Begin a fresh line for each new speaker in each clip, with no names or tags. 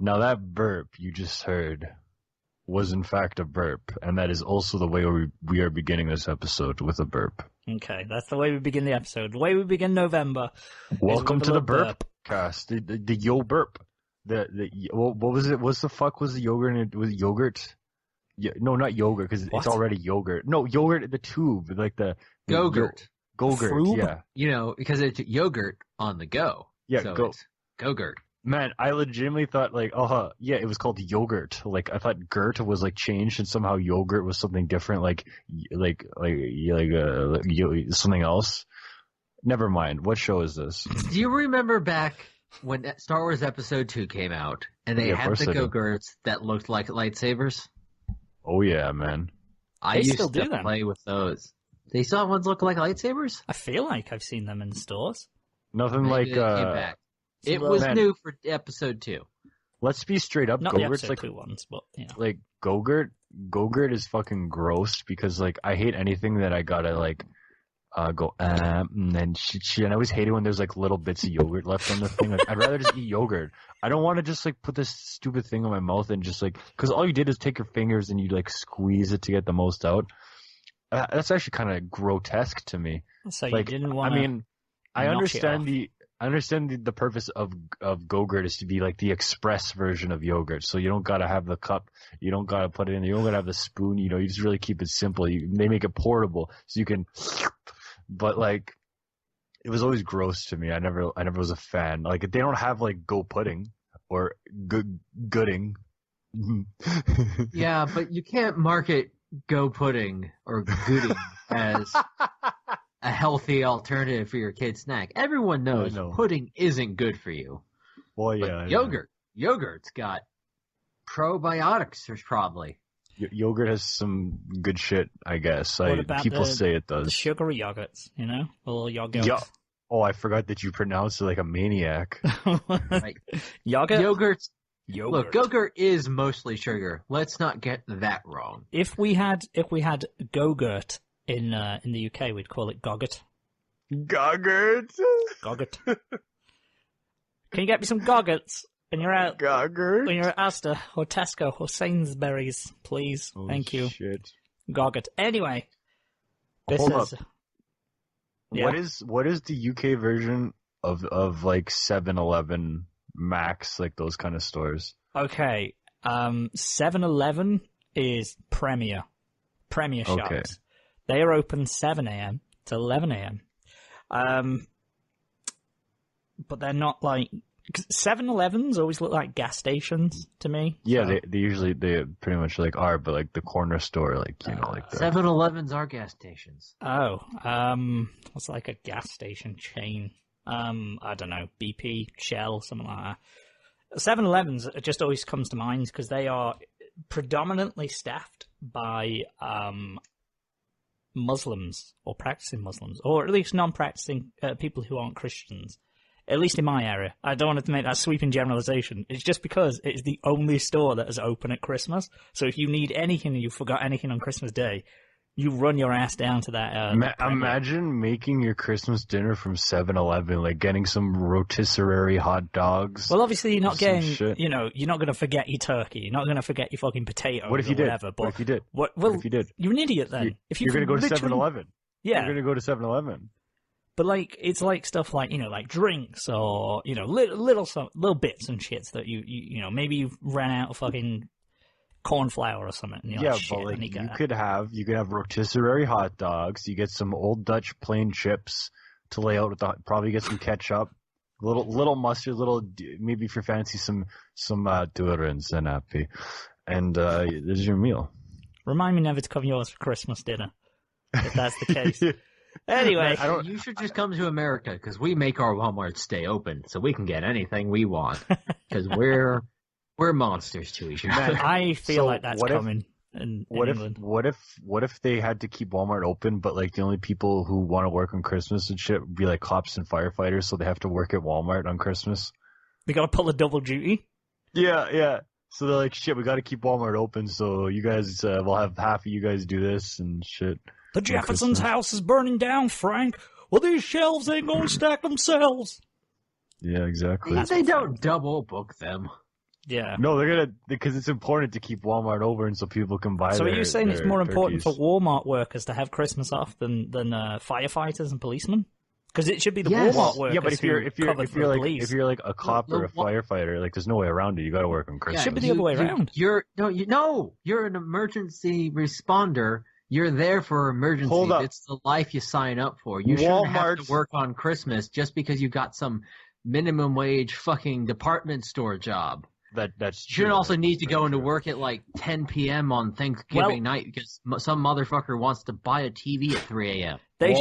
Now that burp you just heard was in fact a burp, and that is also the way we are beginning this episode, with a burp.
Okay, that's the way we begin the episode. The way we begin November.
Welcome to the burp cast. The yo burp. What was it? What the fuck was the yogurt? It was yogurt. No, not yogurt, because it's already yogurt. No, yogurt in the tube, like the
Go-gurt.
Go-gurt, yeah.
You know, because it's yogurt on the go.
Yeah,
so it's Go-gurt.
Man, I legitimately thought like, it was called yogurt. Like I thought gurt was like changed, and somehow yogurt was something different, like something else. Never mind. What show is this?
Do you remember back when Star Wars Episode 2 came out, and they had the Go-gurts that looked like lightsabers?
Oh yeah, man.
I used to play with those. They still have ones look like lightsabers?
I feel like I've seen them in stores.
Nothing
Maybe
like
they came back. It was new for Episode 2.
Let's be straight up.
Not
Go-gurt's
the
like
2 ones, but you know.
Like Go-gurt is fucking gross, because like I hate anything that I gotta like go and then shit. And I always hate it when there's like little bits of yogurt left on the thing. Like I'd rather just eat yogurt. I don't want to just like put this stupid thing in my mouth and just like, because all you did is take your fingers and you like squeeze it to get the most out. That's actually kind of grotesque to me.
So
like,
you didn't want to.
I mean, I understand the purpose of Go-gurt is to be like the express version of yogurt. So you don't gotta have the cup, you don't gotta put it in, you don't gotta have the spoon. You know, you just really keep it simple. They make it portable, so you can. But like, it was always gross to me. I never was a fan. Like, they don't have like Go pudding or gooding.
Yeah, but you can't market Go pudding or gooding as a healthy alternative for your kid's snack. Everyone knows pudding isn't good for you.
Well, yeah.
But yogurt's got probiotics, probably.
Yogurt has some good shit, I guess. People say it does.
The sugary yogurts, you know? Little yogurts.
Yeah. Oh, I forgot that you pronounced it like a maniac.
Right.
Yogurt?
Look, Go-gurt is mostly sugar. Let's not get that wrong.
If we had Go-gurt in the UK, we'd call it Goggurt.
Goggurt?
Goggurt. Can you get me some Goggurts? When you're out, when you're at Asda or Tesco or Sainsbury's, please.
Oh,
thank you.
Shit.
Goggurt. Anyway,
Hold up. Yeah. What is the UK version of like 7-Eleven, Max, like those kind of stores?
Okay, 7-Eleven is Premier shops.
Okay.
They are open 7 a.m. to 11 a.m. But they're not like. 7-Elevens always look like gas stations to me.
Yeah, so. they pretty much like are, but like the corner store, like, you know, like that.
7-Elevens are gas stations.
Oh, what's like a gas station chain? I don't know, BP, Shell, something like that. 7-Elevens just always comes to mind because they are predominantly staffed by Muslims or practicing Muslims, or at least non-practicing people who aren't Christians. At least in my area. I don't want to make that sweeping generalization. It's just because it's the only store that is open at Christmas. So if you need anything and you forgot anything on Christmas Day, you run your ass down to that.
Imagine making your Christmas dinner from 7-Eleven, like getting some rotisserie hot dogs.
Well, obviously you're not getting, you know, you're not going to forget your turkey. You're not going to forget your fucking potatoes.
What if you did?
Whatever,
what if you did?
Well,
what if you did?
You're an idiot then.
You're going to go to 7-Eleven.
Yeah.
You're going to go to 7-Eleven.
But like, it's like stuff like, you know, like drinks or, you know, little bits and shits that you know, maybe you've ran out of fucking corn flour or something. And you're like,
but like you could have rotisserie hot dogs. You get some Old Dutch plain chips to lay out with probably get some ketchup, little mustard, maybe if you're fancy some Turens and happy, and there's your meal.
Remind me never to come yours for Christmas dinner, if that's the case. Anyway,
you should just come to America because we make our Walmart stay open so we can get anything we want because we're monsters to each other.
I feel like that's coming in England.
What if they had to keep Walmart open, but like the only people who want to work on Christmas and shit would be like cops and firefighters, so they have to work at Walmart on Christmas?
They got to pull a double duty.
Yeah. So they're like, shit, we got to keep Walmart open, so you guys, we'll have half of you guys do this and shit.
The Jeffersons' house is burning down, Frank. Well, these shelves ain't gonna stack themselves.
Yeah, exactly.
They don't double book them.
Yeah.
No, because it's important to keep Walmart open so people can buy.
So are you saying it's more important
turkeys.
for Walmart workers to have Christmas off than firefighters and policemen? Because it should be the Walmart workers.
Yeah, but if you're like a cop or a firefighter, like there's no way around it. You got to work on Christmas.
It should be the other way around.
You're an emergency responder. You're there for emergencies.
Hold up.
It's the life you sign up for. You shouldn't have to work on Christmas just because you got some minimum wage fucking department store job.
That's true.
You shouldn't also need to go into work at like 10 p.m. on Thanksgiving night because some motherfucker wants to buy a TV at 3 a.m.
They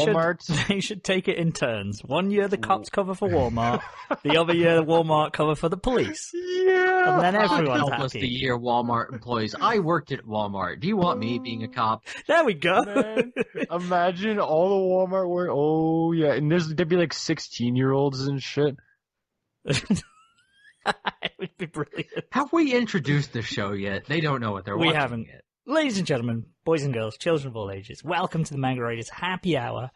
should take it in turns. 1 year the cops cover for Walmart, the other year Walmart cover for the police.
Yeah.
And then everyone's
help
happy.
us the year Walmart employees. I worked at Walmart. Do you want me being a cop?
There we go.
Man, imagine all the Walmart work. Oh yeah, and there'd be like 16-year-olds and shit.
It would be brilliant.
Have we introduced the show yet? They don't know what they're watching.
We haven't yet. Ladies and gentlemen, boys and girls, children of all ages, welcome to the Manga Raiders Happy Hour,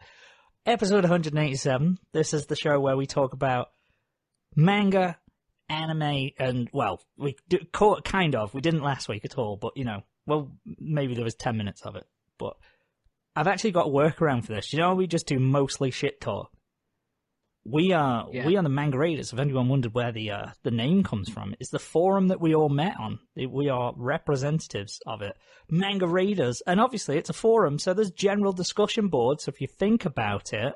episode 187. This is the show where we talk about manga, anime, and, well, we kind of. We didn't last week at all, but, maybe there was 10 minutes of it. But I've actually got a workaround for this. We just do mostly shit talk. We are the Manga Raiders. If anyone wondered where the name comes from, it's the forum that we all met on. We are representatives of it. Manga Raiders. And obviously it's a forum, so there's general discussion boards. So if you think about it,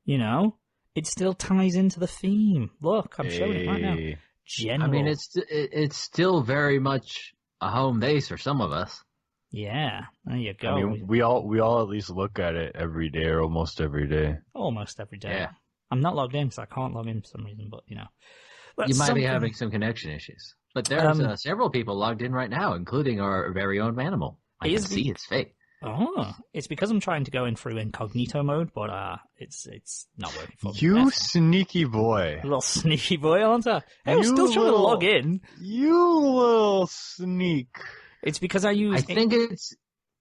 it still ties into the theme. Look, I'm showing it right now. General.
I mean, it's still very much a home base for some of us.
Yeah, there you go.
I mean, we all at least look at it every day or almost every day.
Almost every day.
Yeah.
I'm not logged in because I can't log in for some reason, but,
You might be having some connection issues. But there's several people logged in right now, including our very own Manimal. I can see his face.
Oh, it's because I'm trying to go in through incognito mode, but it's not working for me.
You sneaky boy.
A little sneaky boy, aren't I? I'm still trying to log in.
You little sneak.
It's because I
think it's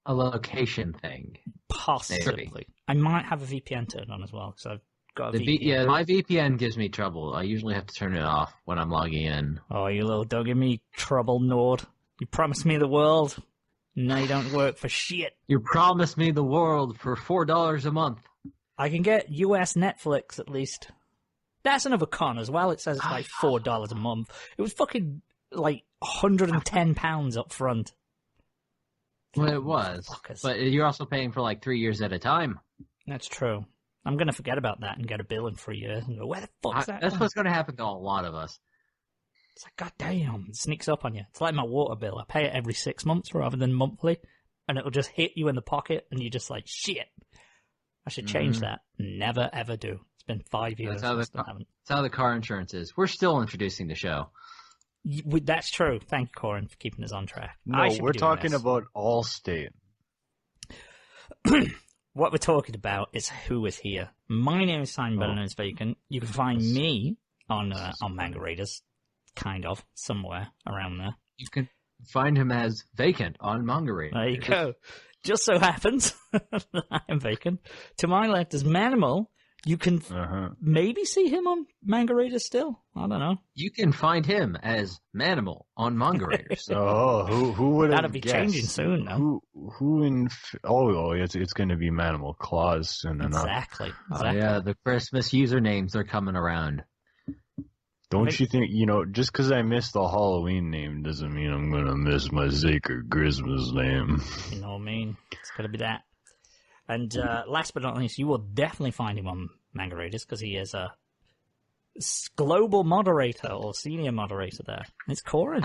a location thing.
Possibly.
Maybe.
I might have a VPN turned on as well, because I've got a VPN.
Yeah, my VPN gives me trouble. I usually have to turn it off when I'm logging in.
Oh, you little dog, give me trouble, Nord. You promised me the world. Now you don't work for shit.
You promised me the world for $4 a month.
I can get US Netflix at least. That's another con as well. It says it's like $4 a month. It was fucking like £110 up front.
Well, it was. But you're also paying for like 3 years at a time.
That's true. I'm going to forget about that and get a bill in 3 years and go, where the fuck's that?
That's what's going to happen to a lot of us.
It's like, god damn, it sneaks up on you. It's like my water bill. I pay it every 6 months rather than monthly, and it'll just hit you in the pocket, and you're just like, shit. I should change that. Never, ever do. It's been 5 years.
That's how the car insurance is. We're still introducing the show.
That's true. Thank you, Corin, for keeping us on track.
No, we're talking about Allstate.
What we're talking about is who is here. My name is Simon, better known as Vacant. You can find me on Manga Raiders. Kind of, somewhere around there.
You can find him as Vacant on Manga Raiders.
There you go. Just so happens that I am Vacant. To my left is Manimal. You can maybe see him on Manga Raiders still. I don't know.
You can find him as Manimal on Manga Raiders.
Who would have
That'll be changing soon, though.
It's going to be Manimal Claus soon enough.
Exactly.
Oh, yeah, the Christmas usernames are coming around.
Don't you think, just because I missed the Halloween name doesn't mean I'm going to miss my sacred Christmas name.
You know what I mean? It's got to be that. And last but not least, you will definitely find him on Manga Raiders because he is a global moderator or senior moderator there. It's Corin.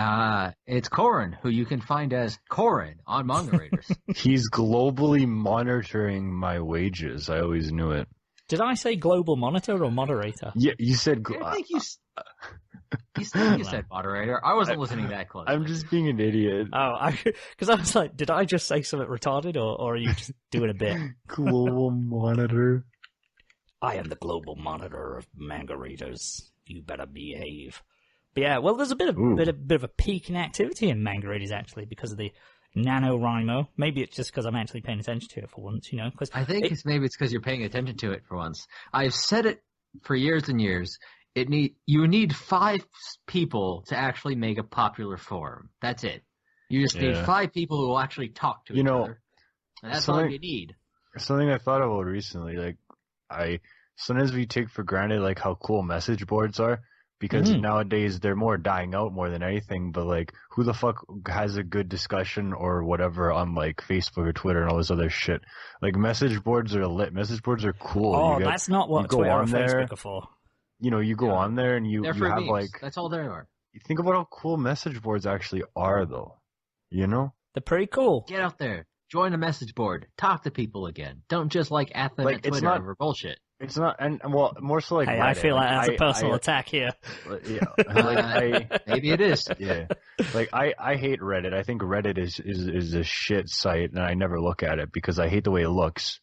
It's Corin, who you can find as Corin on Manga Raiders.
He's globally monitoring my wages. I always knew it.
Did I say global monitor or moderator?
Yeah, you said...
I think you said moderator. I wasn't listening that close.
I'm just being an idiot.
Oh, because I was like, did I just say something retarded, or are you just doing a bit?
Global monitor.
I am the global monitor of Manga Raiders. You better behave. But yeah, well, there's a bit of a peak in activity in Manga Raiders, actually, because of the NaNoWriMo. Maybe it's just because I'm actually paying attention to it for once, Cause
I think maybe it's because you're paying attention to it for once. I've said it for years and years. you need 5 people to actually make a popular forum. That's it. You just need 5 people who will actually talk to each other. And that's all you need.
Something I thought about recently, like sometimes we take for granted like how cool message boards are, because nowadays they're more dying out more than anything. But like, who the fuck has a good discussion or whatever on like Facebook or Twitter and all this other shit? Like, message boards are lit. Message boards are cool.
Oh, that's not what Twitter or Facebook are for.
You know, you go on there and you have
memes.
like,
that's all they are.
You think about how cool message boards actually are, though. You know,
they're pretty cool.
Get out there, join a message board, talk to people again. Don't just like at them at Twitter over bullshit.
It's not, and well, more so like.
Hey,
Reddit.
I feel like that's a personal attack here.
Yeah,
maybe it is.
Yeah, like I hate Reddit. I think Reddit is a shit site, and I never look at it because I hate the way it looks.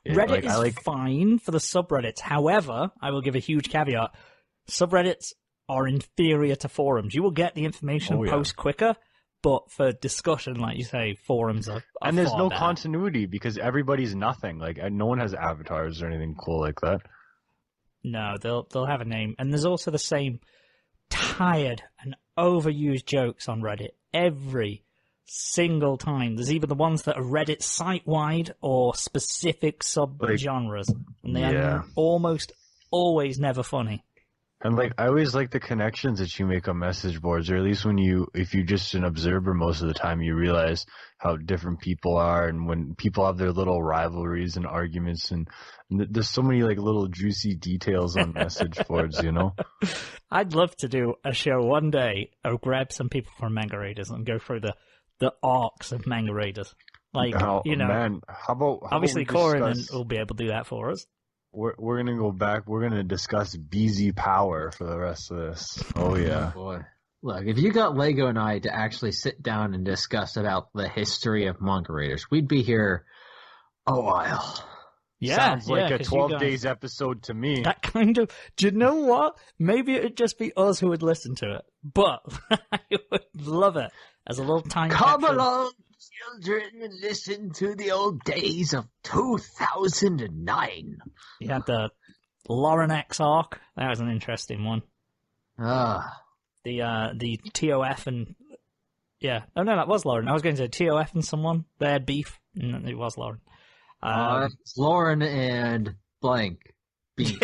Reddit is fine for the subreddits. However, I will give a huge caveat: subreddits are inferior to forums. You will get the information post quicker. But for discussion, like you say, forums are
and there's no
better.
continuity because everybody's nothing. Like, no one has avatars or anything cool like that.
No, they'll have a name. And there's also the same tired and overused jokes on Reddit every single time. There's either the ones that are Reddit site-wide or specific sub-genres. And they are almost always never funny.
And like, I always like the connections that you make on message boards, or at least if you're just an observer most of the time, you realize how different people are, and when people have their little rivalries and arguments, and there's so many like little juicy details on message boards, you know?
I'd love to do a show one day. I'll grab some people from Manga Raiders and go through the arcs of Manga Raiders. Like, you know,
man, how about
obviously Corin will be able to do that for us.
We're gonna go back. We're gonna discuss BZ Power for the rest of this. Oh yeah.
Oh, boy. Look, if you got Lego and I to actually sit down and discuss about the history of Manga Raiders, we'd be here a while.
Yeah,
sounds like a 12 days episode to me.
That kind of. Do you know what? Maybe it'd just be us who would listen to it, but I would love it as a little tiny.
Come along, children, and listen to the old days of 2009.
You had the Lauren X arc. That was an interesting one. The TOF and oh no, that was Lauren. I was going to say TOF and someone. They had beef. And it was Lauren.
It's Lauren and blank beef.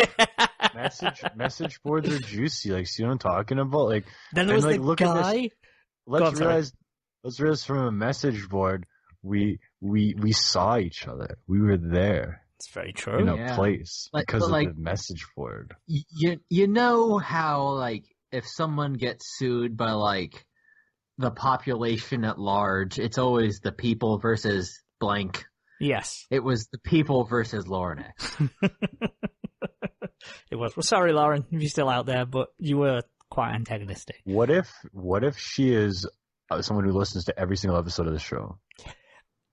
Message boards are juicy. Like, see what I'm talking about? Like,
then there was
like,
the guy.
Let's realize from a message board, we saw each other. We were there.
It's very true.
In a place because of the message board.
You know how, like, if someone gets sued by, like, the population at large, it's always the people versus blank.
Yes.
It was the people versus Lauren X.
It was. Well, sorry, Lauren, if you're still out there, but you were quite antagonistic.
What if she is someone who listens to every single episode of the show?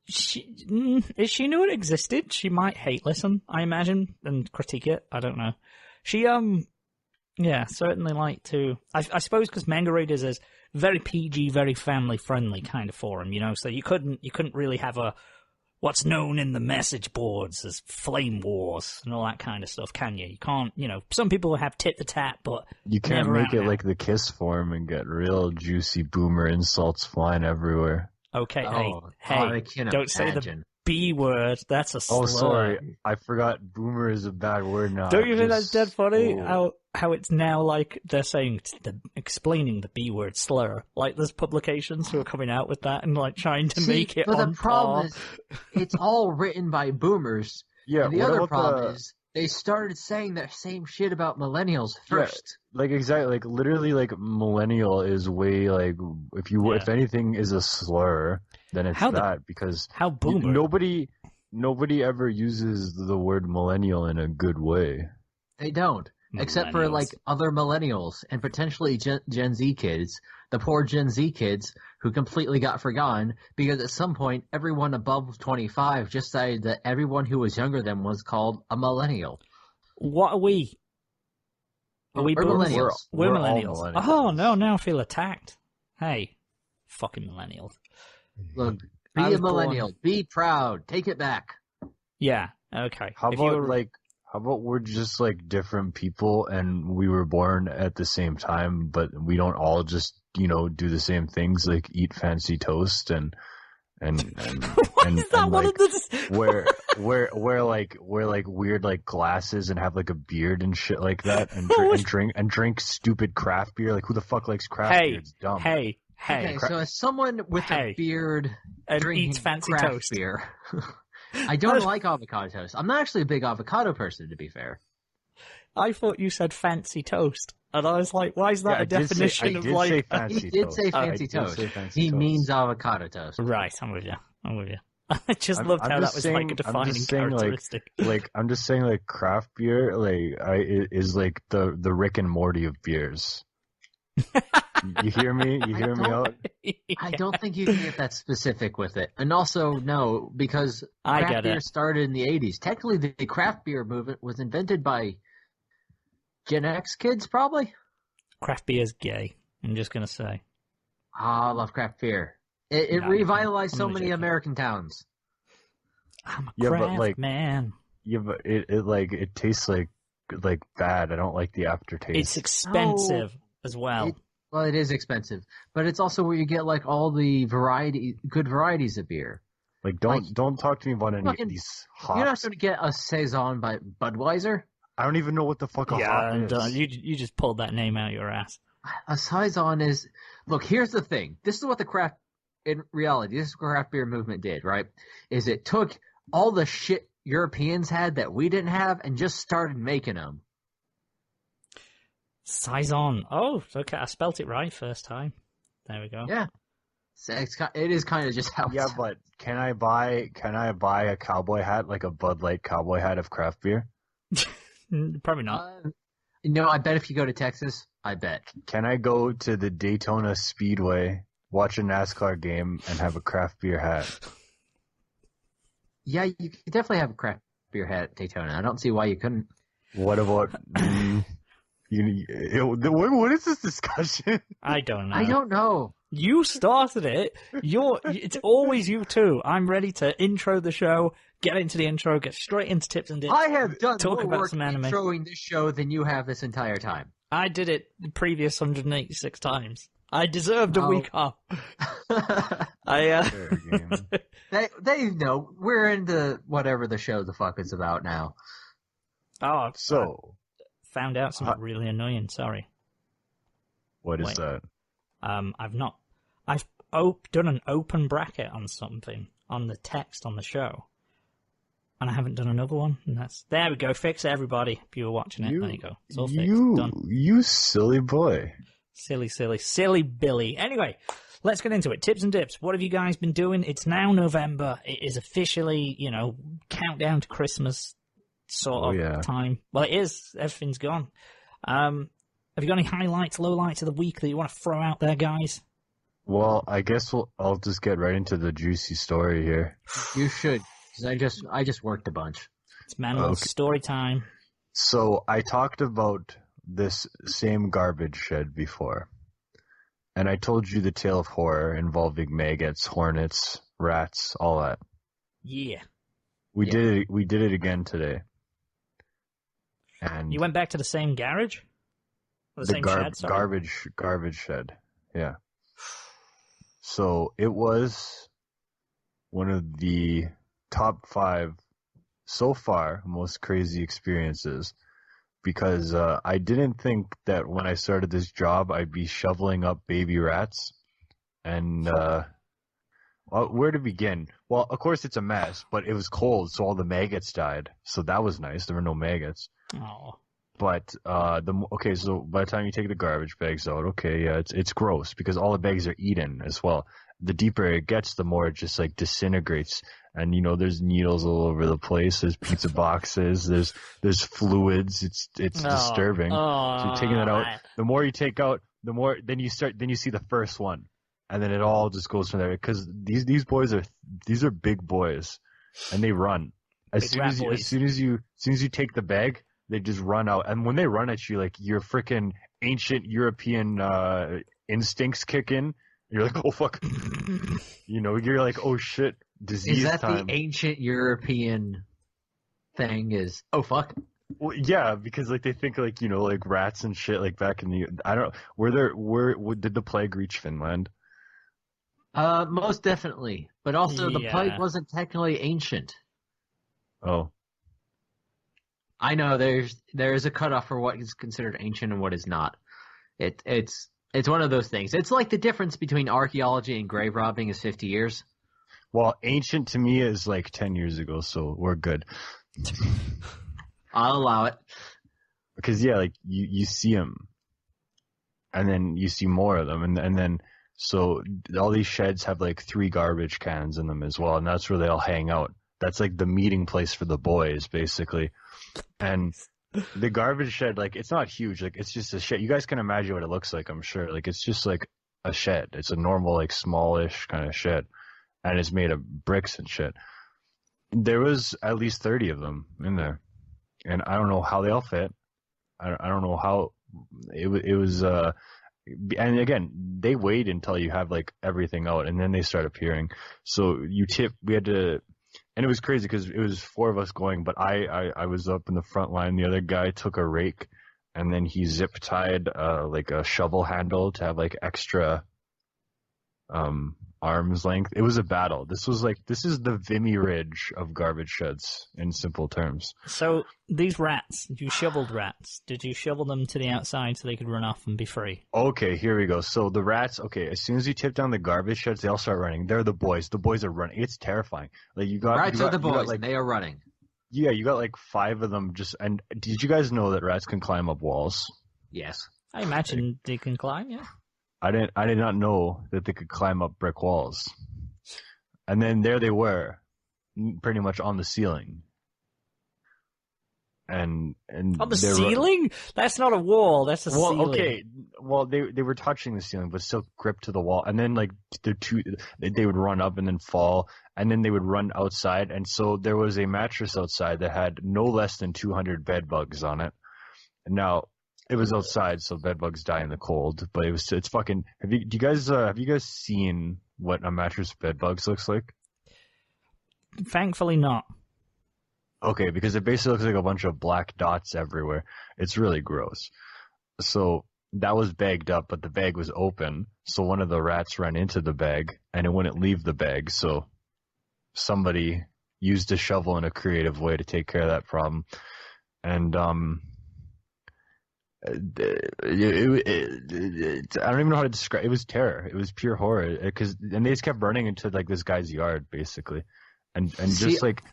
If she knew it existed, she might hate listen, I imagine, and critique it. I don't know. She, certainly like to. I suppose because Manga Raiders is very PG, very family friendly kind of forum, you know. So you couldn't really have what's known in the message boards as flame wars and all that kind of stuff, can you? You can't, you know. Some people have tit for tat, but
you can't make it like the Kiss forum and get real juicy boomer insults flying everywhere.
Okay, hey, don't say the B word. That's a slur.
Oh, sorry. I forgot boomer is a bad word now.
Don't you think that's dead funny? How it's now like they're saying, explaining the B word slur. Like there's publications who are coming out with that and like trying to make it on par.
But the problem is, it's all written by boomers.
Yeah.
And the other problem is, they started saying that same shit about millennials first.
Yeah, like exactly, like literally, like millennial is way like if anything is a slur, then it's because
how boomer.
Nobody ever uses the word millennial in a good way.
They don't, except for like other millennials and potentially Gen Z kids. The poor Gen Z kids who completely got forgotten because at some point everyone above 25 just decided that everyone who was younger than was called a millennial.
What are we?
We're millennials.
We're millennials. Oh, no, now I feel attacked. Hey, fucking millennials.
Look, be a millennial. Be proud. Take it back.
Yeah, okay.
How How about we're just like different people and we were born at the same time, but we don't all just, do the same things, like eat fancy toast and wear like weird like glasses and have like a beard and shit like that and drink stupid craft beer. Like who the fuck likes craft beer? It's dumb.
Hey.
Okay, so as someone with a beard
and
drinking
eats fancy
craft
toast
beer, I don't like avocado toast. I'm not actually a big avocado person, to be fair.
I thought you said fancy toast. And I was like, why is that a definition of like...
He did say fancy toast. He means avocado toast.
Right, I'm with you. I just loved how that was like a defining characteristic.
I'm just saying, like, craft beer, is like the Rick and Morty of beers. You hear me? You hear me out?
I don't think you can get that specific with it. And also, no, because craft beer started in the 80s. Technically, the craft beer movement was invented by Gen X kids, probably?
Craft beer's gay, I'm just going to say.
I love craft beer. It revitalized so many American towns.
I'm a craft man.
Yeah, but it tastes like bad. I don't like the aftertaste.
It's expensive as well.
It is expensive, but it's also where you get like all the good varieties of beer.
Like don't talk to me about any of these hops.
You're not going to get a Saison by Budweiser.
I don't even know what the fuck a hop is.
You just pulled that name out of your ass.
A Saison is... Look, here's the thing. This is what this is what craft beer movement did, right? Is it took all the shit Europeans had that we didn't have and just started making them.
Saison. Oh, okay. I spelt it right first time. There we go.
Yeah. It is kind of just how.
Yeah, but can I buy a cowboy hat, like a Bud Light cowboy hat of craft beer?
Probably not.
I bet if you go to Texas, I bet.
Can I go to the Daytona Speedway, watch a NASCAR game, and have a craft beer hat?
Yeah, you could definitely have a craft beer hat at Daytona. I don't see why you couldn't.
What about... what is this discussion?
I don't know.
I don't know.
You started it. It's always you two. I'm ready to intro the show, get into the intro, get straight into tips and dips.
I have done
talk
more
about
work
some anime.
Introing this show than you have this entire time.
I did it the previous 186 times. I deserved a week off.
They know we're into whatever the show the fuck is about now.
Oh,
so
found out something really annoying. Sorry.
What is that?
I've done an open bracket on something on the text on the show, and I haven't done another one. And there we go. Fix it, everybody. If you were watching it, there you go. It's all fixed. Done.
You silly boy.
Silly Billy. Anyway, let's get into it. Tips and dips. What have you guys been doing? It's now November. It is officially, countdown to Christmas sort of time. Well, it is. Everything's gone. Have you got any highlights, lowlights of the week that you want to throw out there, guys?
Well, I guess I'll just get right into the juicy story here.
You should, because I just worked a bunch.
It's Manuel's story time.
So I talked about this same garbage shed before, and I told you the tale of horror involving maggots, hornets, rats, all that.
Yeah.
We did it again today. And
you went back to the same garage? Or the same shed, sorry?
Garbage shed. Yeah. So it was one of the top 5 so far most crazy experiences, because I didn't think that when I started this job I'd be shoveling up baby rats. And where to begin? Well, of course it's a mess, but it was cold, so all the maggots died. So that was nice. There were no maggots.
Oh.
But so by the time you take the garbage bags out, it's gross because all the bags are eaten as well. The deeper it gets, the more it just like disintegrates, and there's needles all over the place. There's pizza boxes. There's fluids. It's disturbing. So you're taking that out. The more you take out, the more then you see the first one, and then it all just goes from there because these boys these are big boys, and they run as soon as you take the bag. They just run out, and when they run at you, like your freaking ancient European instincts kick in. You're like, oh fuck, You're like, oh shit, disease time.
Is that the ancient European thing? Is oh fuck?
Well, yeah, because like they think like like rats and shit like back in the I don't where did the plague reach Finland?
Most definitely. But also the plague
Yeah.
wasn't technically ancient.
Oh,
I know there is a cutoff for what is considered ancient and what is not. It's one of those things. It's like the difference between archaeology and grave robbing is 50 years.
well, ancient to me is like 10 years ago, so we're good.
I'll allow it.
Because yeah, like you see them, and then you see more of them, and then so all these sheds have like 3 garbage cans in them as well, and that's where they all hang out. That's like the meeting place for the boys, basically. And the garbage shed, like it's not huge, like it's just a shed. You guys can imagine what it looks like, I'm sure. Like it's just like a shed. It's a normal, like smallish kind of shed, and it's made of bricks and shit. There was at least 30 of them in there, and I don't know how they all fit. I don't know how it was. And again, they wait until you have like everything out, and then they start appearing. So we had to, and it was crazy because it was 4 of us going, but I was up in the front line. The other guy took a rake, and then he zip tied like a shovel handle to have like extra arm's length. It was a battle. This is the Vimy Ridge of garbage sheds in simple terms.
So these rats, you shoveled rats. Did you shovel them to the outside so they could run off and be free?
Okay, here we go. So the rats, okay, as soon as you tip down the garbage sheds, they all start running. They're the boys. The boys are running. It's terrifying. Like
Rats are the boys, and they are running.
Yeah, you got like 5 of them just. And did you guys know that rats can climb up walls?
Yes.
I imagine they can climb, yeah.
I did not know that they could climb up brick walls. And then there they were, pretty much on the ceiling. And
on the ceiling? That's not a wall. That's a ceiling.
Okay. Well, they were touching the ceiling, but still gripped to the wall. And then like they would run up and then fall, and then they would run outside. And so there was a mattress outside that had no less than 200 bed bugs on it. And now it was outside, so bed bugs die in the cold. But it's fucking. Have you guys seen what a mattress bed bugs looks like?
Thankfully not.
Okay, because it basically looks like a bunch of black dots everywhere. It's really gross. So that was bagged up, but the bag was open. So one of the rats ran into the bag, and it wouldn't leave the bag. So somebody used a shovel in a creative way to take care of that problem. And I don't even know how to describe. It was terror. It was pure horror. And they just kept running into like this guy's yard, basically, and just like.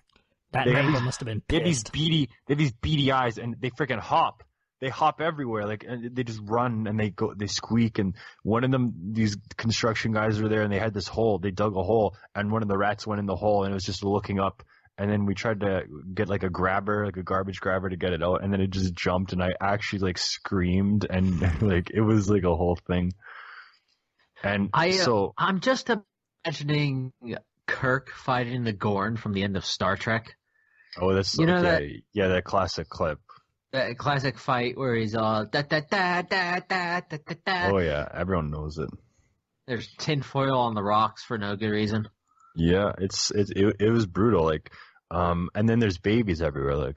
That neighbor must have been pissed.
They have these beady eyes, and they freaking hop. They hop everywhere, like, and they just run, and they squeak. And one of them, these construction guys were there, and they had this hole. They dug a hole, and one of the rats went in the hole, and it was just looking up. And then we tried to get like a grabber, like a garbage grabber, to get it out, and then it just jumped, and I actually like screamed, and like it was like a whole thing. And
I'm just imagining Kirk fighting the Gorn from the end of Star Trek.
Oh, that's that classic clip.
That classic fight where he's all da da da da da da da.
Oh yeah, everyone knows it.
There's tinfoil on the rocks for no good reason.
Yeah, it was brutal. Like, and then there's babies everywhere.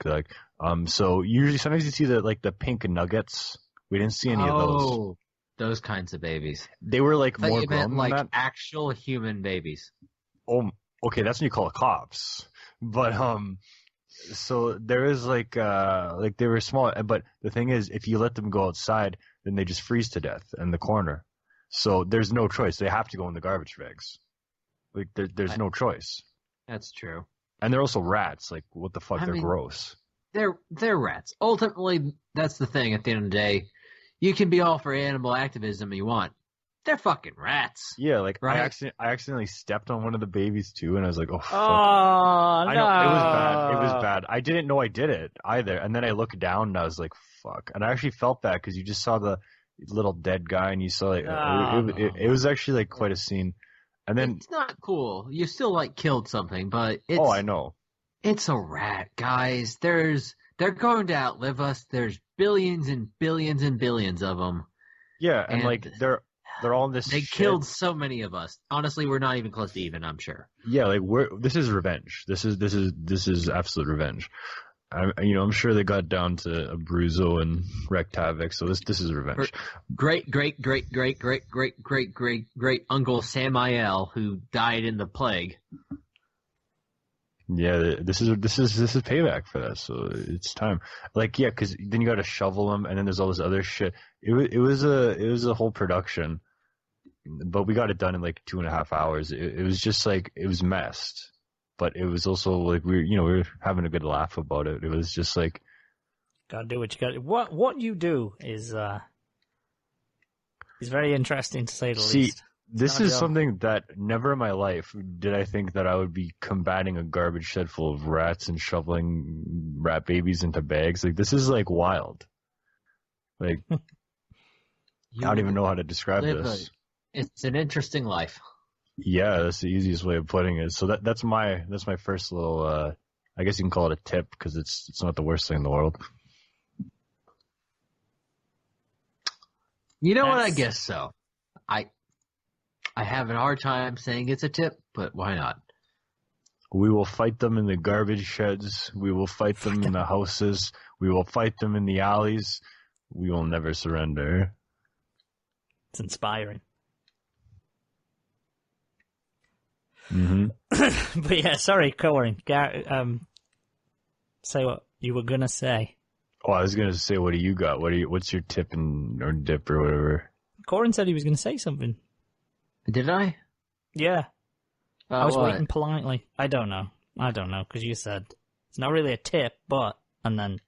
So usually sometimes you see the pink nuggets. We didn't see any of those.
Oh, those kinds of babies.
They were like more grown
like
than that.
actual human babies.
Oh, okay, that's when you call the cops. But so there is like they were small, but the thing is, if you let them go outside, then they just freeze to death in the corner. So there's no choice. They have to go in the garbage bags. Like there's no choice.
That's true.
And they're also rats. Like what the fuck? They're gross.
They're rats. Ultimately, that's the thing. At the end of the day, you can be all for animal activism you want. They're fucking rats.
Yeah, like
right?
I accidentally stepped on one of the babies too, and I was like, oh fuck.
Oh,
I know, it was bad. It was bad. I didn't know I did it either. And then I looked down and I was like, fuck. And I actually felt bad because you just saw the little dead guy, and you saw like it was actually like quite a scene. And then
it's not cool. You still like killed something, but it's
I know.
It's a rat, guys. They're going to outlive us. There's billions and billions and billions of them.
Yeah, and like they're all in this.
They killed so many of us. Honestly, we're not even close to even. I'm sure.
Yeah, like this is revenge. This is absolute revenge. I'm sure they got down to Abruzzo and wreaked havoc. So this is revenge.
Great Uncle Samael, who died in the plague.
Yeah, this is payback for that. So it's time. Like, yeah, because then you got to shovel them, and then there's all this other shit. It was a whole production, but we got it done in like 2.5 hours. It was just like, it was messed. But it was also like we were having a good laugh about it. It was just like,
gotta do what you gotta do. What you do is very interesting to say the least.
This is something that never in my life did I think that I would be combating a garbage shed full of rats and shoveling rat babies into bags. Like, this is like wild. Like, I don't even know how to describe this.
It's an interesting life.
Yeah, that's the easiest way of putting it. So that's my first little, I guess you can call it a tip, because it's not the worst thing in the world.
You know what? I guess so. I have a hard time saying it's a tip, but why not?
We will fight them in the garbage sheds. We will fight them in the houses. We will fight them in the alleys. We will never surrender.
It's inspiring.
Mm-hmm.
But yeah, sorry, Corin. Say what you were gonna say.
Oh, I was gonna say, what do you got? What's your tip or dip or whatever?
Corin said he was gonna say something.
Did I?
Yeah. I was
what?
waiting politely. I don't know, because you said it's not really a tip, but, and then...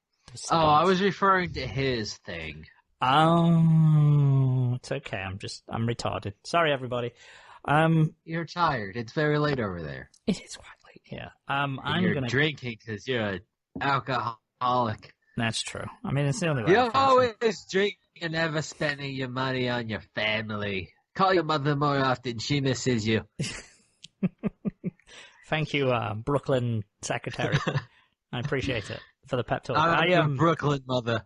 I was referring to his thing.
Oh, it's okay, I'm retarded. Sorry, everybody.
You're tired. It's very late over there.
It is quite late, yeah.
You're drinking because you're an alcoholic.
That's true. I mean, it's the only way.
You're always drinking and never spending your money on your family. Call your mother more often. She misses you.
Thank you, Brooklyn secretary. I appreciate it for the pep talk.
I'm your Brooklyn mother.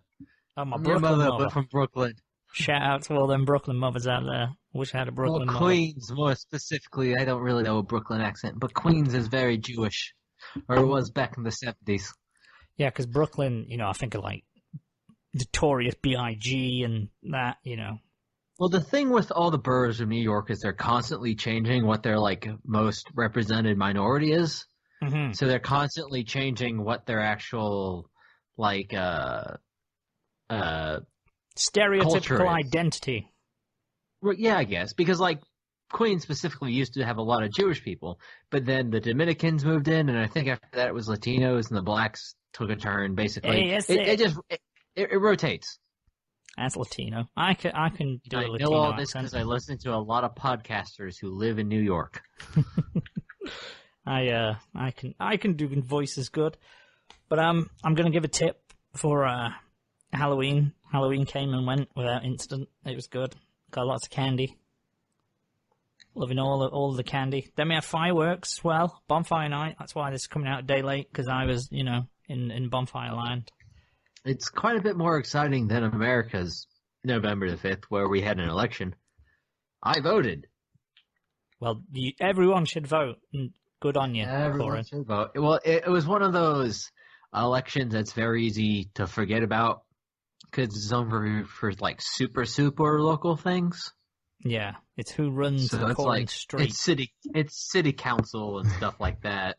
Oh, my
I'm
Brooklyn
your
mother.
But from Brooklyn.
Shout out to all them Brooklyn mothers out there. Wish I had a Brooklyn mother.
Queens, more specifically. I don't really know a Brooklyn accent, but Queens is very Jewish. Or it was back in the 70s.
Yeah, because Brooklyn, I think of like Notorious B.I.G. and that,
Well, the thing with all the boroughs of New York is they're constantly changing what their like most represented minority is.
Mm-hmm.
So they're constantly changing what their actual like
stereotypical identity.
Well, yeah, I guess, because like Queens specifically used to have a lot of Jewish people, but then the Dominicans moved in, and I think after that it was Latinos, and the blacks took a turn. Basically, it rotates.
As Latino, I can do a Latino
know all this
accent.
because I listen to a lot of podcasters who live in New York.
I can do voices good, but I'm gonna give a tip for Halloween. Halloween came and went without incident. It was good. Got lots of candy. Loving all the candy. Then we had fireworks as well. Bonfire night. That's why this is coming out a day late, because I was, in bonfire land.
It's quite a bit more exciting than America's November the 5th, where we had an election. I voted.
Well, everyone should vote. Good on you,
Everyone
Corin.
should vote. Well, it was one of those elections that's very easy to forget about, because it's only for like super local things.
Yeah, it's who runs the Corin street.
It's city council and stuff like that.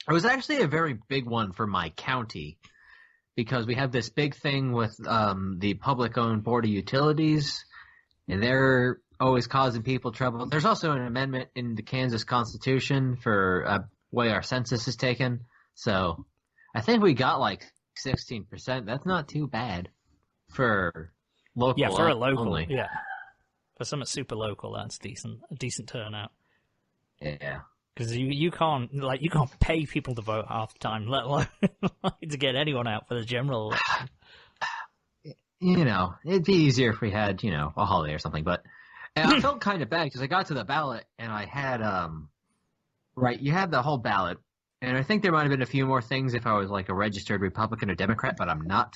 It was actually a very big one for my county, because we have this big thing with the public-owned Board of Utilities, and they're always causing people trouble. There's also an amendment in the Kansas Constitution for way our census is taken. So I think we got like 16%. That's not too bad for local.
Yeah, for a local.
Only.
Yeah, for something super local, that's decent. A decent turnout.
Yeah.
Because you can't pay people to vote half the time, let alone to get anyone out for the general election.
It'd be easier if we had, a holiday or something. But I felt kind of bad because I got to the ballot and I had, you had the whole ballot. And I think there might have been a few more things if I was like a registered Republican or Democrat, but I'm not.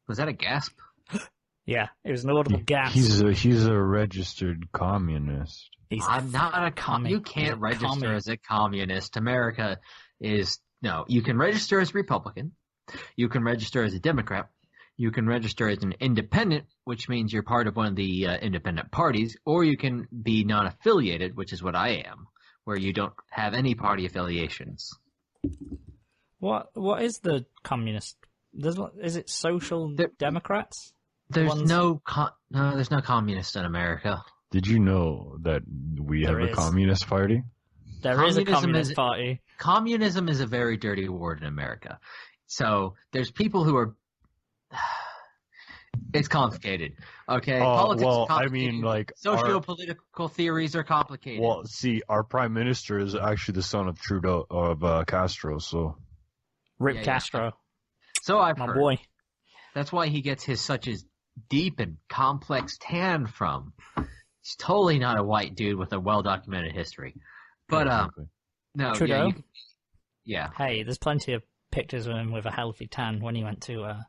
Was that a gasp?
Yeah, it was an audible gasp.
He's a registered communist.
I'm not a communist. You can't register as a communist. America is, no, you can register as a Republican, you can register as a Democrat, you can register as an independent, which means you're part of one of the independent parties, or you can be non-affiliated, which is what I am, where you don't have any party affiliations.
What is the communist? Is it social democrats?
There's no communists in America.
Did you know that we have a communist party?
There is a communist party.
Communism is a very dirty word in America. So there's people who are. It's complicated. Okay, politics is complicated.
I mean, like
socio-political theories are complicated.
Well, see, our prime minister is actually the son of Castro. So,
Rip Castro.
Yeah. So I've heard.
My boy.
That's why he gets such a deep and complex tan from. He's totally not a white dude with a well-documented history. But no,
Trudeau.
Yeah.
Hey, there's plenty of pictures of him with a healthy tan when he went to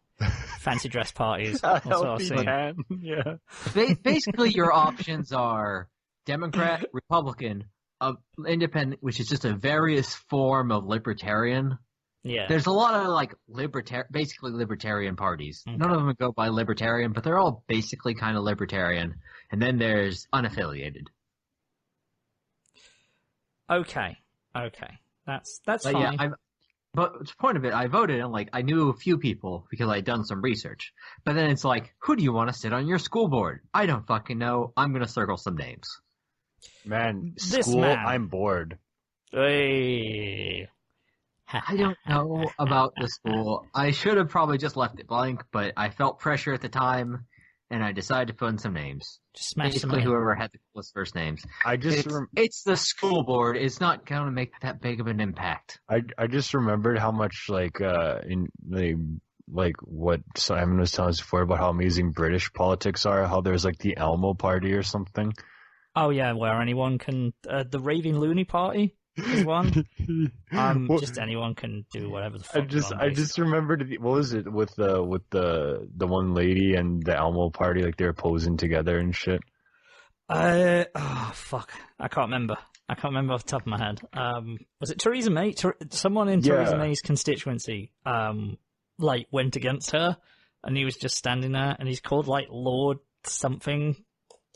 fancy dress parties.
Healthy tan. Yeah.
Basically, your options are Democrat, Republican, independent, which is just a various form of libertarian.
Yeah.
There's a lot of basically libertarian parties. Okay. None of them go by libertarian, but they're all basically kind of libertarian. And then there's unaffiliated.
Okay. That's fine.
Yeah, but the point of it, I voted and I knew a few people because I'd done some research. But then it's like, who do you want to sit on your school board? I don't fucking know. I'm gonna circle some names.
Man, school, I'm bored.
Hey.
I don't know about the school. I should have probably just left it blank, but I felt pressure at the time, and I decided to put in some names.
Just smash
basically whoever had the coolest first names.
It's
the school board. It's not going to make that big of an impact.
I just remembered how much what Simon was telling us before about how amazing British politics are. How there's the Elmo Party or something.
Oh yeah, where anyone can the Raving Loony Party. Is one. Just anyone can do whatever the fuck.
I just remembered what was it with the one lady and the Elmo Party, they were posing together and shit.
Fuck, I can't remember off the top of my head. Was it Theresa May? Someone in Theresa May's constituency went against her, and he was just standing there, and he's called Lord something,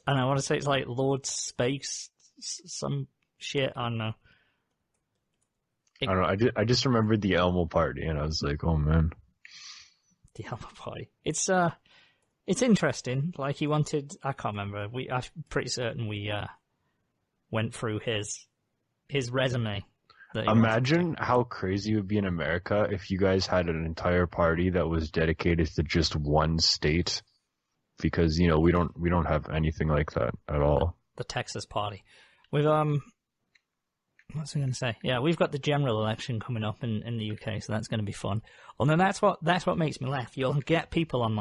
and I want to say it's Lord Space some shit. I don't know.
I don't know. I just remembered the Elmo Party, and I was like, "Oh man,
the Elmo Party." It's interesting. He wanted. I can't remember. I'm pretty certain we went through his resume.
Imagine how crazy it would be in America if you guys had an entire party that was dedicated to just one state, because we don't have anything like that at all.
The Texas Party, with What's I going to say? Yeah, we've got the general election coming up in the UK, so that's going to be fun. And then that's what makes me laugh. You'll get people on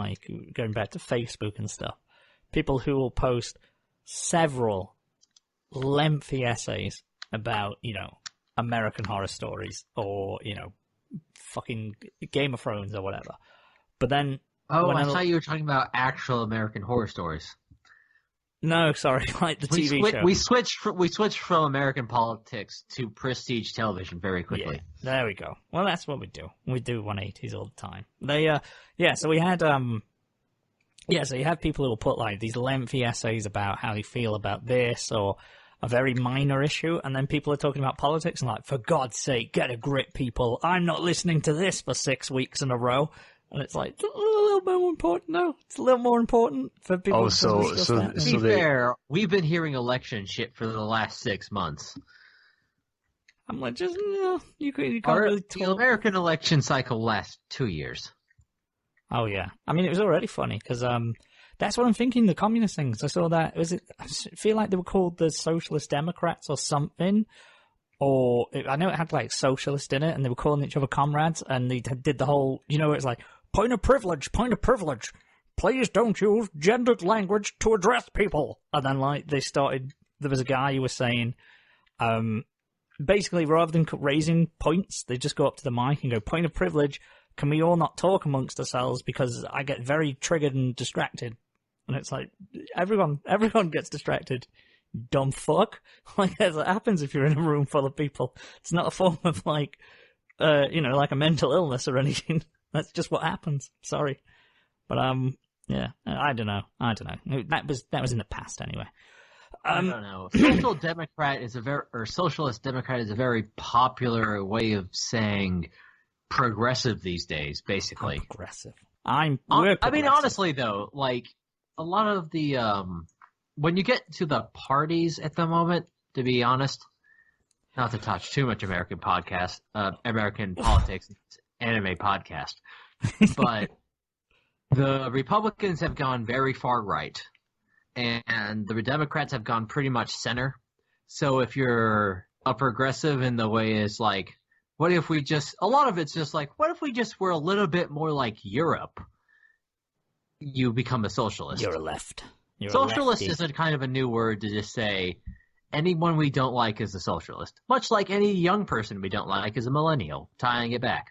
going back to Facebook and stuff, people who will post several lengthy essays about American horror stories or fucking Game of Thrones or whatever. But then
I thought you were talking about actual American horror stories.
No, sorry, the TV show.
We switched from American politics to prestige television very quickly.
Yeah, there we go. Well, that's what we do. We do 180s all the time. So we had so you have people who will put these lengthy essays about how they feel about this or a very minor issue, and then people are talking about politics and for God's sake, get a grip, people. I'm not listening to this for 6 weeks in a row. And it's a little bit more important now. It's a little more important for people.
To be fair, we've been hearing election shit for the last 6 months.
I'm you can't really talk.
The American election cycle lasts 2 years.
Oh yeah, I mean it was already funny because that's what I'm thinking. The communist things. I saw that. I feel like they were called the Socialist Democrats or something. Or I know it had socialist in it, and they were calling each other comrades, and they did the whole, it's point of privilege. Please don't use gendered language to address people. And then they started. There was a guy who was saying, basically rather than raising points, they just go up to the mic and go, point of privilege. Can we all not talk amongst ourselves because I get very triggered and distracted? And it's everyone gets distracted. Dumb fuck. That's what happens if you're in a room full of people. It's not a form of like a mental illness or anything. That's just what happens. Sorry. But, yeah, I don't know. That was in the past anyway.
I don't know. Socialist democrat is a very popular way of saying progressive these days, basically.
I'm progressive.
Honestly though, like a lot of the when you get to the parties at the moment, to be honest, not to touch too much American politics, anime podcast, but the Republicans have gone very far right, and the Democrats have gone pretty much center. So if you're a progressive in the way is like, what if we just, a lot of it's just like, what if we just were a little bit more like Europe? You become a socialist.
You're a left.
Socialist is a kind of a new word to just say anyone we don't like is a socialist. Much like any young person we don't like is a millennial, tying it back.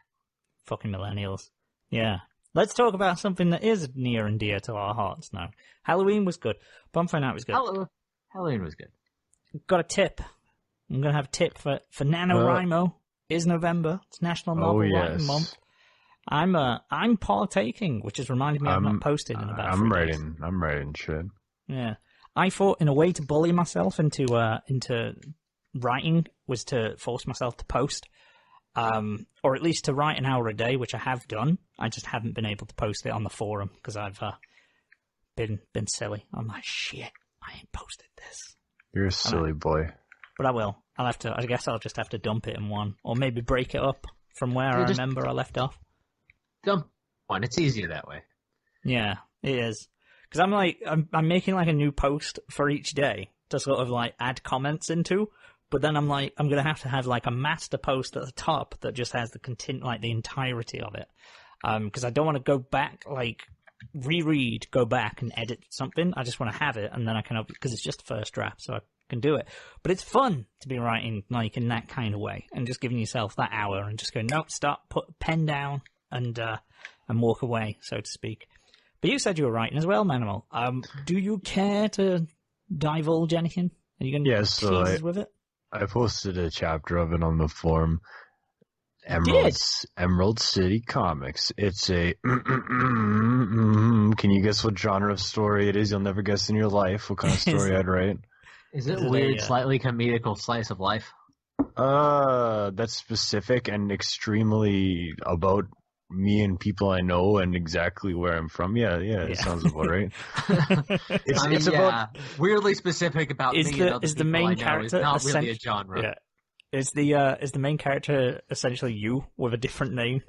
Fucking millennials. Yeah. Let's talk about something that is near and dear to our hearts now. Halloween was good. Bonfire Night was good.
Halloween was good.
Got a tip. I'm going to have a tip for NaNoWriMo. It's November. It's National Novel Writing Month. I'm partaking, which has reminded me I've not posted in about 3 days.
I'm writing shit.
Yeah. I thought in a way to bully myself into writing was to force myself to post. Or at least to write an hour a day, which I have done. I just haven't been able to post it on the forum because I've been silly. I'm like, shit, I ain't posted this.
You're a silly boy.
But I will. I guess I'll just have to dump it in one, or maybe break it up from where I remember I left off.
Dump one. It's easier that way.
Yeah, it is. Because I'm making like a new post for each day to sort of like add comments into. But then I'm like, I'm going to have like a master post at the top that just has the entirety of it. Because I don't want to go back, like, go back and edit something. I just want to have it, and then I can, because it's just the first draft, so I can do it. But it's fun to be writing, like, in that kind of way, and just giving yourself that hour and just going, nope, stop, put a pen down, and walk away, so to speak. But you said you were writing as well, Manuel. Do you care to divulge anything? Are you going to tease us with it?
I posted a chapter of it on the forum. Emerald City Comics. It's a can you guess what genre of story it is? You'll never guess in your life what kind of story I'd write.
Is it weird, slightly comedical slice of life?
That's specific and extremely about me and people I know and exactly where I'm from. Yeah. It sounds about right.
It's about weirdly specific about me and other
is the
people
main
I know.
character
It's not really a genre.
Yeah. Is the main character essentially you with a different name?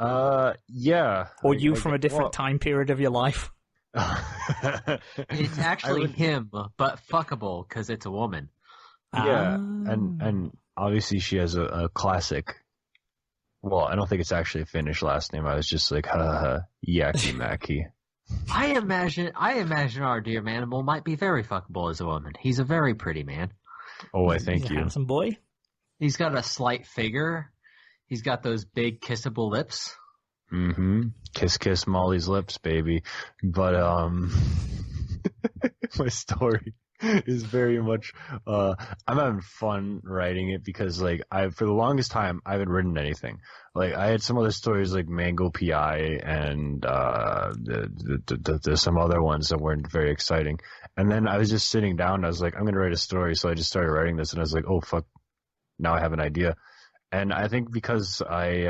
Yeah.
Or you from a different time period of your life?
It's actually him, but fuckable because it's a woman.
Yeah, and obviously she has a classic. Well, I don't think it's actually a Finnish last name. I was just like, Yaki Maki.
I imagine our dear Manimal might be very fuckable as a woman. He's a very pretty man.
Oh, I thank you.
Handsome boy.
He's got a slight figure. He's got those big kissable lips.
Mm-hmm. Kiss Molly's lips, baby. But my story is very much I'm having fun writing it because like for the longest time I haven't written anything. Like I had some other stories like Mango PI and some other ones that weren't very exciting. And then I was just sitting down and I was like, I'm gonna write a story, so I just started writing this and I was like, oh fuck, now I have an idea. And I think because I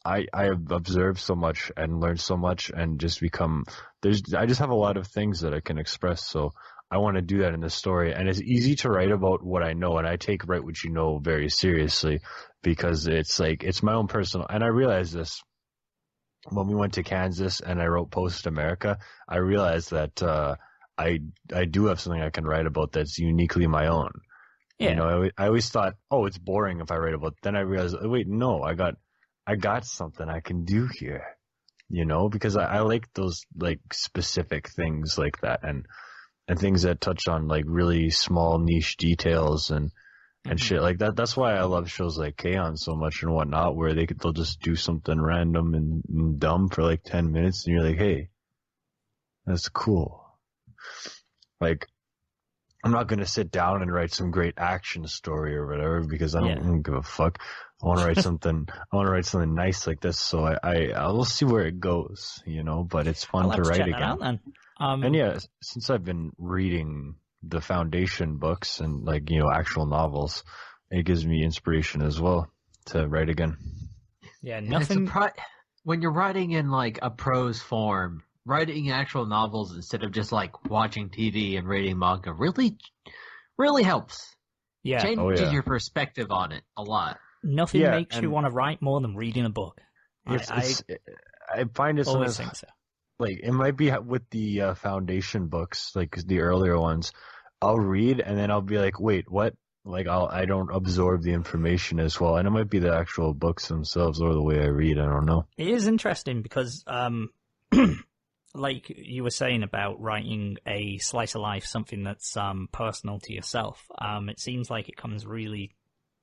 have observed so much and learned so much and just I just have a lot of things that I can express, so I want to do that in this story. And it's easy to write about what I know, and I take Write What You Know very seriously because it's like, it's my own personal, and I realized this when we went to Kansas and I wrote Post America, I realized that I do have something I can write about that's uniquely my own. Yeah. You know, I always thought, oh, it's boring if I write about it. Then I realized, oh, wait, no, I got something I can do here, you know, because I like those like specific things like that and things that touch on like really small niche details and shit like that. That's why I love shows like K-On! So much and whatnot, where they'll just do something random and dumb for like 10 minutes and you're like, hey, that's cool. Like I'm not going to sit down and write some great action story or whatever because I don't give a fuck. I want to write something. I want to write something nice like this. So I'll see where it goes, but it's fun to write again.
Out, then.
And yeah, since I've been reading the foundation books and actual novels, it gives me inspiration as well to write again.
Yeah, nothing.
When you're writing in like a prose form, writing actual novels instead of just like watching TV and reading manga really, really helps.
Yeah,
changes your perspective on it a lot.
Nothing makes you want to write more than reading a book.
I find it
always think so.
Like it might be with the foundation books, like the earlier ones. I'll read and then I'll be like, wait, what? Like I don't absorb the information as well, and it might be the actual books themselves or the way I read. I don't know.
It is interesting because, like you were saying about writing a slice of life, something that's personal to yourself. It seems like it comes really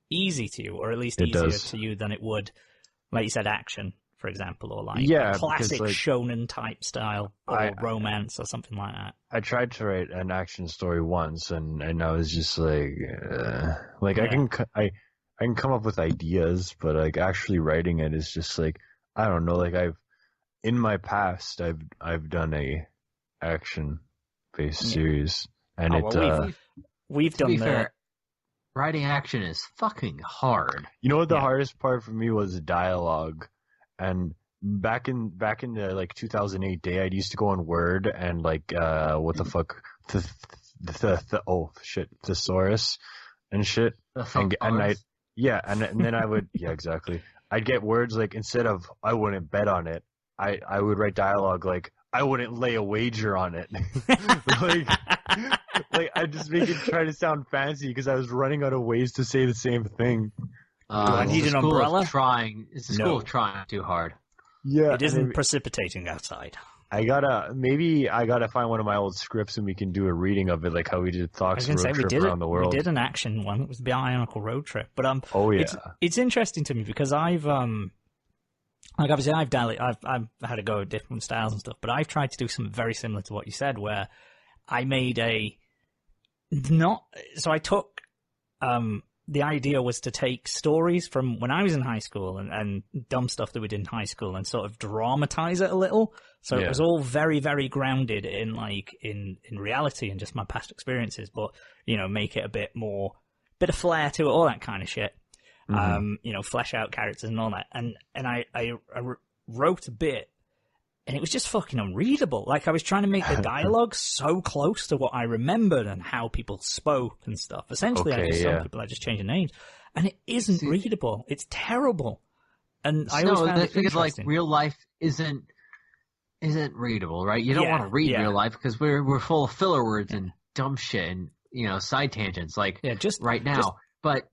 easy to you, or at least easier to you than it would, like you said, action, for example, or like a classic shonen type style, or romance or something like that.
I tried to write an action story once, and I was just like I can come up with ideas, but like actually writing it is just like, I don't know. Like in my past, I've done a action based series, and
we've done that.
Writing action is fucking hard.
You know what the hardest part for me was dialogue. And back in the like 2008 day, I used to go on Word and like what the fuck thesaurus and shit. And then I would exactly. I'd get words like, instead of I wouldn't bet on it, I would write dialogue like I wouldn't lay a wager on it. like I just make it try to sound fancy because I was running out of ways to say the same thing.
Do I need an umbrella?
It's the school of trying too hard.
Yeah,
it isn't precipitating outside.
I gotta find one of my old scripts and we can do a reading of it, like how we did Thoughts Road Trip around the world.
We did an action one. It was the Bionicle Road Trip. But it's interesting to me because I've obviously I've had a go at different styles and stuff, but I've tried to do something very similar to what you said, where I made I took the idea was to take stories from when I was in high school and dumb stuff that we did in high school and sort of dramatize it a little. So it was all very, very grounded in in reality and just my past experiences, but, make it a bit of flair to it, all that kind of shit. Mm-hmm. Flesh out characters and all that. And I wrote a bit and it was just fucking unreadable. Like I was trying to make the dialogue so close to what I remembered and how people spoke and stuff. Essentially, some people are just changing names, and it isn't readable. It's terrible. And I always found it interesting.
Like real life isn't readable, right? You don't want to read real life because we're full of filler words and dumb shit and side tangents. Like just right now, but.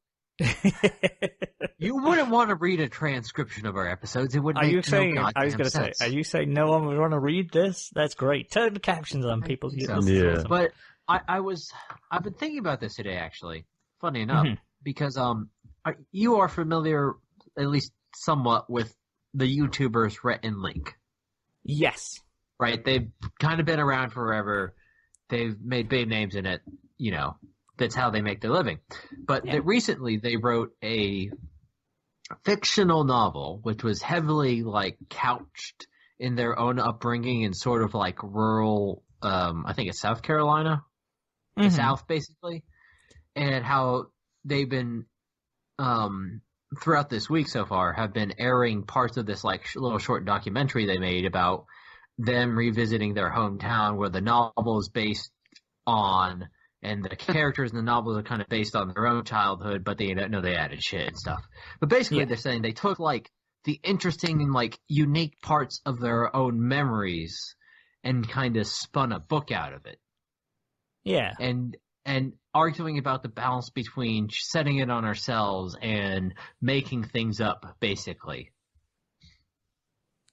You wouldn't want to read a transcription of our episodes. It wouldn't make no goddamn sense.
Are you saying no one would want to read this? That's great. Turn the captions on, people.
Yeah.
But I've been thinking about this today, actually. Funny enough, because you are familiar, at least somewhat, with the YouTubers Rhett and Link.
Yes.
Right? They've kind of been around forever. They've made big names in it, That's how they make their living. But recently they wrote a fictional novel, which was heavily couched in their own upbringing in sort of rural, I think it's South Carolina, the South basically, and how they've been, throughout this week so far, have been airing parts of this little short documentary they made about them revisiting their hometown where the novel is based on. And the characters in the novels are kind of based on their own childhood, but they added shit and stuff. But basically, they're saying they took the interesting and unique parts of their own memories and kind of spun a book out of it.
Yeah.
And arguing about the balance between setting it on ourselves and making things up, basically.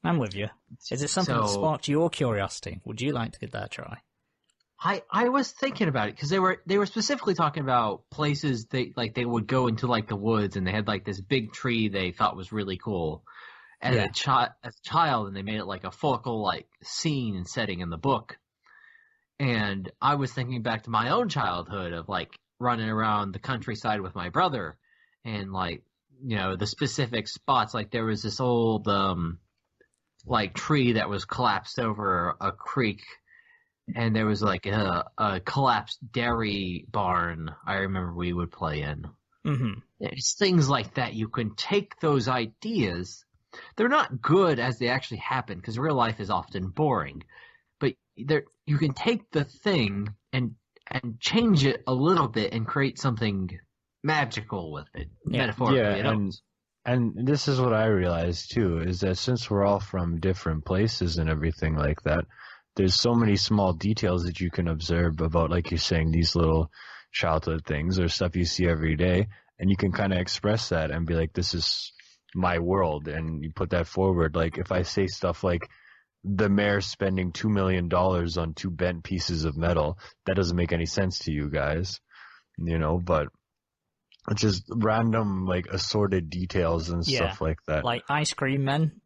I'm with you. Is it something that sparked your curiosity? Would you like to give that a try?
I was thinking about it because they were specifically talking about places they would go into the woods and they had this big tree they thought was really cool as a child, and they made it a focal scene and setting in the book. And I was thinking back to my own childhood of like running around the countryside with my brother and like, you know, the specific spots. Like there was this old like tree that was collapsed over a creek, and there was like a collapsed dairy barn I remember we would play in.
Mm-hmm.
It's things like that. You can take those ideas. They're not good as they actually happen because real life is often boring. But you can take the thing and change it a little bit and create something magical with it, metaphorically.
Yeah, and this is what I realized too, is that since we're all from different places and everything like that, there's so many small details that you can observe about, like you're saying, these little childhood things or stuff you see every day, and you can kind of express that and be like, this is my world, and you put that forward. Like if I say stuff like, the mayor spending $2 million on 2 bent pieces of metal, that doesn't make any sense to you guys, you know, but it's just random, like, assorted details and stuff like that.
Like Ice Cream Men,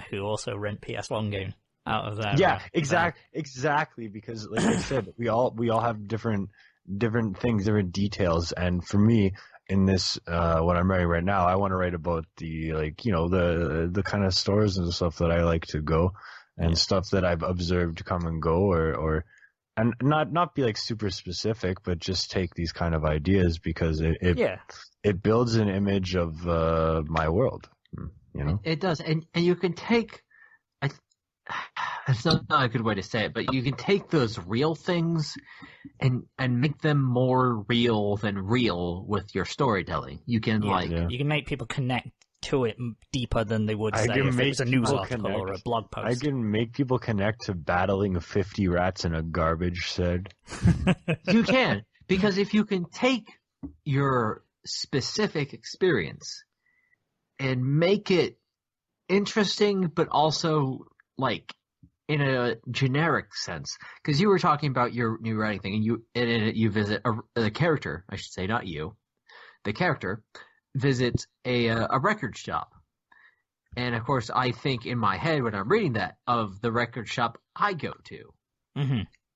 who also rent PS1 games out of that.
Yeah, exactly, because like I said, we all have different things, different details, and for me, in this, what I'm writing right now, I want to write about the, like, you know, the kind of stores and stuff that I like to go, and stuff that I've observed come and go, or and not be like super specific, but just take these kind of ideas because it builds an image of my world, you know.
It does, and you can take. It's not a good way to say it, but you can take those real things and make them more real than real with your storytelling. You can
you can make people connect to it deeper than they would say if it was a news article or a blog post.
I can make people connect to battling 50 rats in a garbage shed.
You can, because if you can take your specific experience and make it interesting, but also like in a generic sense, because you were talking about your new writing thing, and you visit a character, I should say, not you. The character visits a record shop, and of course, I think in my head when I'm reading that of the record shop I go to,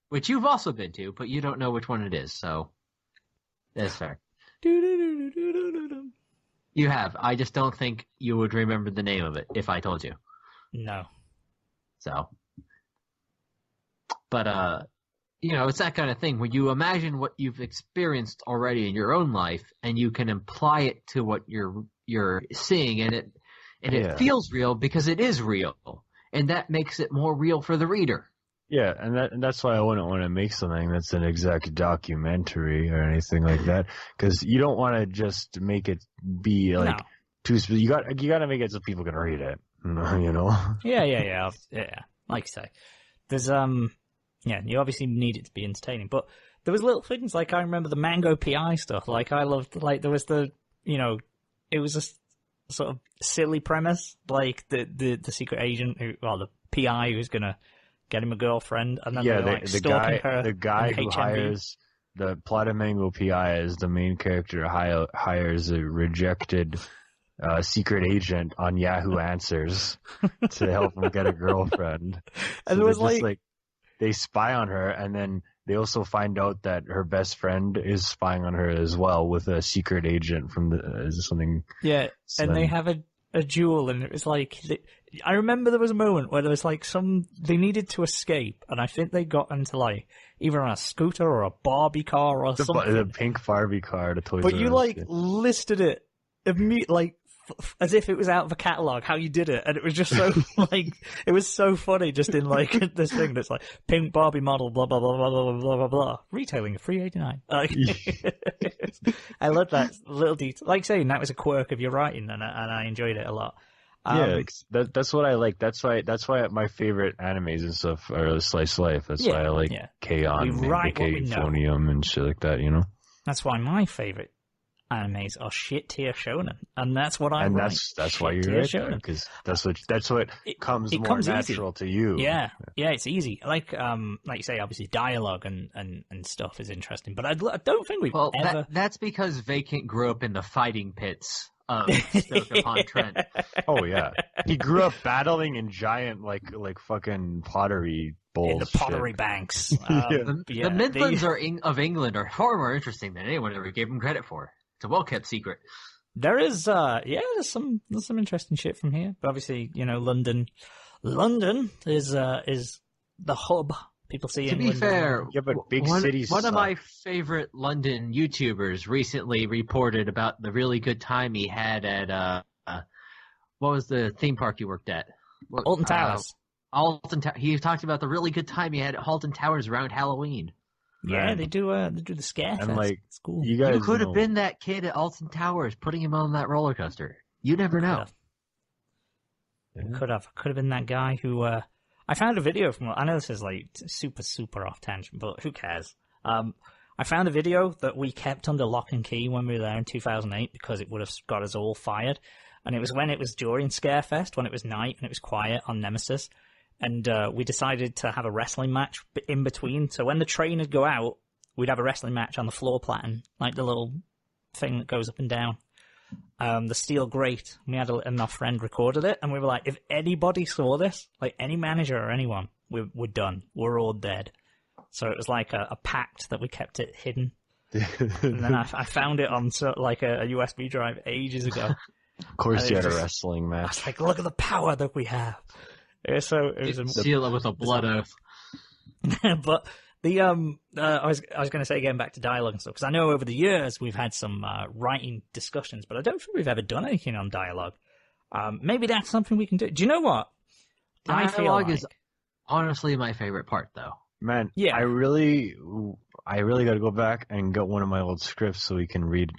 which you've also been to, but you don't know which one it is, so that's fair. You have. I just don't think you would remember the name of it if I told you.
No.
So, but you know, it's that kind of thing where you imagine what you've experienced already in your own life, and you can apply it to what you're seeing, and it feels real because it is real, and that makes it more real for the reader.
Yeah, and that's why I wouldn't want to make something that's an exact documentary or anything like that, because you don't want to just make it be like too. You got to make it so people can read it. You know?
Yeah. Like you say, there's you obviously need it to be entertaining, but there was little things like I remember the Mango PI stuff. Like I loved, like there was the, you know, it was a sort of silly premise, like the secret agent the PI who's gonna get him a girlfriend, and then
the guy who hires the plot of Mango PI is the main character hires a rejected secret agent on Yahoo Answers to help him get a girlfriend.
And
so
it was like
they spy on her, and then they also find out that her best friend is spying on her as well with a secret agent from something.
Yeah, and they have a duel, and it was like I remember there was a moment where there was like they needed to escape, and I think they got into like either on a scooter or a Barbie car or something.
The pink Barbie car, the Toys
But
R
you
Us,
like listed it immediately, as if it was out of a catalogue, how you did it, and it was just so like it was so funny, just in like this thing that's like pink Barbie model, blah blah blah blah blah blah blah blah, retailing at $3.89. I love that little detail. Like saying that was a quirk of your writing, and I enjoyed it a lot.
That's what I like. That's why my favorite animes and stuff are slice of life. That's why I like K-On! and K-Phonium and shit like that. You know.
That's why my favorite animes are shit tier shonen, and that's what I write.
And that's why you're right there, because that's what comes more natural to you.
Yeah, it's easy. Like you say, obviously dialogue and stuff is interesting, but I don't think we've ever.
That's because Vacant grew up in the fighting pits of Stoke-upon-Trent.
Oh yeah, he grew up battling in giant like fucking pottery
in the Pottery Banks.
The Midlands of England are far more interesting than anyone ever gave them credit for. It's a well-kept secret.
There is, there's some interesting shit from here. But obviously, London is the hub. People see.
To be fair,
but big cities.
One of my favorite London YouTubers recently reported about the really good time he had at what was the theme park you worked at?
Alton Towers.
He talked about the really good time he had at Alton Towers around Halloween.
Yeah, they do the scare fest.
And
it's cool.
You could have been that kid at Alton Towers, putting him on that roller coaster. You never know.
Could have been that guy who. I found a video from. I know this is like super off tangent, but who cares? I found a video that we kept under lock and key when we were there in 2008 because it would have got us all fired. And it was when it was during Scarefest, when it was night and it was quiet on Nemesis. And we decided to have a wrestling match in between. So when the train would go out, we'd have a wrestling match on the floor platen, like the little thing that goes up and down. The steel grate. We had and our friend recorded it, and we were like, if anybody saw this, like any manager or anyone, we're done. We're all dead. So it was like a pact that we kept it hidden. And then I found it on like a USB drive ages ago.
Of course, you had a wrestling match.
I was like, look at the power that we have. So it was
seal it with a blood oath.
But the I was going to say, getting back to dialogue and stuff, because I know over the years we've had some writing discussions, but I don't think we've ever done anything on dialogue. Maybe that's something we can do. Do you know what?
Dialogue is honestly my favorite part, though.
Man, yeah. I really got to go back and get one of my old scripts so we can read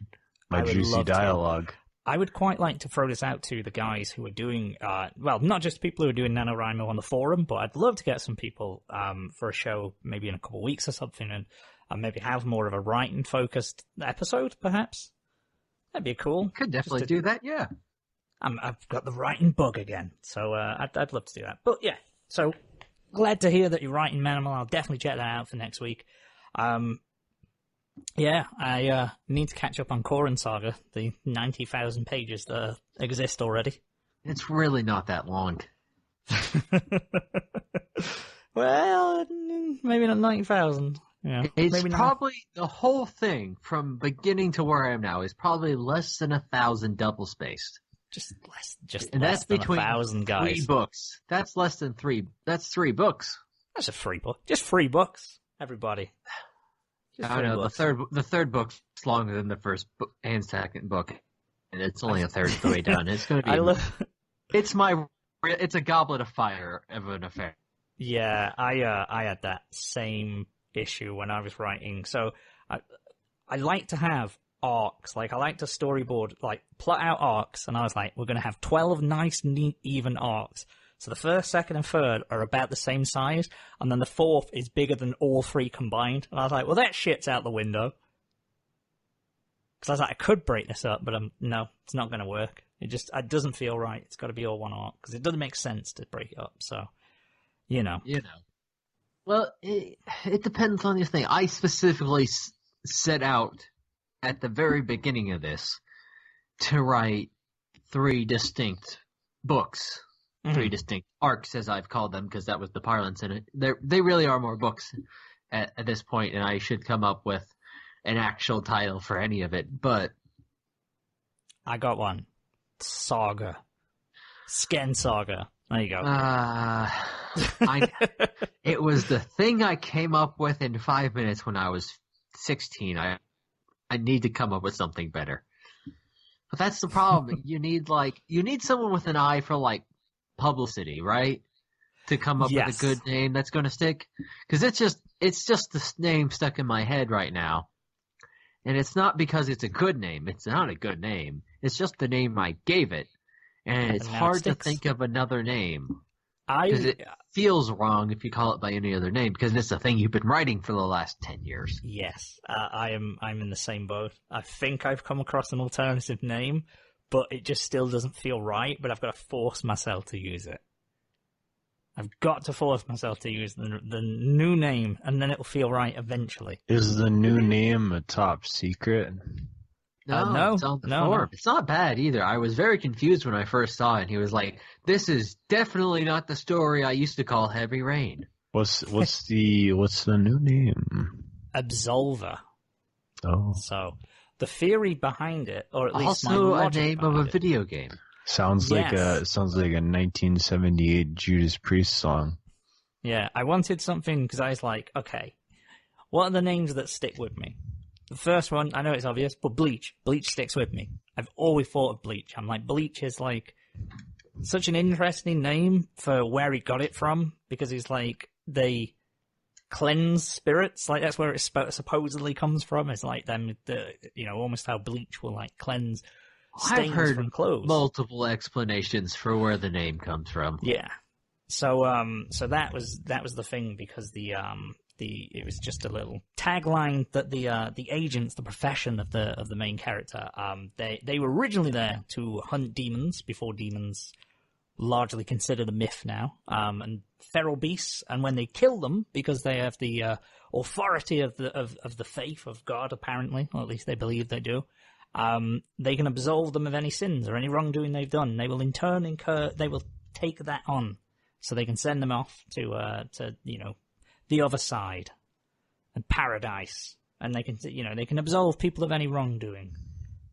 my juicy dialogue.
I would quite like to throw this out to the guys who are doing, not just people who are doing NaNoWriMo on the forum, but I'd love to get some people for a show maybe in a couple of weeks or something, and maybe have more of a writing-focused episode, perhaps. That'd be cool.
Could definitely do that, yeah.
I've got the writing bug again, so I'd love to do that. But yeah, so glad to hear that you're writing Manimal. I'll definitely check that out for next week. Yeah, I need to catch up on Corrin Saga, the 90,000 pages that exist already.
It's really not that long.
Well, maybe not 90,000. Yeah,
it's
maybe
probably the whole thing from beginning to where I am now is probably less than 1,000 double spaced.
And
that's between
1,000 guys.
3 books. That's less than 3. That's 3 books.
That's a free book. Just 3 books, everybody.
I don't know. The third book's longer than the first book and second book, and it's only a third of the way done. It's going to be. It's a goblet of fire of an affair.
Yeah, I had that same issue when I was writing. So I like to have arcs. Like I like to storyboard, like plot out arcs, and I was like, we're going to have 12 nice, neat, even arcs. So the first, second, and third are about the same size, and then the fourth is bigger than all 3 combined. And I was like, well, that shit's out the window. Because I was like, I could break this up, but no, it's not going to work. It doesn't feel right. It's got to be all one arc, because it doesn't make sense to break it up. So, you know.
Well, it depends on your thing. I specifically set out at the very beginning of this to write 3 distinct books. 3 distinct arcs, as I've called them, because that was the parlance in it. They really are more books at this point, and I should come up with an actual title for any of it, but...
I got one. Saga. Sken Saga. There you go.
It was the thing I came up with in 5 minutes when I was 16. I need to come up with something better. But that's the problem. You need someone with an eye for, like, publicity, right? To come up with a good name that's going to stick, because it's just the name stuck in my head right now, and it's not because it's a good name. It's not a good name. It's just the name I gave it, and it's hard to think of another name because it feels wrong if you call it by any other name, because it's a thing you've been writing for the last 10 years.
Yes, I'm in the same boat. I think I've come across an alternative name, but it just still doesn't feel right, but I've got to force myself to use it. I've got to force myself to use the new name, and then it'll feel right eventually.
Is the new name a top secret?
No, it's on the forum. It's not bad either. I was very confused when I first saw it, and he was like, this is definitely not the story I used to call Heavy Rain.
What's the new name?
Absolver.
Oh.
So the theory behind it, or at least
also
my
a name of a
it,
video game.
Sounds like a 1978 Judas Priest song.
Yeah, I wanted something because I was like, okay, what are the names that stick with me? The first one, I know it's obvious, but Bleach. Bleach sticks with me. I've always thought of Bleach. I'm like, Bleach is like such an interesting name for where he got it from, because he's like, they cleanse spirits. Like, that's where it supposedly comes from. It's like them, almost how bleach will like cleanse stains
I've heard
from clothes.
Multiple explanations for where the name comes from.
Yeah. So that was the thing, because it was just a little tagline that the agents, the profession of the main character, they were originally there to hunt demons before demons largely considered a myth now, and feral beasts, and when they kill them, because they have the authority of the faith of God, apparently, or at least they believe they do, they can absolve them of any sins or any wrongdoing they've done. They will in turn they will take that on, so they can send them off to the other side and paradise, and they can absolve people of any wrongdoing.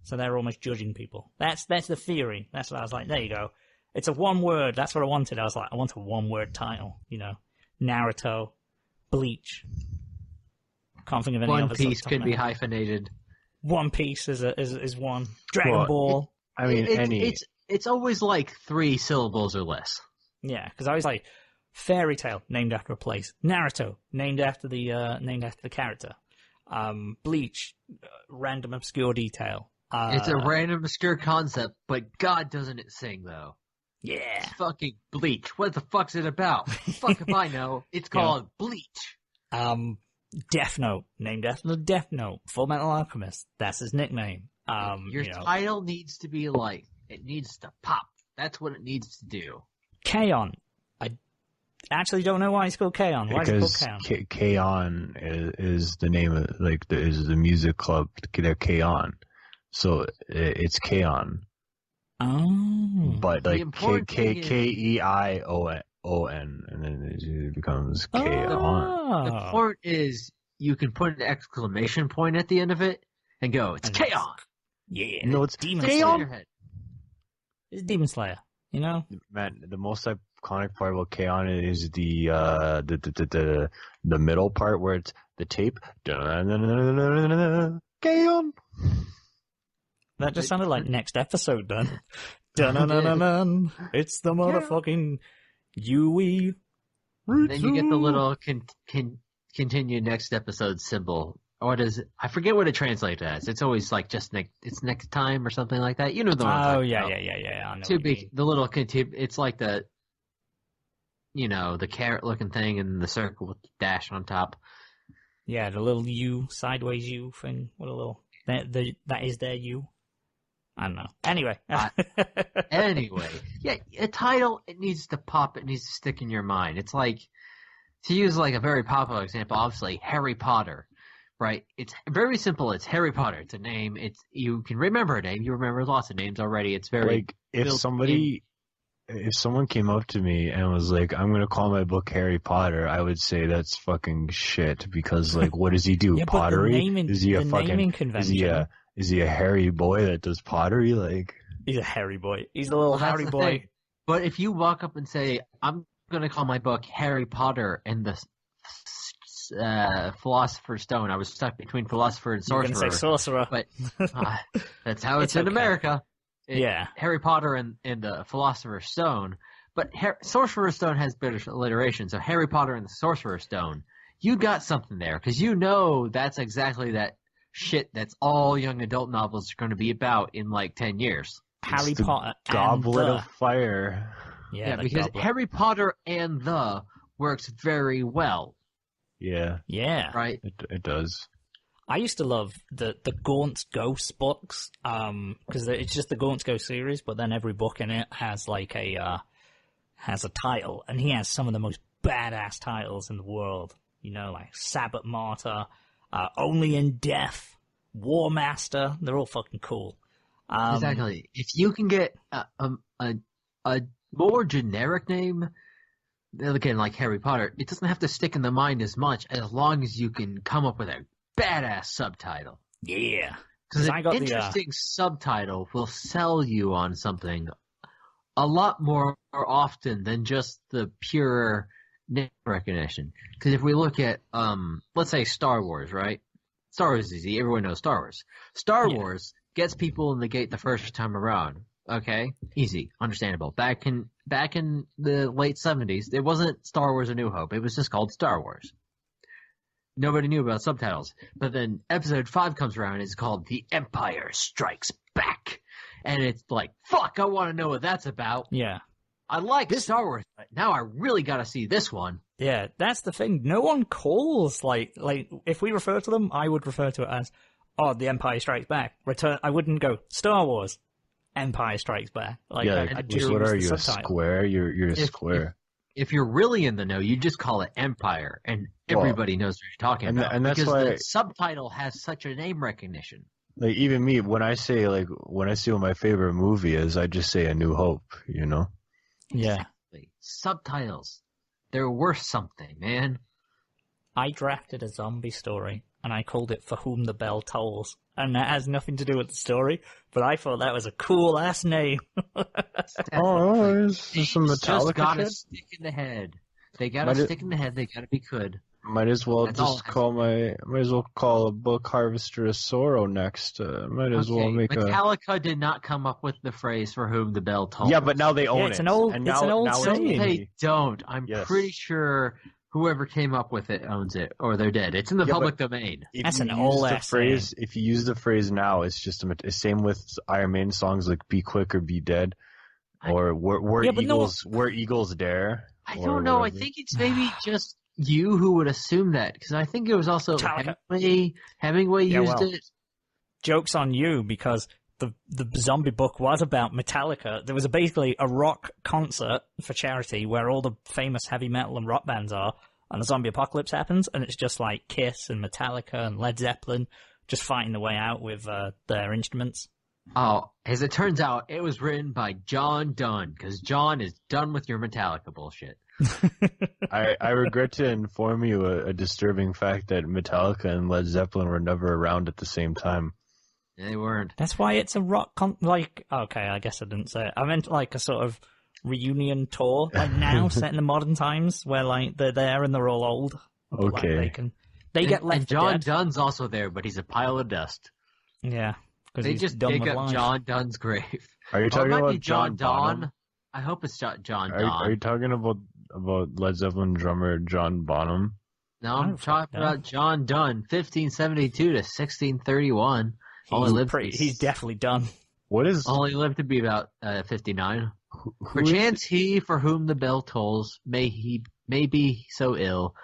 So they're almost judging people. That's the theory. That's what I was like. There you go. It's a one word. That's what I wanted. I was like, I want a one word title. Naruto, Bleach. Can't think of any other.
One Piece could be hyphenated.
One Piece is one. Dragon Ball.
It's always like 3 syllables or less.
Yeah, because I was like, Fairy Tale, named after a place. Naruto, named after the character. Bleach, random obscure detail.
It's a random obscure concept, but God doesn't it sing though?
Yeah.
It's fucking Bleach. What the fuck's it about? Fuck if I know. It's called Bleach.
Death Note, named after the Death Note. Full Metal Alchemist. That's his nickname.
Your title needs to be like, it needs to pop. That's what it needs to do.
K-On! I actually don't know why it's called K-On! Why is it called K-On?
K-On is the name of, is the music club, they're K-On. So it's K-On.
Oh.
But like K-E-I-O-N, and then it becomes K-On.
The point is, you can put an exclamation point at the end of it and go, it's K-On!
Yeah.
No, it's
Demon
Slayer.
It's Demon Slayer,
Man, the most iconic part about K-On is the middle part where it's the tape. K-On!
That just sounded like next episode, done. Dun-dun-dun-dun-dun. It's the motherfucking Yui.
Then you get the little continue next episode symbol. Or I forget what it translates as. It's always like just it's next time or something like that. You know the one I'm talking about.
Yeah. I know
Too big. The little it's like the carrot looking thing and the circle with the dash on top.
Yeah, the little U, sideways U thing. What a little that is their U. I don't know. Anyway.
Anyway. Yeah, a title, it needs to pop, it needs to stick in your mind. It's like, to use like a very popular example, obviously, Harry Potter, right? It's very simple. It's Harry Potter. It's a name. You can remember a name. You remember lots of names already. It's very...
Like, if someone came up to me and was like, I'm going to call my book Harry Potter, I would say that's fucking shit, because like, what does he do?
Yeah,
pottery? Is he a
naming convention.
Is he a hairy boy that does pottery? Like,
he's a hairy boy. He's a little hairy boy.
Thing. But if you walk up and say, I'm going to call my book Harry Potter and the Philosopher's Stone, I was stuck between philosopher and sorcerer.
You're going to say sorcerer.
But that's how it's in America. Harry Potter and the Philosopher's Stone. But Sorcerer's Stone has better alliteration. So Harry Potter and the Sorcerer's Stone. You got something there, because that's exactly that shit that's all young adult novels are going to be about in like 10 years.
Harry Potter
Goblet
and
of Fire.
Yeah,
because
goblet.
Harry Potter and the works very well.
Yeah.
Yeah.
Right?
It does.
I used to love the Gaunt's Ghost books, because it's just the Gaunt's Ghost series, but then every book in it has like has a title, and he has some of the most badass titles in the world. Like Sabbath Martyr, Only in Death, War Master. They're all fucking cool.
Exactly. If you can get a more generic name, again, like Harry Potter, it doesn't have to stick in the mind as much as long as you can come up with a badass subtitle.
Yeah.
Because an interesting subtitle will sell you on something a lot more often than just the pure name recognition. Because if we look at, let's say Star Wars, right? Star Wars is easy. Everyone knows Star Wars. Star Wars gets people in the gate the first time around. Okay? Easy. Understandable. Back in the late 70s, it wasn't Star Wars A New Hope. It was just called Star Wars. Nobody knew about subtitles. But then Episode 5 comes around and it's called The Empire Strikes Back. And it's like, fuck, I want to know what that's about.
Yeah.
I like Star Wars, but now I really got to see this one.
Yeah, that's the thing. No one calls, like, if we refer to them, I would refer to it as, The Empire Strikes Back. I wouldn't go, Star Wars, Empire Strikes Back. Like,
yeah,
I just
what are you,
subtitle.
a square? You're a square.
If you're really in the know, you just call it Empire, and everybody knows what you're talking about.
And that's
because
why
the subtitle has such a name recognition.
Like, even me, when I say what my favorite movie is, I just say A New Hope, you know?
Yeah.
Exactly. Subtitles. They're worth something, man.
I drafted a zombie story, and I called it For Whom the Bell Tolls. And that has nothing to do with the story, but I thought that was a cool-ass name.
There's some Metallica
just gotta
shit?
stick in the head. They gotta stick in the head. They gotta be good.
Might as well
That's
call a book Harvester of Sorrow next. Might as well make
Metallica did not come up with the phrase "For Whom the Bell Tolls."
Yeah, but now they own it.
It's an old saying.
They don't. I'm pretty sure whoever came up with it owns it, or they're dead. It's in the public domain.
That's an old
phrase. If you use the phrase now, it's just same with Iron Maiden songs like "Be Quick" or "Be Dead," or "Where Eagles Dare."
I don't know. I think it's maybe just you who would assume that, because I think it was also Hemingway used it.
Joke's on you, because the zombie book was about Metallica. There was basically a rock concert for charity where all the famous heavy metal and rock bands are, and the zombie apocalypse happens, and it's just like Kiss and Metallica and Led Zeppelin just fighting the way out with their instruments.
Oh, as it turns out, it was written by John Dunn, because John is done with your Metallica bullshit.
I regret to inform you a disturbing fact that Metallica and Led Zeppelin were never around at the same time.
They weren't.
That's why it's a rock okay, I guess I didn't say it. I meant like a sort of reunion tour, like now, set in the modern times, where like they're there and they're all old.
Okay.
Like, they get left
and John
dead.
Dunn's also there, but he's a pile of dust.
Yeah.
They just dig up John Dunn's grave.
Are you talking about
John Donne? I hope it's John Donne.
Are you talking about Led Zeppelin drummer John Bonham?
No, I'm talking about John Dunn, 1572 to 1631.
He's definitely done.
Only lived to be about 59. Perchance he for whom the bell tolls may be so ill,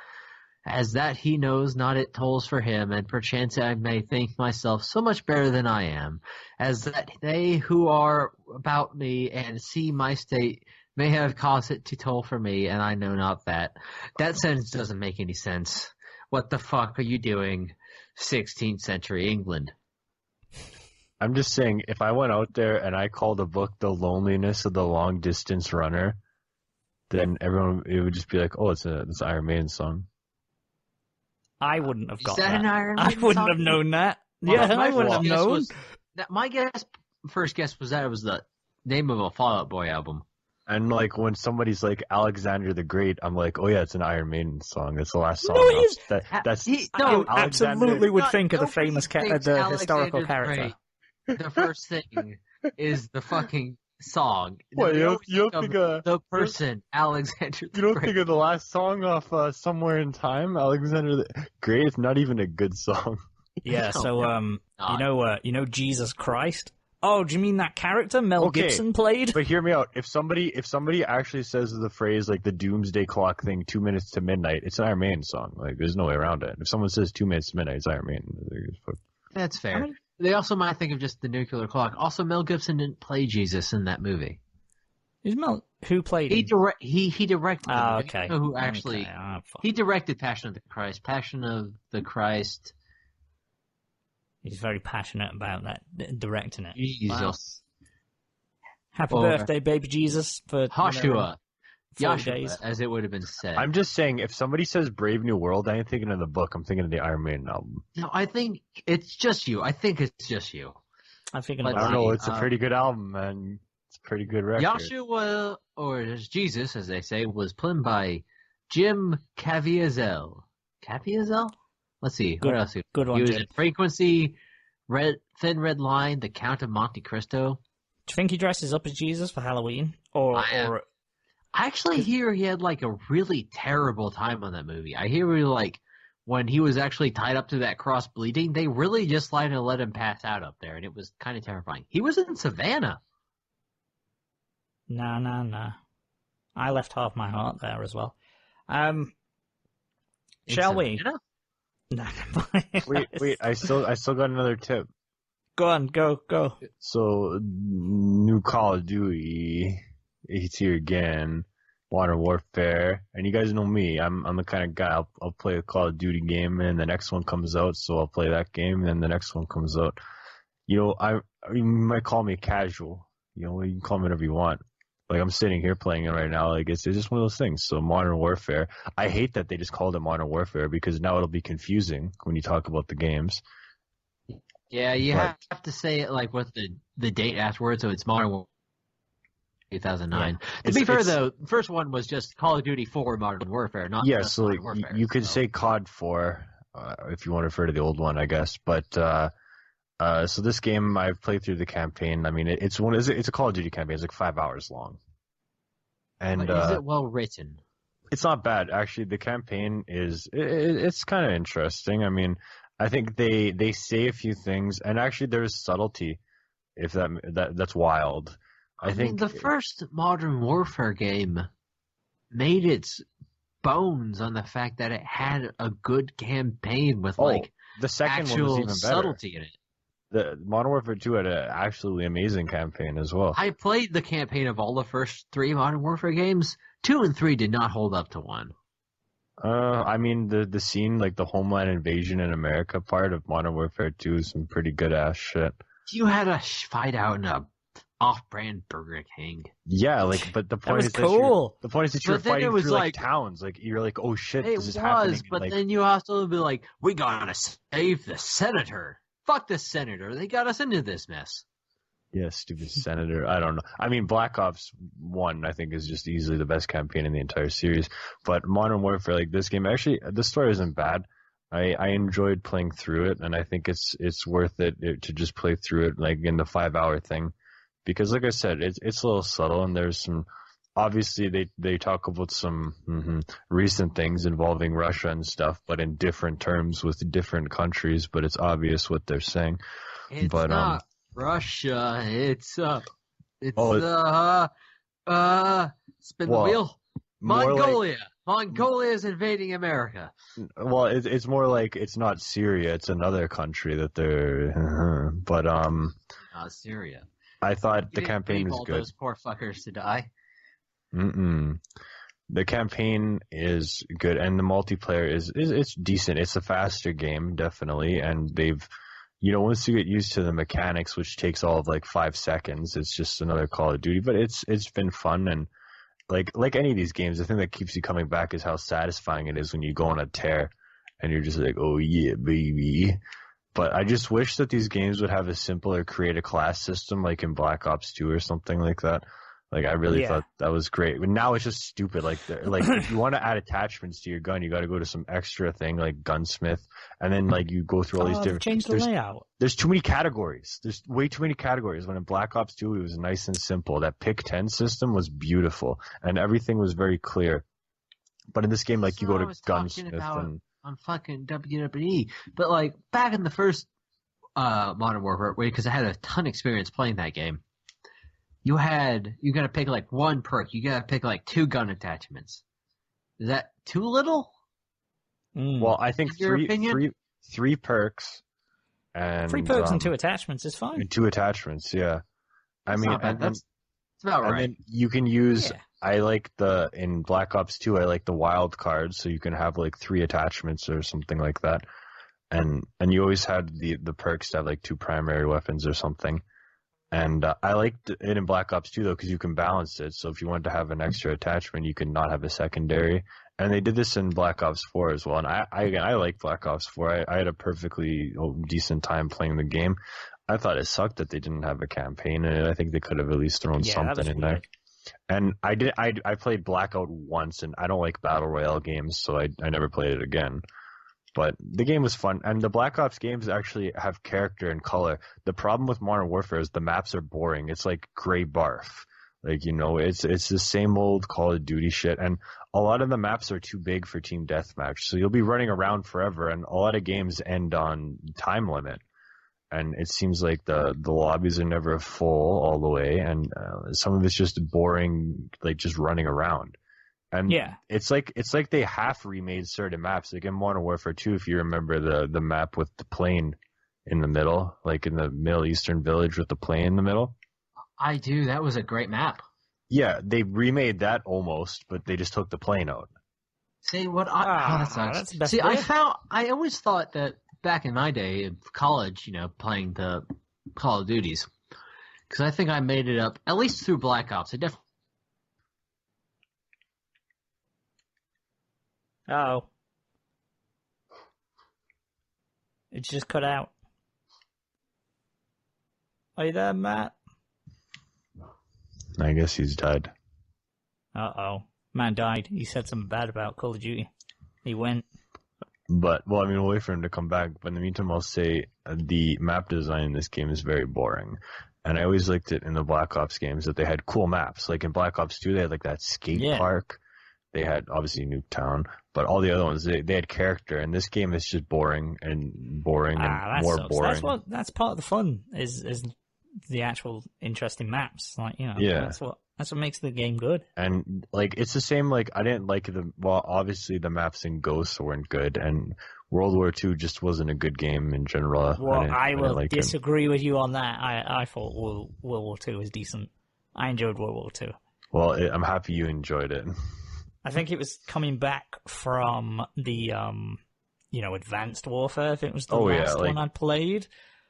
as that he knows not it tolls for him, and perchance I may think myself so much better than I am, as that they who are about me and see my state may have caused it to toll for me, and I know not that. That sentence doesn't make any sense. What the fuck are you doing, 16th century England?
I'm just saying, if I went out there and I called a book The Loneliness of the Long Distance Runner, then it would just be like, oh, it's an Iron Maiden song.
I wouldn't have got that.
An Iron Maiden
I wouldn't
song?
have known that.
Well,
Yeah, I wouldn't have known.
My first guess was that it was the name of a Fall Out Boy album.
And like when somebody's like Alexander the Great, I'm like, oh yeah, it's an Iron Maiden song. It's the last song.
No,
I
absolutely would think of the famous the historical character.
Great. The first thing is the fucking song.
Well, you don't think of
the person, Alexander the
You don't
Great.
think of the last song off Somewhere in Time, Alexander the Great? It's not even a good song.
Yeah, so you know Jesus Christ? Oh, do you mean that character Mel Gibson played?
But hear me out. If somebody actually says the phrase like the doomsday clock thing, 2 minutes to midnight, it's an Iron Maiden song. Like there's no way around it. If someone says 2 minutes to midnight, it's Iron Maiden.
That's fair. They also might think of just the nuclear clock. Also, Mel Gibson didn't play Jesus in that movie.
Who played him?
He directed.
Oh, okay.
Who actually? He directed Passion of the Christ. Passion of the Christ.
He's very passionate about that, directing it.
Jesus.
Wow. Happy birthday, baby Jesus! For
Joshua.
40
Yashua,
days.
as it would have been said.
I'm just saying, if somebody says Brave New World, I ain't thinking of the book. I'm thinking of the Iron Maiden album.
No, I think it's just you. I think it's just you.
I'm thinking
Let's
about
I don't know.
see,
It's a pretty good album, man. It's a pretty good record.
Yashua, or Jesus, as they say, was played by Jim Caviezel. Caviezel? Let's see.
Good,
what else?
good one,
He was
Jim.
in Frequency, Thin Red Line, The Count of Monte Cristo.
Do you think he dresses up as Jesus for Halloween? Or
I actually hear he had like a really terrible time on that movie. I hear like when he was actually tied up to that cross bleeding, they really just let him pass out up there, and it was kind of terrifying. He was in Savannah.
Nah. I left half my heart there as well. Shall we? Nah,
Wait. I still got another tip.
Go on, go.
So, new Call of Duty, it's here again. Modern Warfare, and you guys know me. I'm the kind of guy. I'll play a Call of Duty game, and the next one comes out, so I'll play that game, and then the next one comes out. You know, you might call me casual. You know, you can call me whatever you want. Like, I'm sitting here playing it right now. Like, it's just one of those things. So, Modern Warfare. I hate that they just called it Modern Warfare because now it'll be confusing when you talk about the games.
Yeah, you have to say it like with the date afterwards, so it's Modern Warfare 2009. Yeah. To be fair, though, the first one was just Call of Duty 4 Modern Warfare, not just
so
Modern Warfare.
You could say COD 4 if you want to refer to the old one, I guess. But so this game, I've played through the campaign. I mean, it's a Call of Duty campaign. It's like 5 hours long. And
but is it well written?
It's not bad, actually. The campaign it's kind of interesting. I mean, I think they say a few things, and actually there's subtlety. If that's wild. I think
the first Modern Warfare game made its bones on the fact that it had a good campaign with
the second
actual
one was even better.
Subtlety in it.
The Modern Warfare 2 had an absolutely amazing campaign as well.
I played the campaign of all the first 3 Modern Warfare games. 2 and 3 did not hold up to 1.
I mean, the scene, like the Homeland Invasion in America part of Modern Warfare 2 is some pretty good ass shit.
You had a fight out in a off-brand Burger King.
Yeah, but the point is
cool.
The point is that you're fighting through like towns. Like you're like, oh shit, this is happening.
But then you also be like, we gotta save the senator. Fuck the senator. They got us into this mess.
Yeah, stupid senator. I don't know. I mean, Black Ops 1, I think, is just easily the best campaign in the entire series. But Modern Warfare, like this game, actually, the story isn't bad. I enjoyed playing through it, and I think it's worth it to just play through it, like in the 5-hour thing. Because, like I said, it's a little subtle, and there's some. Obviously, they talk about some recent things involving Russia and stuff, but in different terms with different countries. But it's obvious what they're saying.
It's not Russia. It's spin the wheel. Mongolia. Mongolia is invading America.
Well, it's more like it's not Syria. It's another country that they're. But
not Syria.
I thought the campaign was good.
All those poor fuckers to die.
The campaign is good, and the multiplayer is decent. It's a faster game, definitely, and they've, once you get used to the mechanics, which takes all of like 5 seconds, it's just another Call of Duty. But it's been fun, and like any of these games, the thing that keeps you coming back is how satisfying it is when you go on a tear, and you're just like, oh yeah, baby. But I just wish that these games would have a simpler create a class system, like in Black Ops 2 or something like that. Like, I really thought that was great. But now it's just stupid. Like if you want to add attachments to your gun, you got to go to some extra thing like Gunsmith, and then you go through all these different.
Change the layout.
There's too many categories. There's way too many categories. When in Black Ops 2, it was nice and simple. That pick 10 system was beautiful, and everything was very clear. But in this game, you go to Gunsmith and
on fucking WWE. But back in the first Modern Warfare, because I had a ton of experience playing that game. You gotta pick one perk. You gotta pick 2 gun attachments. Is that too little?
Well, I think three perks and
3 perks and 2 attachments is fine.
2 attachments, yeah. I mean,
that's about right.
And then you can use. Yeah. I like in Black Ops 2. I like the wild cards, so you can have 3 attachments or something like that. And you always had the perks to have 2 primary weapons or something. And I liked it in Black Ops 2, though, because you can balance it. So if you wanted to have an extra attachment, you can not have a secondary. And they did this in Black Ops 4 as well. And I like Black Ops 4. I had a perfectly decent time playing the game. I thought it sucked that they didn't have a campaign in it. I think they could have at least thrown something in there. And I played Blackout once, and I don't like Battle Royale games, so I never played it again. But the game was fun, and the Black Ops games actually have character and color. The problem with Modern Warfare is the maps are boring. It's like gray barf. Like, you know, it's the same old Call of Duty shit, and a lot of the maps are too big for team deathmatch. So you'll be running around forever, and a lot of games end on time limit. And it seems like the lobbies are never full all the way, and some of it's just boring, like just running around. And it's like they half remade certain maps. Like in Modern Warfare 2, if you remember the map with the plane in the middle, like in the Middle Eastern village with the plane in the middle.
I do. That was a great map.
Yeah, they remade that almost, but they just took the plane out.
See what? That sucks. See, I always thought that back in my day of college, you know, playing the Call of Duties, because I think I made it up at least through Black Ops. I definitely.
Oh. It's just cut out. Are you there, Matt?
I guess he's dead.
Uh-oh. Man died. He said something bad about Call of Duty. He went.
But, well, I mean, we'll wait for him to come back. But in the meantime, I'll say the map design in this game is very boring. And I always liked it in the Black Ops games that they had cool maps. Like in Black Ops 2, they had like that skate park. They had, obviously, Nuketown. But all the other ones, they had character. And this game is just boring and more
sucks.
boring.
That's part of the fun, is the actual interesting maps. Like, you know, that's what makes the game good.
And like it's the same. Like I didn't like obviously the maps in Ghosts weren't good, and World War II just wasn't a good game in general.
Well, I will disagree with you on that. I thought World War II was decent. I enjoyed World War II.
Well, I'm happy you enjoyed it.
I think it was coming back from the Advanced Warfare. I think it was the last one I played.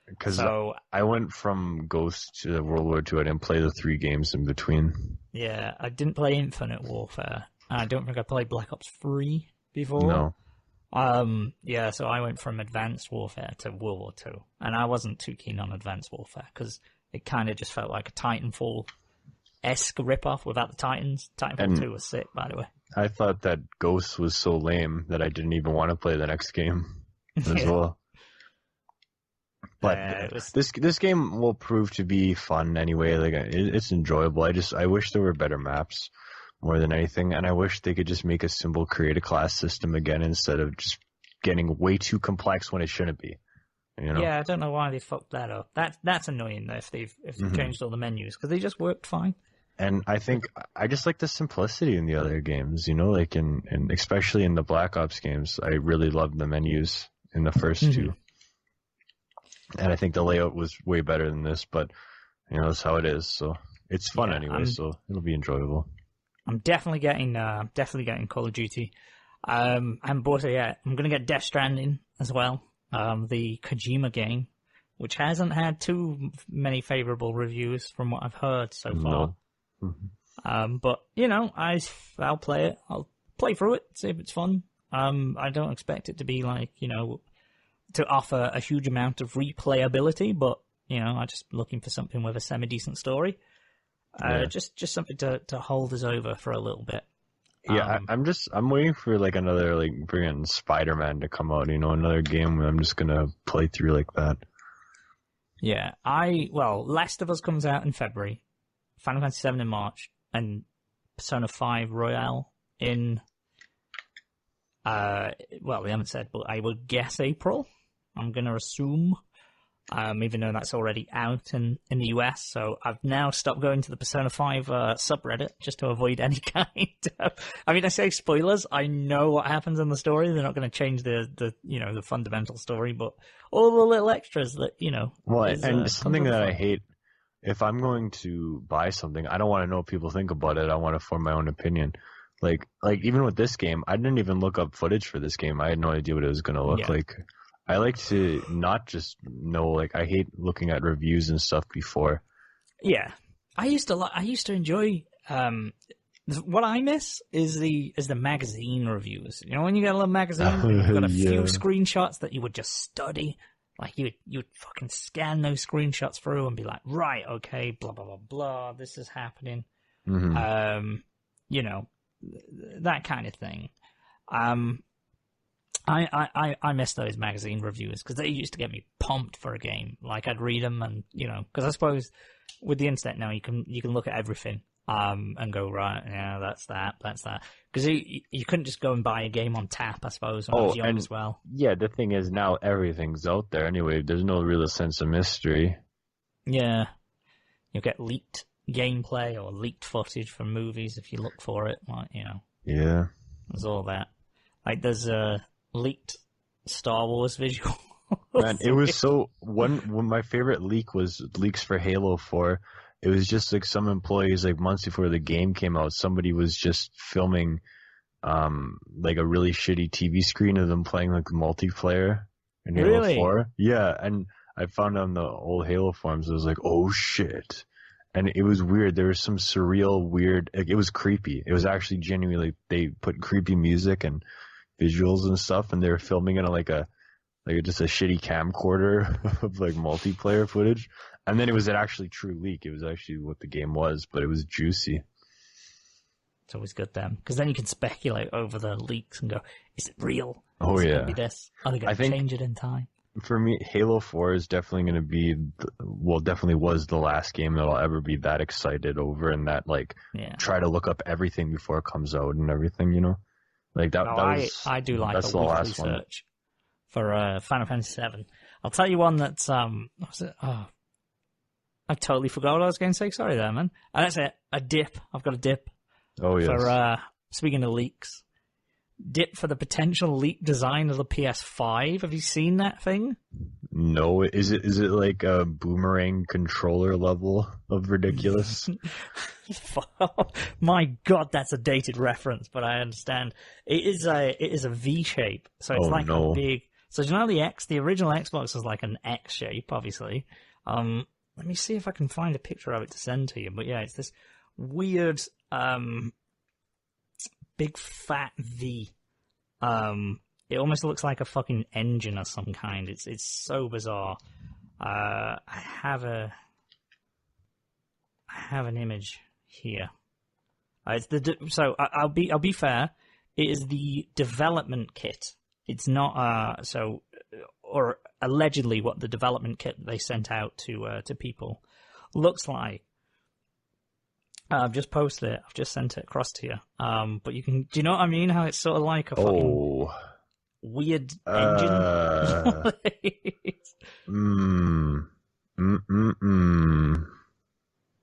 Because I went from Ghost to World War II. I didn't play the 3 games in between.
Yeah, I didn't play Infinite Warfare. I don't think I played Black Ops 3 before.
No.
So I went from Advanced Warfare to World War II. And I wasn't too keen on Advanced Warfare because it kind of just felt like a Titanfall-esque ripoff without the Titans. Titanfall 2 was sick, by the way.
I thought that Ghost was so lame that I didn't even want to play the next game as well. But this game will prove to be fun anyway. Like it's enjoyable. I wish there were better maps more than anything, and I wish they could just make a simple create a class system again instead of just getting way too complex when it shouldn't be. You know?
Yeah, I don't know why they fucked that up. That's annoying though if they've changed all the menus because they just worked fine.
And I think I just like the simplicity in the other games. You know, like in especially in the Black Ops games, I really loved the menus in the first two. And I think the layout was way better than this, but you know that's how it is. So it's fun anyway. So it'll be enjoyable.
I'm definitely getting Call of Duty. And both I'm gonna get Death Stranding as well. The Kojima game, which hasn't had too many favorable reviews from what I've heard so far. No. But you know, I'll play it. I'll play through it, see if it's fun. I don't expect it to be like, you know, to offer a huge amount of replayability, but you know, I'm just looking for something with a semi-decent story. Just something to hold us over for a little bit.
Yeah, I'm waiting for like another like brilliant Spider-Man to come out. You know, another game where I'm just gonna play through like that.
Yeah, Last of Us comes out in February, Final Fantasy VII in March, and Persona 5 Royale in. They haven't said, but I would guess April. I'm going to assume, even though that's already out in the US. So I've now stopped going to the Persona 5 subreddit just to avoid any kind of... I mean, I say spoilers. I know what happens in the story. They're not going to change the fundamental story, but all the little extras that, you know...
Well, and something that I hate, if I'm going to buy something, I don't want to know what people think about it. I want to form my own opinion. Like even with this game, I didn't even look up footage for this game. I had no idea what it was going to look like. I like to not just know, like, I hate looking at reviews and stuff before.
Yeah, I used to enjoy. What I miss is the magazine reviews. You know, when you get a little magazine, and you've got a few screenshots that you would just study. Like you'd fucking scan those screenshots through and be like, right, okay, blah blah blah blah, this is happening.
Mm-hmm.
You know, that kind of thing. I miss those magazine reviews because they used to get me pumped for a game. Like I'd read them, and you know, because I suppose with the internet now you can look at everything and go, right, yeah, that's that. Because you couldn't just go and buy a game on tap, I suppose, when I was young as well.
Yeah, the thing is now everything's out there anyway. There's no real sense of mystery.
Yeah, you'll get leaked gameplay or leaked footage from movies if you look for it. Like, you know.
Yeah.
There's all that. Like there's a leaked Star Wars visual.
Man, it was so one my favorite leak was leaks for Halo 4. It was just like some employees, like months before the game came out, somebody was just filming like a really shitty TV screen of them playing like multiplayer in Halo 4. Yeah, and I found on the old Halo forums, I was like, oh shit. And it was weird. There was some surreal, weird, like, it was creepy. It was actually genuinely, they put creepy music and visuals and stuff, and they were filming it on like just a shitty camcorder of like multiplayer footage. And then it was an actually true leak. It was actually what the game was, but it was juicy.
It's always good then, because then you can speculate over the leaks and go, is it real?
Oh,
is it
yeah.
gonna be this? Are they going to change it in time?
For me, Halo 4 is definitely going to be, definitely was the last game that I'll ever be that excited over, and that, like, try to look up everything before it comes out and everything, you know? Like,
I do like a weekly search for Final Fantasy VII. I'll tell you one that's, what was it? Oh, I totally forgot what I was going to say. Sorry there, man. And that's it. A dip. I've got a dip.
Oh, yes.
For, speaking of leaks, dip for the potential leak design of the PS5. Have you seen that thing?
No. Is it like a boomerang controller level of ridiculous?
My God, that's a dated reference, but I understand. It is a V shape. So it's a big. So you know the original Xbox was like an X shape, obviously. Let me see if I can find a picture of it to send to you. But yeah, it's this weird, big fat V. It almost looks like a fucking engine of some kind. It's so bizarre. I have an image here. It's I'll be fair. It is the development kit. It's not or allegedly what the development kit they sent out to people looks like. I've just posted it. I've just sent it across to you. But you can. Do you know what I mean? How it's sort of like a fucking weird engine.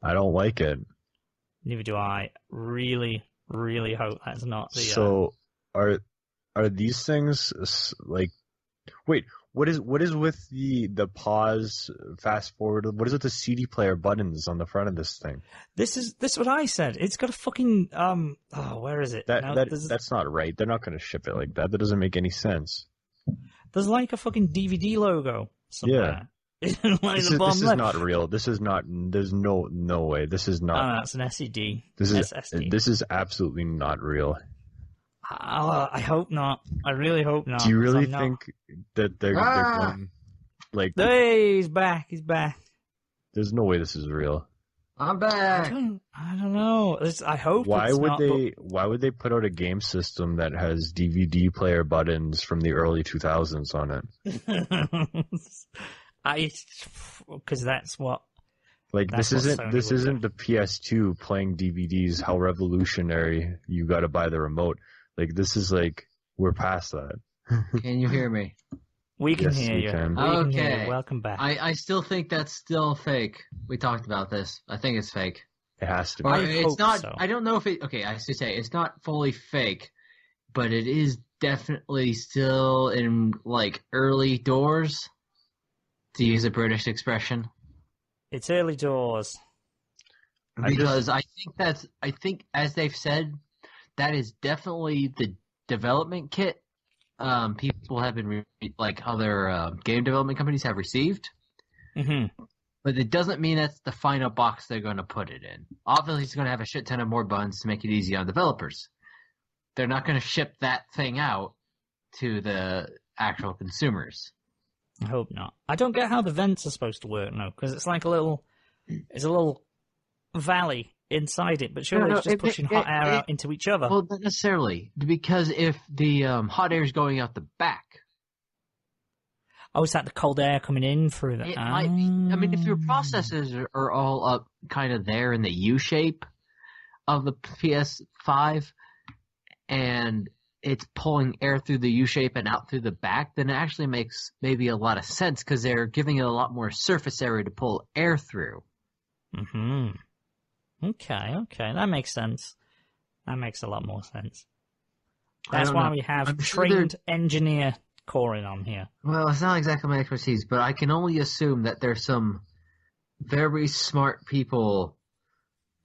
I don't like it.
Neither do I. Really, really hope that's not the.
So are these things like? Wait, what is with the pause, fast forward? What is with the CD player buttons on the front of this thing? This is what I said. It's got a fucking where is it? That's not right. They're not going to ship it like that. That doesn't make any sense.
There's like a fucking DVD logo somewhere.
Yeah. This is not real. This is not. There's no way. This is not.
Oh, no, it's an SSD.
This is absolutely not real.
I hope not. I really hope not.
Do you really think that they're going, like?
Hey, he's back. He's back.
There's no way this is real.
I'm back.
I don't know. I hope.
Why would they put out a game system that has DVD player buttons from the early 2000s on it?
Because that's what.
Like, this isn't the PS2 playing DVDs. How revolutionary! You got to buy the remote. Like, this is like, we're past that.
Can you hear me?
We can hear you.
Okay.
Welcome back.
I still think that's still fake. We talked about this. I think it's fake.
It has to be.
It's not. So. I don't know if it. Okay, I should say it's not fully fake, but it is definitely still in like early doors, to use a British expression.
It's early doors.
Because I think as they've said, that is definitely the development kit people have been like other game development companies have received.
Mm-hmm.
But it doesn't mean that's the final box they're going to put it in. Obviously, it's going to have a shit ton of more buttons to make it easy on developers. They're not going to ship that thing out to the actual consumers.
I hope not. I don't get how the vents are supposed to work now, because it's like a little valley inside it, but surely it's just pushing hot air out into each other.
Well, not necessarily, because if the hot air is going out the back.
Oh, is that the cold air coming in through the...
It might be. I mean, if your processes are all up kind of there in the U shape of the PS5, and it's pulling air through the U shape and out through the back, then it actually makes maybe a lot of sense, because they're giving it a lot more surface area to pull air through.
Mm-hmm. Okay, that makes sense. That makes a lot more sense. That's why we have trained engineer coring on here.
Well, it's not exactly my expertise, but I can only assume that there's some very smart people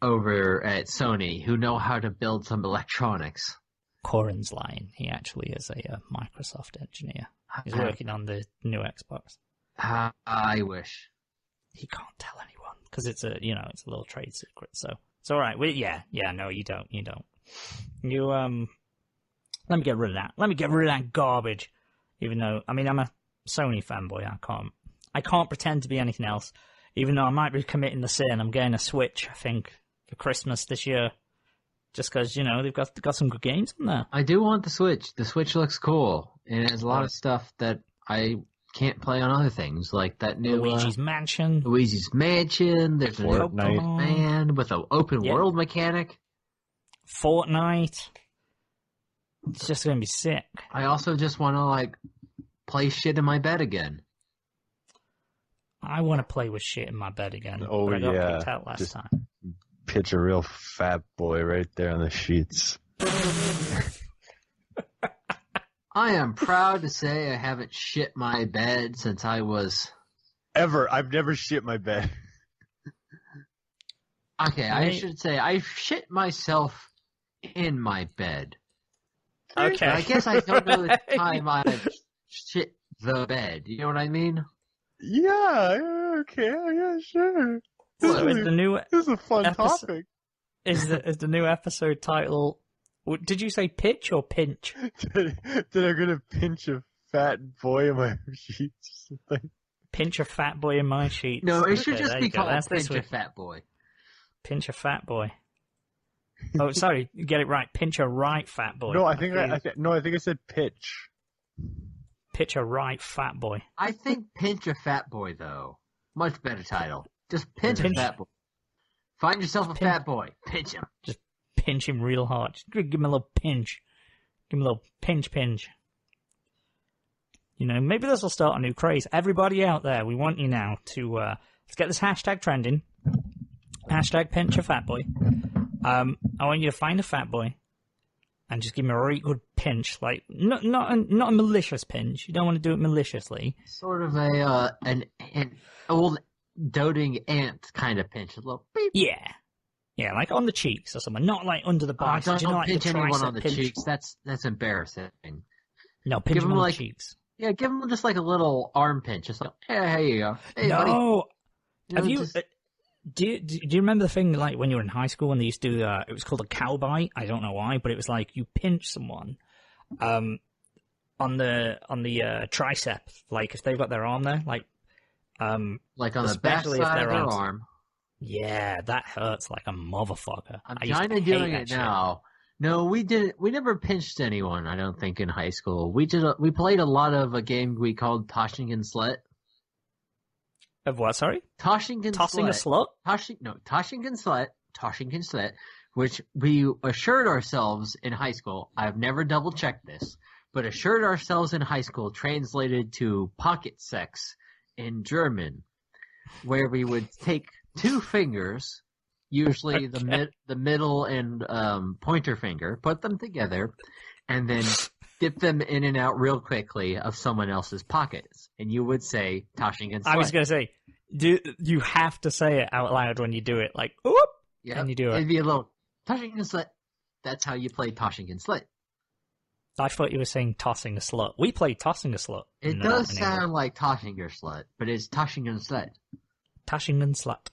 over at Sony who know how to build some electronics.
Corin's lying. He actually is a Microsoft engineer. He's working on the new Xbox.
I wish.
He can't tell anyone because it's a little trade secret. So it's all right. No, you don't. You let me get rid of that. Let me get rid of that garbage. Even though, I mean, I'm a Sony fanboy. I can't pretend to be anything else. Even though I might be committing the sin. I'm getting a Switch, I think, for Christmas this year. Just because, they've got some good games on there.
I do want the Switch. The Switch looks cool. And it has a lot of stuff that I can't play on other things, like that new
Luigi's Mansion.
There's a new Pokemon with an open world mechanic.
Fortnite. It's just going to be sick.
I also just want to, play shit in my bed again.
I want to play with shit in my bed again.
Oh,
but I got
yeah.
kicked out last time.
Pitch a real fat boy right there on the sheets.
I am proud to say I haven't shit my bed since I was...
I've never shit my bed.
Okay, I should say I shit myself in my bed.
Okay.
But I guess I don't know the time I've shit the bed. You know what I mean?
Yeah, okay, yeah, sure.
So
This is a fun topic.
Is the new episode title... Did you say pitch or pinch?
Did I gonna pinch a fat boy in my sheets or something?
Pinch a fat boy in my sheets.
No, it should just be called Pinch a Fat Boy.
Pinch a fat boy. Oh, sorry, get it right. Pinch a right fat boy.
No, I think I said pitch.
Pitch a right fat boy.
I think Pinch a Fat Boy, though. Much better title. Just pinch a fat boy. Find yourself a fat boy. Pinch him.
Just pinch him real hard. Just give him a little pinch. Give him a little pinch. Maybe this will start a new craze. Everybody out there, we want you now to let's get this hashtag trending. Hashtag pinch a fat boy. I want you to find a fat boy and just give him a really good pinch, like not a malicious pinch. You don't want to do it maliciously.
Sort of an old doting aunt kind of pinch, a little beep.
Yeah, like on the cheeks or something, not like under the biceps.
Don't pinch anyone on the cheeks. That's embarrassing.
No, pinch him on the cheeks.
Yeah, give him just like a little arm pinch. Just like, hey, here you go. Hey,
no,
buddy.
Have you? Do you remember the thing like when you were in high school when they used to do it was called a cow bite? I don't know why, but it was like you pinch someone on the tricep, like if they've got their arm there, like
on the back side of their arm.
Yeah, that hurts like a motherfucker.
I'm kind of doing it now. No, we didn't. We never pinched anyone. I don't think in high school. We played a lot of a game we called Tossing and Slut.
Of what? Sorry,
Tossing and
Tossing
Slut.
a slut.
Tossing and Slut, which we assured ourselves in high school. I've never double checked this, but assured ourselves in high school translated to pocket sex in German, where we would take two fingers, usually the middle and pointer finger, put them together, and then dip them in and out real quickly of someone else's pockets. And you would say, Tossing and Slut.
I was going to say, you have to say it out loud when you do it, like, whoop, and you do it.
It'd be a little, Tossing and Slut. That's how you play Tossing and Slut.
I thought you were saying tossing a slut. We played tossing a slut.
It does sound like Tossing a Slut, but it's Tossing and Slut.
Tashingen Slut.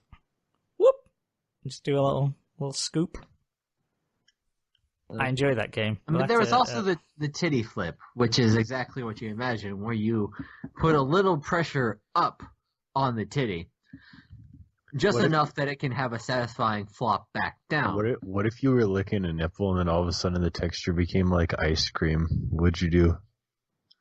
Whoop! Just do a little scoop. I enjoy that game.
I mean, there was also the titty flip, which is exactly what you imagine, where you put a little pressure up on the titty, just enough that it can have a satisfying flop back down.
What if you were licking a nipple and then all of a sudden the texture became like ice cream? What'd you do?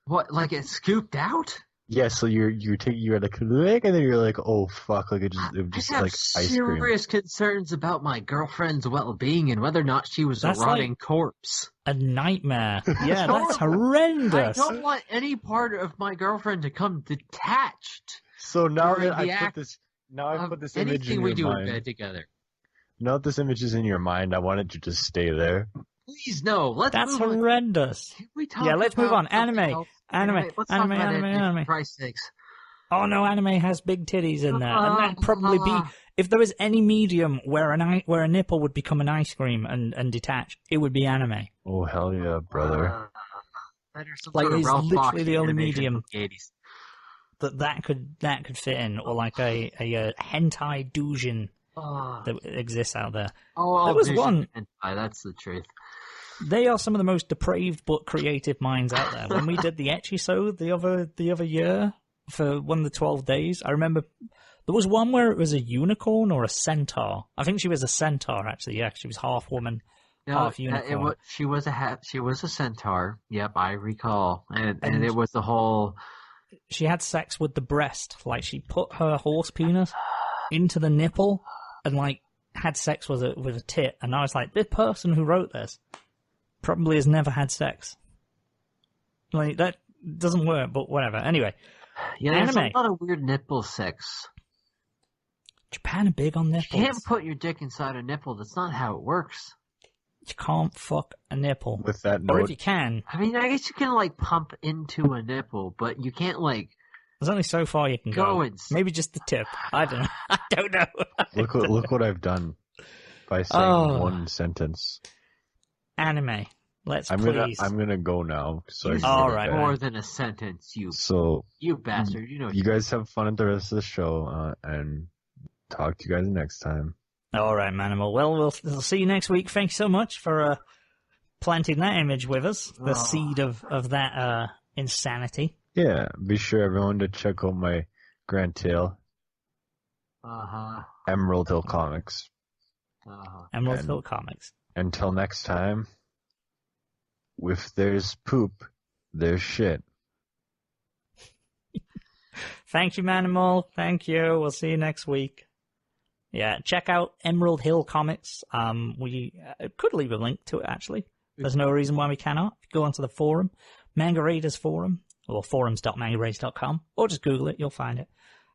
What, like it scooped out?
Yeah, so you're like lick, and then you're like, oh fuck, like it just like ice cream.
I have serious concerns about my girlfriend's well-being and whether or not she was a rotting corpse.
A nightmare. Yeah, that's horrendous.
I don't want any part of my girlfriend to come detached.
So now that I put this image in your mind. Anything we do in
bed together.
Now that this image is in your mind, I want it to just stay there.
Please no.
That's horrendous. Let's move on. Anime. Anime.
For Christ's sakes.
Oh no, anime has big titties in there, and that'd probably be if there was any medium where a nipple would become an ice cream and detach, it would be anime.
Oh hell yeah, brother!
Like it's literally the only medium that could fit in, or like a hentai doujin that exists out there. There was one.
Hentai, that's the truth.
They are some of the most depraved but creative minds out there. When we did the echisode the other year for one of the 12 days, I remember there was one where it was a unicorn or a centaur. I think she was a centaur actually. Yeah, she was half woman, half unicorn.
She was a centaur. Yep, I recall. And it was the whole.
She had sex with the breast. Like she put her horse penis into the nipple and like had sex with a tit. And I was like, this person who wrote this probably has never had sex. Like, that doesn't work, but whatever. Anyway.
Yeah, there's a lot of weird nipple sex.
Japan are big on nipples.
You can't put your dick inside a nipple. That's not how it works.
You can't fuck a nipple.
With that note.
Or if you can.
I mean, I guess you can, like, pump into a nipple, but you can't, like...
There's only so far you can go. Maybe just the tip. I don't know. I don't know.
Look what I've done by saying one sentence.
Anime. Please.
I'm gonna go now. So
all right.
More than a sentence, you bastard.
You guys have fun at the rest of the show, and talk to you guys next time.
All right, Manimal. Well, we'll see you next week. Thanks so much for planting that image with us. The seed of that insanity.
Yeah. Be sure everyone to check out my Grand Tale. Emerald Hill Comics.
Emerald Hill Comics.
Until next time, if there's poop, there's shit.
Thank you, Manimal. Thank you. We'll see you next week. Yeah, check out Emerald Hill Comics. We could leave a link to it, actually. There's no reason why we cannot. Go onto the forum, Manga Raiders forum, or forums.mangaraids.com, or just Google it. You'll find it.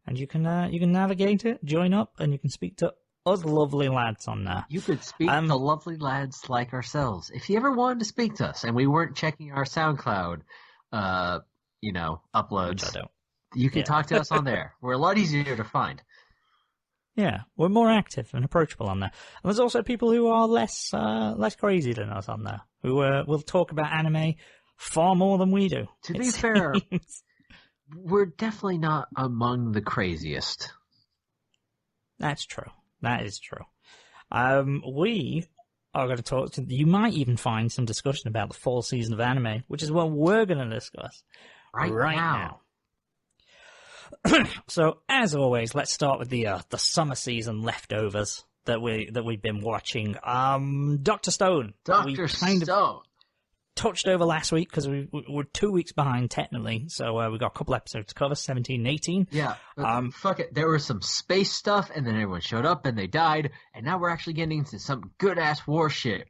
And you can navigate it, join up, and you can speak to us lovely lads on there.
You could speak to lovely lads like ourselves. If you ever wanted to speak to us and we weren't checking our SoundCloud, uploads,
which I don't.
You can talk to us on there. We're a lot easier to find.
Yeah, we're more active and approachable on there. And there's also people who are less crazy than us on there, who will talk about anime far more than we do.
To be fair, we're definitely not among the craziest.
That's true. That is true. We are going to talk to... You might even find some discussion about the fall season of anime, which is what we're going to discuss right now. So, as always, let's start with the summer season leftovers that we've been watching. Dr. Stone.
Dr. Stone.
Touched over last week because we're 2 weeks behind technically, so we got a couple episodes to cover, 17 and 18.
Yeah, fuck it. There was some space stuff, and then everyone showed up, and they died, and now we're actually getting into some good-ass war shit.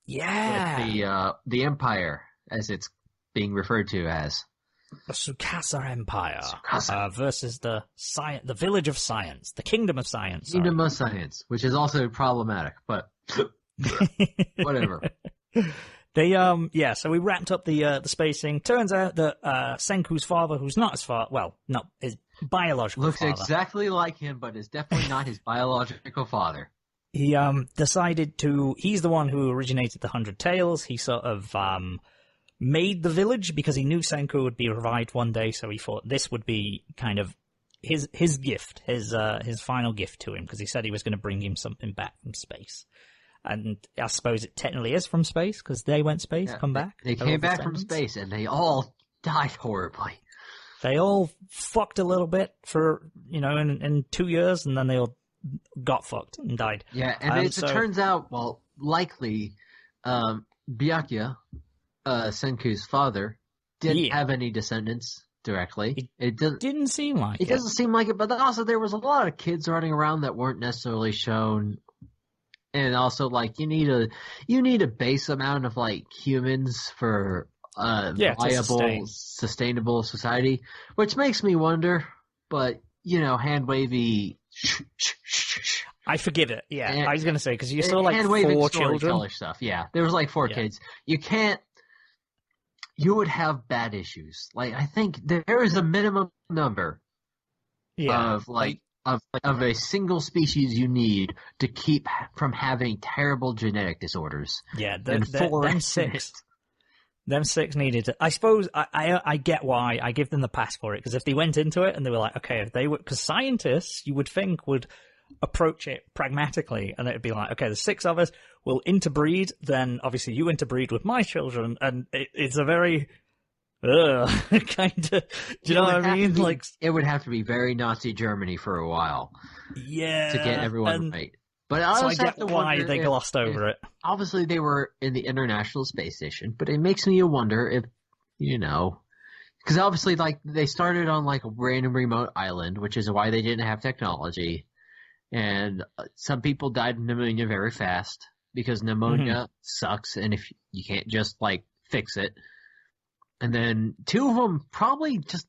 Yeah.
With the Empire, as it's being referred to as.
The Tsukasa Empire versus the Village of Science, the Kingdom of Science.
Kingdom of Science, which is also problematic, but whatever.
So we wrapped up the spacing. Turns out that Senku's father, who's not his father, well, not his biological
father.
Looks
exactly like him, but is definitely not his biological father.
He decided he's the one who originated the 100 Tales. He sort of made the village because he knew Senku would be revived one day, so he thought this would be kind of his gift, his final gift to him, because he said he was going to bring him something back from space. And I suppose it technically is from space, because they went space, come back.
They came back from space, and they all died horribly.
They all fucked a little bit for, in 2 years, and then they all got fucked and died.
Yeah, and it turns out, likely, Byakuya, Senku's father, didn't have any descendants directly. It
didn't seem like it.
It doesn't seem like it, but also there was a lot of kids running around that weren't necessarily shown. And also, you need a base amount of, humans for viable, sustainable society, which makes me wonder, but, hand-wavy...
I forgive it, yeah. And I was going to say, because you saw, 4 children.
Stuff, yeah. There was, 4 kids. You would have bad issues. I think there is a minimum number of, of a single species you need to keep from having terrible genetic disorders.
Yeah, them 6. Them 6 needed to, I suppose, I get why. I give them the pass for it, because if they went into it and they were like, okay, if they were, because scientists, you would think, would approach it pragmatically, and it would be like, okay, the 6 of us will interbreed, then obviously you interbreed with my children, and it's a very, kind of, do you know what I mean?
It would have to be very Nazi Germany for a while.
Yeah.
To get everyone right. But
I get why they glossed over it.
Obviously, they were in the International Space Station, but it makes me wonder if, because obviously, they started on, a random remote island, which is why they didn't have technology. And some people died of pneumonia very fast, because pneumonia sucks, and if you can't just, fix it. And then 2 of them probably just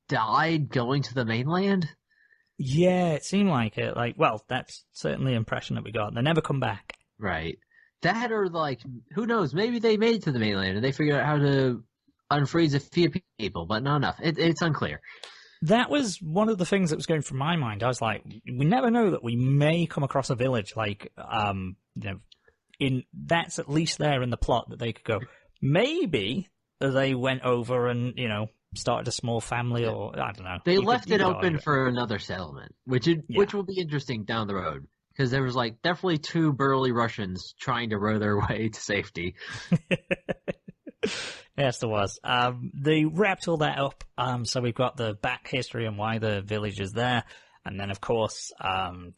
died going to the mainland.
Yeah, it seemed like it. That's certainly the impression that we got. They never come back.
Right. That or, who knows, maybe they made it to the mainland and they figured out how to unfreeze a few people, but not enough. It's unclear.
That was one of the things that was going through my mind. I was like, we never know that we may come across a village, that's at least there in the plot that they could go, maybe they went over and, started a small family, or I don't know.
They left it open for another settlement, which will be interesting down the road, because there was definitely 2 burly Russians trying to row their way to safety.
Yes, there was. They wrapped all that up, so we've got the back history and why the village is there, and then of course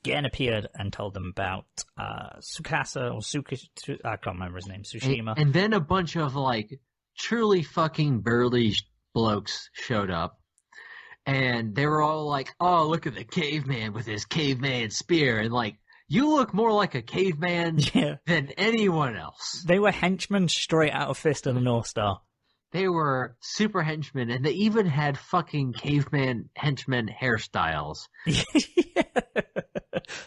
Gen appeared and told them about Tsukasa or I can't remember his name, Tsushima.
And then a bunch of truly fucking burly blokes showed up, and they were all like, oh, look at the caveman with his caveman spear, and you look more like a caveman than anyone else.
They were henchmen straight out of Fist of the North Star.
They were super henchmen, and they even had fucking caveman henchmen hairstyles.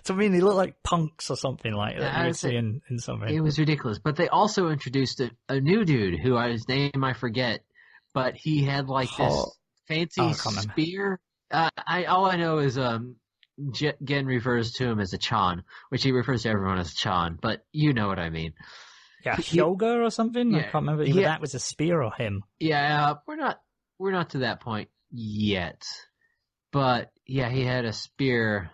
So, they look like punks or something like that you'd see in something.
It was ridiculous. But they also introduced a new dude whose name I forget, but he had this fancy spear. All I know is Gen refers to him as a Chan, which he refers to everyone as Chan, but you know what I mean.
Yeah, Hyoga or something? Yeah, I can't remember if that was a spear or him.
Yeah, we're not to that point yet. But yeah, he had a spear.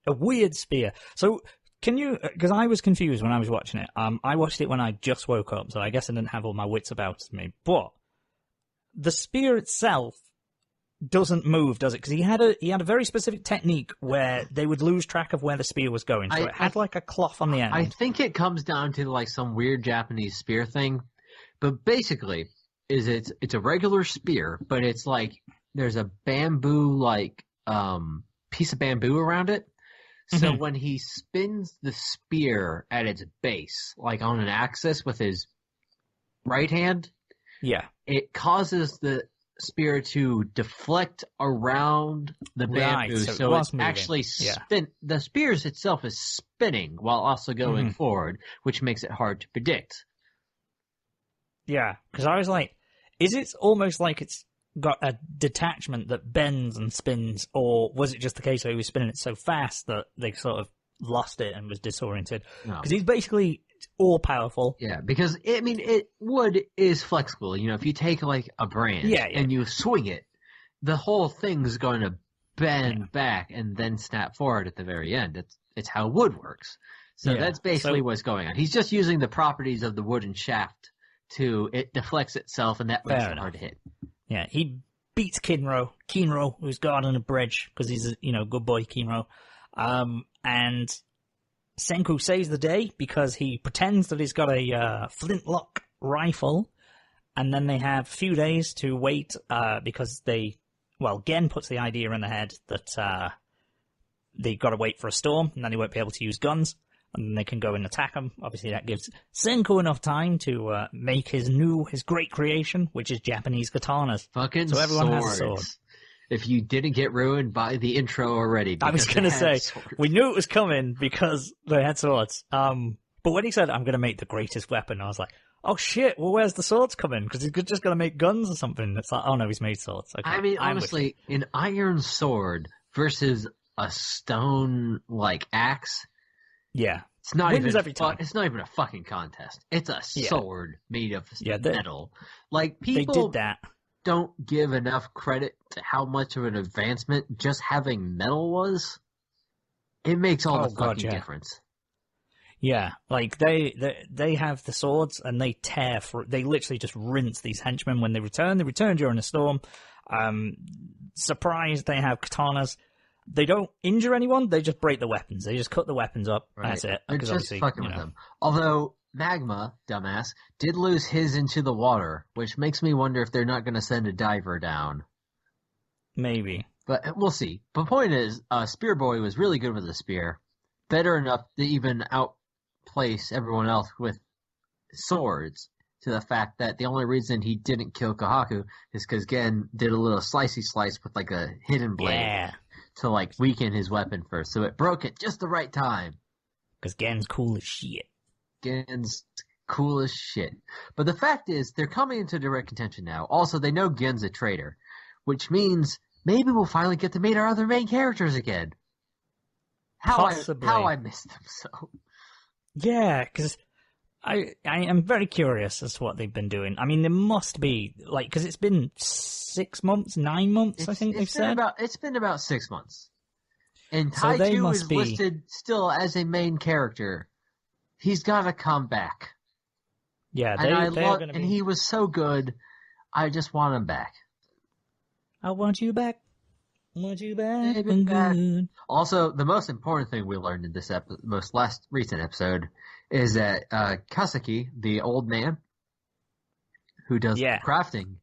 A weird spear. So can you, because I was confused when I was watching it. I watched it when I just woke up, so I guess I didn't have all my wits about me. But the spear itself doesn't move, does it? Because he had a very specific technique where they would lose track of where the spear was going. So it had a cloth on the end.
I think it comes down to some weird Japanese spear thing. But basically, it's a regular spear, but it's there's a bamboo piece of bamboo around it. So when he spins the spear at its base, on an axis with his right hand, it causes the spear to deflect around the bamboo, so it's actually the spears itself is spinning while also going forward, which makes it hard to predict.
Yeah, because I was like, is it almost like it's got a detachment that bends and spins, or was it just the case where he was spinning it so fast that they sort of lost it and was disoriented? Because he's basically all powerful.
Yeah, because wood is flexible. If you take a brand and you swing it, the whole thing's going to bend back and then snap forward at the very end. It's how wood works. So that's basically what's going on. He's just using the properties of the wooden shaft it deflects itself, and that makes it hard to hit.
Yeah, he beats Kinro, who's guarding a bridge, because he's a, good boy, Kinro. And Senku saves the day because he pretends that he's got a flintlock rifle, and then they have a few days to wait because Gen puts the idea in the head that they've got to wait for a storm, and then they won't be able to use guns. And then they can go and attack him. Obviously, that gives Senku enough time to make his great creation, which is Japanese katanas.
Fucking
so everyone
swords.
has a sword.
If you didn't get ruined by the intro already.
I was going to say,
swords.
We knew it was coming because they had swords. But when he said, I'm going to make the greatest weapon, I was like, oh shit, well, where's the swords coming? Because he's just going to make guns or something. It's like, oh no, he's made swords. Okay,
I mean, honestly, an iron sword versus a stone, axe.
Yeah.
It's not
Wins every time.
It's not even a fucking contest. It's a sword made of metal.
they
People
did that.
Don't give enough credit to how much of an advancement just having metal was. It makes all the fucking difference.
Yeah, they have the swords and they tear they literally just rinse these henchmen when they return. They return during a storm. Surprised they have katanas. They don't injure anyone, they just break the weapons. They just cut the weapons up. Right. That's it.
They're just fucking with them. Although Magma, dumbass, did lose his into the water, which makes me wonder if they're not going to send a diver down.
Maybe.
But we'll see. The point is, Spear Boy was really good with the spear. Better enough to even outplace everyone else with swords, to the fact that the only reason he didn't kill Kohaku is because Gen did a little slicey slice with a hidden blade.
Yeah.
To weaken his weapon first, so it broke at just the right time.
Because Gen's cool as shit.
Gen's cool as shit. But the fact is, they're coming into direct contention now. Also, they know Gen's a traitor, which means maybe we'll finally get to meet our other main characters again.
Possibly.
How I missed them so.
Yeah, because I am very curious as to what they've been doing. I mean, there must be, because it's been 6 months, 9 months, I think they've said.
It's been about 6 months. And Taiju is listed still as a main character. He's got to come back.
Yeah, they're going to be...
And he was so good, I just want him back.
I want you back. I want you back.
Back. Also, the most important thing we learned in this most recent episode is that Kaseki, the old man who does crafting,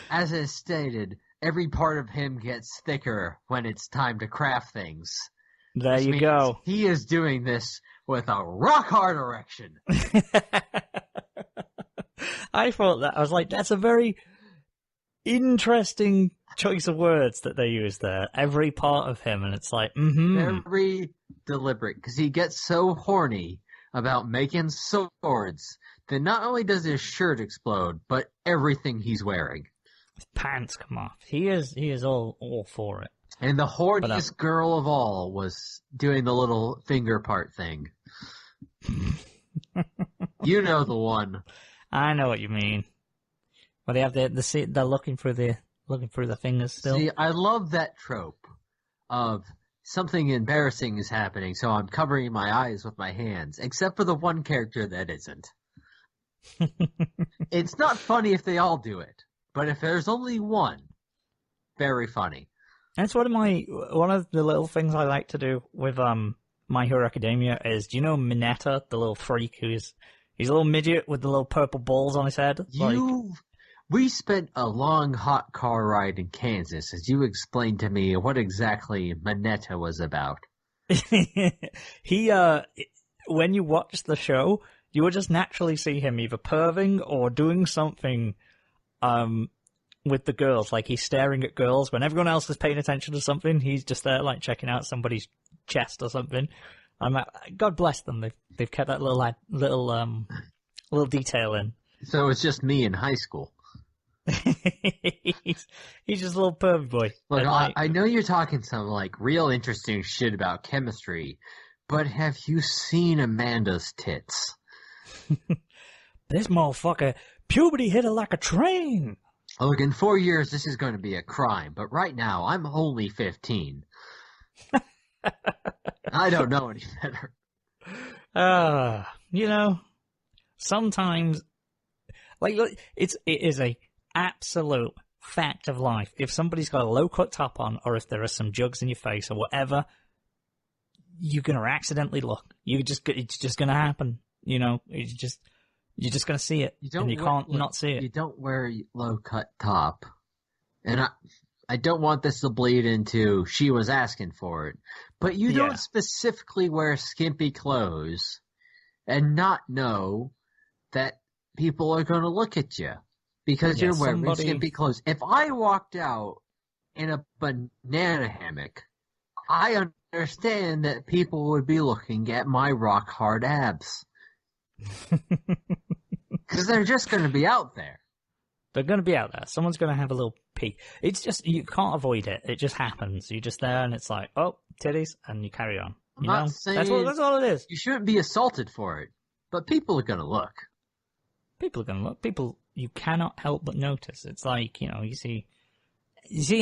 as is stated, every part of him gets thicker when it's time to craft things.
There you go.
He is doing this with a rock hard erection.
I thought that. I was like, that's a very interesting choice of words that they use there. Every part of him, and it's like,
Very deliberate, because he gets so horny about making swords that not only does his shirt explode, but everything he's wearing.
His pants come off. He is all for it.
And the horniest girl of all was doing the little finger part thing. You know the one.
I know what you mean. Well, they have they're looking through the fingers still.
See, I love that trope of something embarrassing is happening, so I'm covering my eyes with my hands, except for the one character that isn't. It's not funny if they all do it, but if there's only one, very funny.
That's one of the little things I like to do with My Hero Academia is, do you know Mineta, the little freak he's a little midget with the little purple balls on his head?
We spent a long hot car ride in Kansas as you explained to me what exactly Mineta was about.
He when you watch the show, you will just naturally see him either perving or doing something with the girls. Like, he's staring at girls when everyone else is paying attention to something. He's just there, checking out somebody's chest or something. I'm like, God bless them. They've kept that little detail in.
So it's just me in high school.
he's just a little pervy boy.
Look, I know you're talking some real interesting shit about chemistry, but have you seen Amanda's tits?
This motherfucker, puberty hit her like a train.
Look, in 4 years, this is going to be a crime, but right now, I'm only 15. I don't know any better.
Sometimes, it is a absolute fact of life. If somebody's got a low-cut top on, or if there are some jugs in your face or whatever, you're going to accidentally look. It's just going to happen. You're just going to see it, and you can't not see it.
You don't wear a low-cut top. And I don't want this to bleed into she was asking for it, but you don't specifically wear skimpy clothes and not know that people are going to look at you because you're wearing skimpy clothes. If I walked out in a banana hammock, I understand that people would be looking at my rock-hard abs. Because they're just going to be out there.
They're going to be out there. Someone's going to have a little peek. It's just, you can't avoid it. It just happens. You're just there and it's like, oh, titties, and you carry on.
I'm not saying
that's all it is.
You shouldn't be assaulted for it, but people are going to look.
People are going to look. People, you cannot help but notice. It's like, you see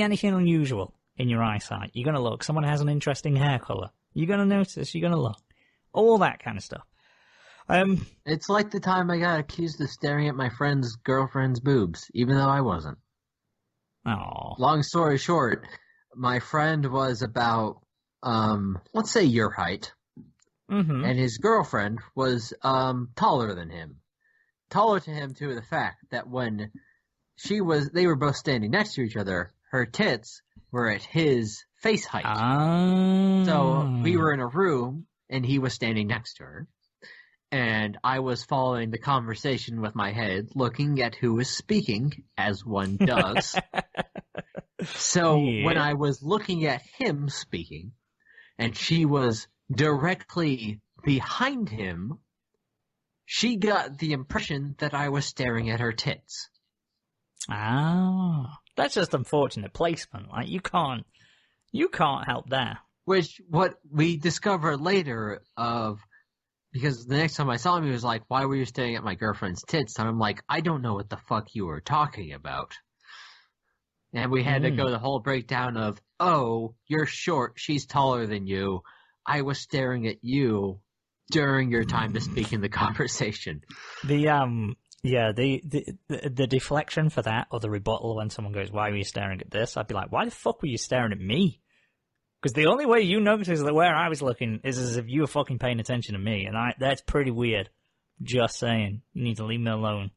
anything unusual in your eyesight, you're going to look. Someone has an interesting hair color, you're going to notice, you're going to look. All that kind of stuff.
It's like the time I got accused of staring at my friend's girlfriend's boobs, even though I wasn't.
Oh.
Long story short, my friend was about, let's say your height, and his girlfriend was taller than him. Taller to him to the fact that when they were both standing next to each other, her tits were at his face height.
Oh.
So we were in a room, and he was standing next to her. And I was following the conversation with my head, looking at who was speaking, as one does. So when I was looking at him speaking, and she was directly behind him, she got the impression that I was staring at her tits.
Ah, that's just unfortunate placement. Like, you can't help that.
Which, what we discovered later because the next time I saw him, he was like, why were you staring at my girlfriend's tits? And I'm like, I don't know what the fuck you were talking about. And we had to go the whole breakdown of, oh, you're short, she's taller than you. I was staring at you during your time to speak in the conversation.
The deflection for that, or the rebuttal when someone goes, why were you staring at this? I'd be like, why the fuck were you staring at me? Because the only way you noticed that where I was looking is as if you were fucking paying attention to me, and that's pretty weird. Just saying. You need to leave me alone.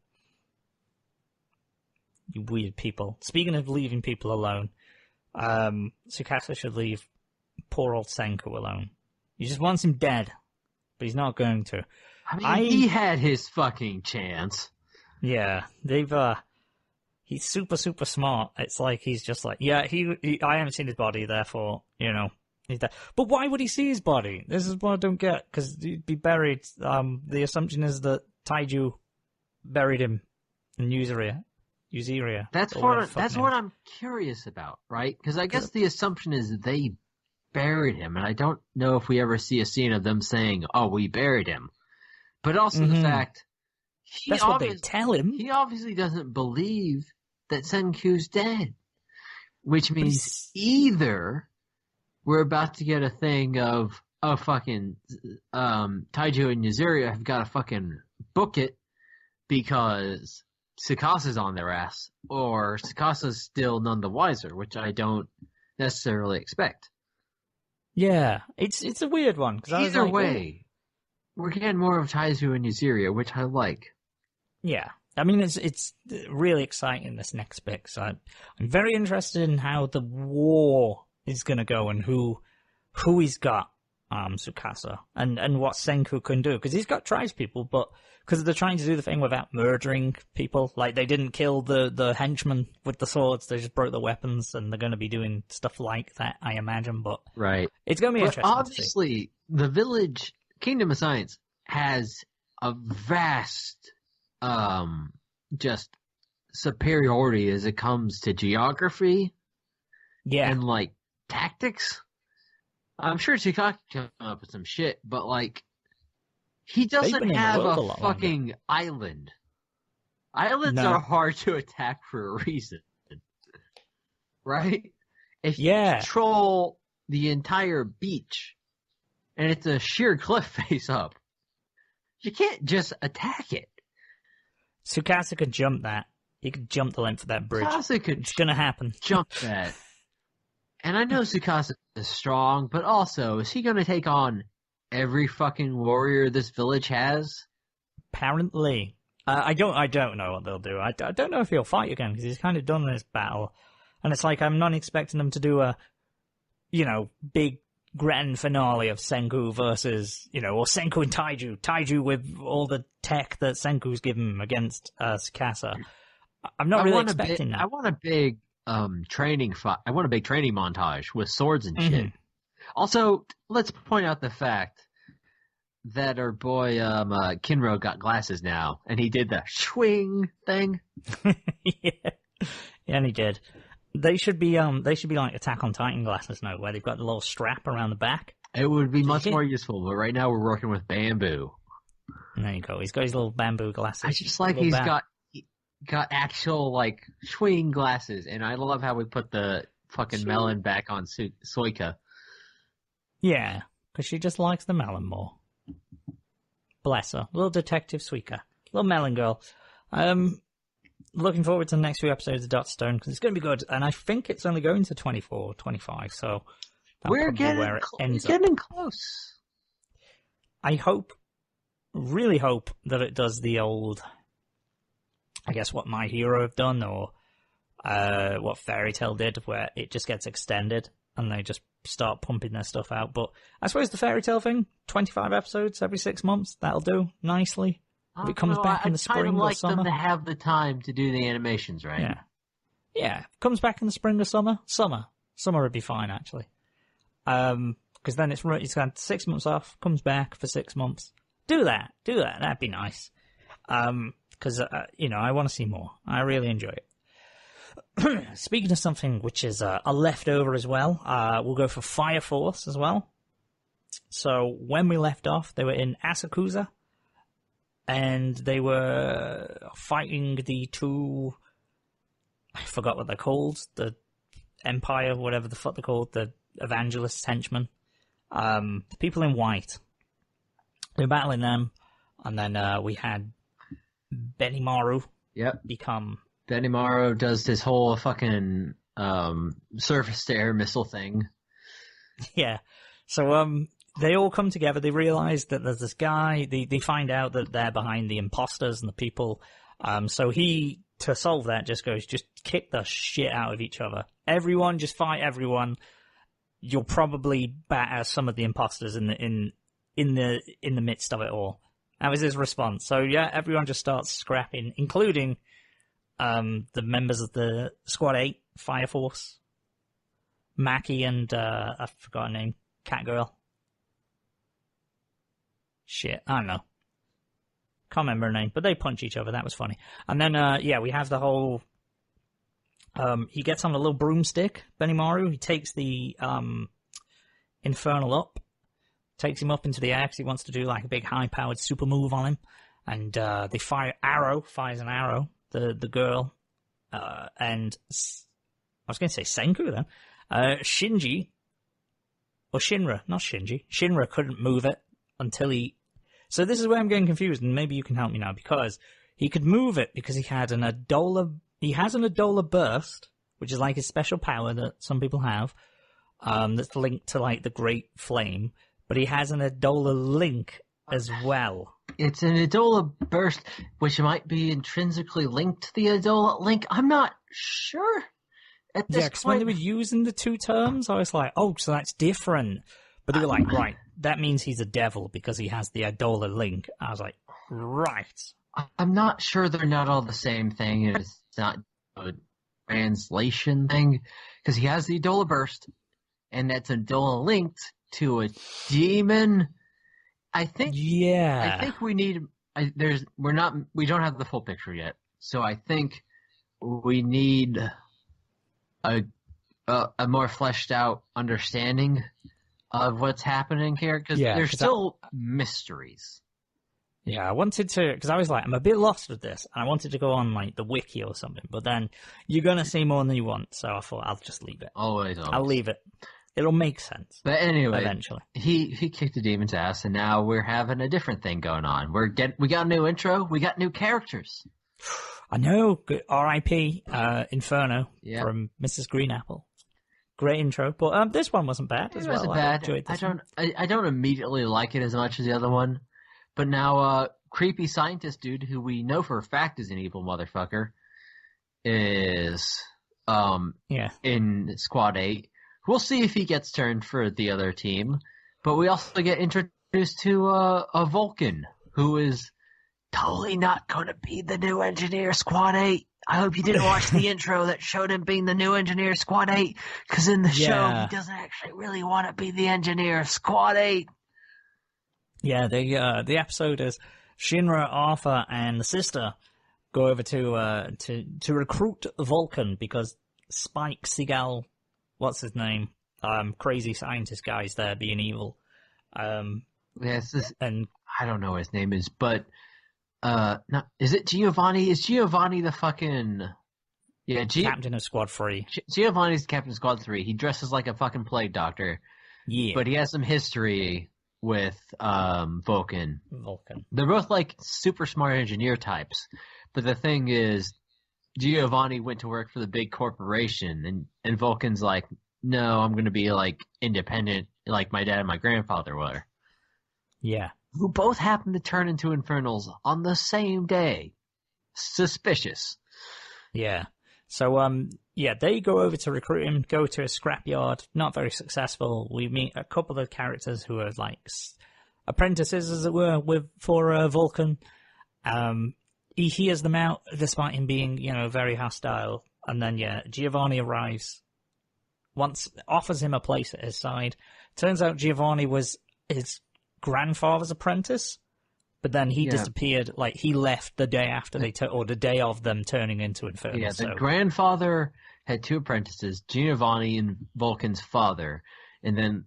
You weird people. Speaking of leaving people alone, Tsukasa should leave poor old Senku alone. He just wants him dead, but he's not going to.
I mean, he had his fucking chance.
Yeah, he's super, super smart. It's like he's just like, I haven't seen his body, therefore, he's dead. But why would he see his body? This is what I don't get, because he'd be buried. The assumption is that Taiju buried him in Uzeria.
That's what I'm curious about, right? Because I guess the assumption is they buried him, and I don't know if we ever see a scene of them saying, oh, we buried him. But also the fact...
That's what they tell him.
He obviously doesn't believe that Senku's dead. Which means either we're about to get a thing of, oh, fucking Taiju and Yuzuria have got to fucking book it because Tsukasa's on their ass, or Tsukasa's still none the wiser, which I don't necessarily expect.
Yeah, it's a weird one.
Either way, we're getting more of Taiju and Yuzuria, which I like.
Yeah, I mean, it's really exciting, this next bit. So I'm very interested in how the war is going to go and who he's got, Tsukasa, and what Senku can do. Because he's got tribespeople, but because they're trying to do the thing without murdering people. Like, they didn't kill the henchmen with the swords, they just broke the weapons, and they're going to be doing stuff like that, I imagine. But
right,
it's going to be interesting.
Obviously, the village, Kingdom of Science, has a vast just superiority as it comes to geography and like tactics. I'm sure Tsukasa came up with some shit, but like he doesn't have a fucking island. Islands are hard to attack for a reason. Right? If you control the entire beach, and it's a sheer cliff face up, you can't just attack it.
Tsukasa could jump that. He could jump the length of that bridge. It's going to happen.
Jump that. And I know Tsukasa is strong, but also, is he going to take on every fucking warrior this village has?
Apparently. I don't know what they'll do. I don't know if he'll fight again, because he's kind of done this battle. And it's like, I'm not expecting them to do a, big grand finale of Senku versus, or Senku and Taiju with all the tech that Senku's given against Tsukasa. I'm not really expecting that.
I want a big training fight. I want a big training montage with swords and shit. Also, let's point out the fact that our boy Kinro got glasses now, and he did the swing thing.
Yeah, and he did. They should be like Attack on Titan glasses now, where they've got the little strap around the back.
It would be much more useful, but right now we're working with bamboo.
There you go. He's got his little bamboo glasses.
I just like he's got actual like swing glasses, and I love how we put the fucking melon back on Soika.
Yeah, because she just likes the melon more. Bless her. Little detective Suika. Little melon girl. Looking forward to the next few episodes of Dr. Stone, because it's going to be good. And I think it's only going to 24, 25, so
we're getting close.
I really hope that it does the old, I guess, what My Hero have done, or what Fairy Tail did, where it just gets extended and they just start pumping their stuff out. But I suppose the Fairy Tail thing, 25 episodes every 6 months, that'll do nicely. If it comes back in the spring or summer.
I'd like them to have the time to do the animations, right?
Yeah. Comes back in the spring or summer. Summer would be fine, actually. Because then it's got 6 months off, comes back for 6 months. Do that. That'd be nice. Because, I want to see more. I really enjoy it. Speaking of something which is a leftover as well, we'll go for Fire Force as well. So when we left off, they were in Asakusa, and they were fighting the two, I forgot what they're called, the Empire, whatever the fuck they're called, the Evangelists, henchmen, the people in white. They were battling them, and then we had Benimaru become...
Benimaru does this whole fucking surface-to-air missile thing.
Yeah. So, they all come together, they realize that there's this guy, they find out that they're behind the imposters and the people, so he, to solve that, just goes, just kick the shit out of each other. Everyone, just fight everyone. You'll probably batter some of the imposters in the midst of it all. That was his response. So yeah, everyone just starts scrapping, including, the members of the Squad 8 Fire Force. Maki and, I forgot her name, Catgirl. Shit, I don't know. Can't remember her name, but they punch each other. That was funny. And then, we have the whole... he gets on a little broomstick, Benimaru. He takes the Infernal up, takes him up into the air because he wants to do like a big high-powered super move on him. And they fires an arrow, the girl. And I was going to say Senku then. Shinji, or Shinra, not Shinji. Shinra couldn't move it until he... So this is where I'm getting confused, and maybe you can help me now, because he could move it because he had an Adola... He has an Adola Burst, which is like a special power that some people have, that's linked to like the Great Flame, but he has an Adola Link as well.
It's an Adola Burst, which might be intrinsically linked to the Adola Link. I'm not sure at this point.
Because when they were using the two terms, I was like, oh, so that's different. But they were like, right, that means he's a devil because he has the Adola Link. I was like, right.
I'm not sure they're not all the same thing. It's not a translation thing, because he has the Adola Burst, and that's Adola linked to a demon. I think we need. We don't have the full picture yet, so I think we need a more fleshed out understanding of what's happening here, because there's still mysteries.
Yeah, I wanted to, because I was like, I'm a bit lost with this, and I wanted to go on, like, the wiki or something, but then you're going to see more than you want, so I thought I'll just leave it.
Always.
I'll leave it. It'll make sense.
But anyway,
eventually.
He kicked the demon's ass, and now we're having a different thing going on. We got a new intro, we got new characters.
I know, R.I.P. Inferno
Yeah.
from Mrs. Greenapple. Great intro, but this one wasn't bad as well.
Wasn't bad.
I enjoyed this one.
I don't immediately like it as much as the other one. But now, creepy scientist dude, who we know for a fact is an evil motherfucker, is in Squad 8. We'll see if he gets turned for the other team. But we also get introduced to a Vulcan, who is totally not going to be the new engineer Squad 8. I hope you didn't watch the intro that showed him being the new engineer Squad 8, because in the show, he doesn't actually really want to be the engineer of Squad 8.
Yeah, the episode is Shinra, Arthur, and the sister go over to recruit Vulcan because Spike Seagal, what's his name? Crazy scientist guy's there being evil.
Yes,
and
I don't know what his name is, but is it Giovanni? Is Giovanni the fucking
captain of Squad 3?
Giovanni's captain of Squad 3. He dresses like a fucking plague doctor.
Yeah,
but he has some history with Vulcan. They're both like super smart engineer types. But the thing is, Giovanni went to work for the big corporation, and Vulcan's like, no, I'm going to be like independent, like my dad and my grandfather were.
Yeah.
Who both happen to turn into Infernals on the same day. Suspicious.
Yeah. So, they go over to recruit him, go to a scrapyard, not very successful. We meet a couple of characters who are like apprentices, as it were, for Vulcan. He hears them out, despite him being, very hostile. And then, Giovanni arrives, offers him a place at his side. Turns out Giovanni was his grandfather's apprentice, but then he disappeared. Like, he left the day after or the day of them turning into Infernals.
Yeah, the grandfather had two apprentices, Giovanni and Vulcan's father, and then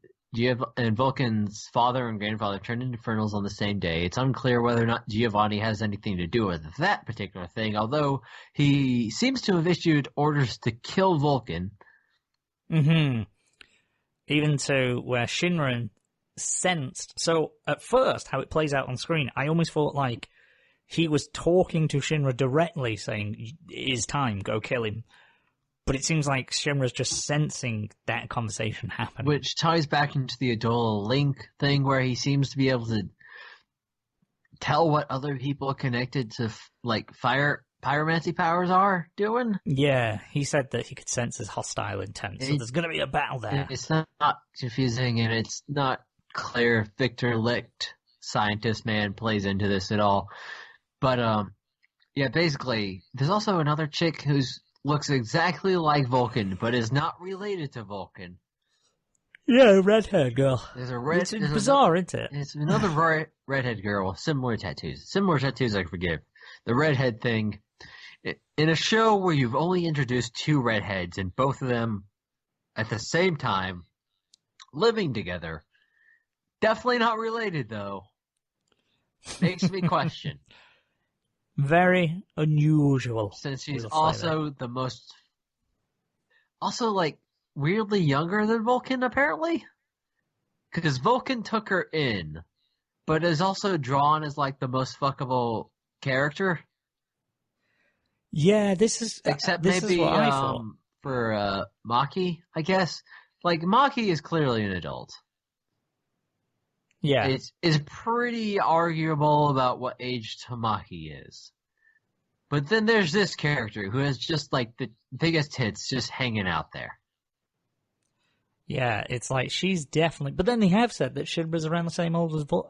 Vulcan's father and grandfather turned into Infernals on the same day. It's unclear whether or not Giovanni has anything to do with that particular thing, although he seems to have issued orders to kill Vulcan.
Mm-hmm. Even to where Shinra sensed. So at first, how it plays out on screen, I almost thought like he was talking to Shinra directly, saying, "It is time, go kill him." But it seems like Shinra's just sensing that conversation happening.
Which ties back into the Adola Link thing, where he seems to be able to tell what other people connected to like pyromancy powers are doing.
Yeah, he said that he could sense his hostile intent, so there's going to be a battle there.
It's not confusing, and it's not clear if Victor Licht, scientist man, plays into this at all. But basically, there's also another chick who looks exactly like Vulcan, but is not related to Vulcan.
Yeah, redhead girl.
There's a red.
It's bizarre, isn't it?
It's another redhead girl with similar tattoos. Similar tattoos, I forgive. The redhead thing. In a show where you've only introduced two redheads and both of them at the same time living together, definitely not related though. Makes me question.
Very unusual.
Since she's also like weirdly younger than Vulcan apparently. Because Vulcan took her in, but is also drawn as like the most fuckable character.
Yeah, this is
maybe
what I thought.
For Maki, I guess. Like Maki is clearly an adult.
Yeah,
it's pretty arguable about what age Tamaki is. But then there's this character who has just like the biggest tits just hanging out there.
Yeah, it's like she's definitely. But then they have said that Shinra's around the same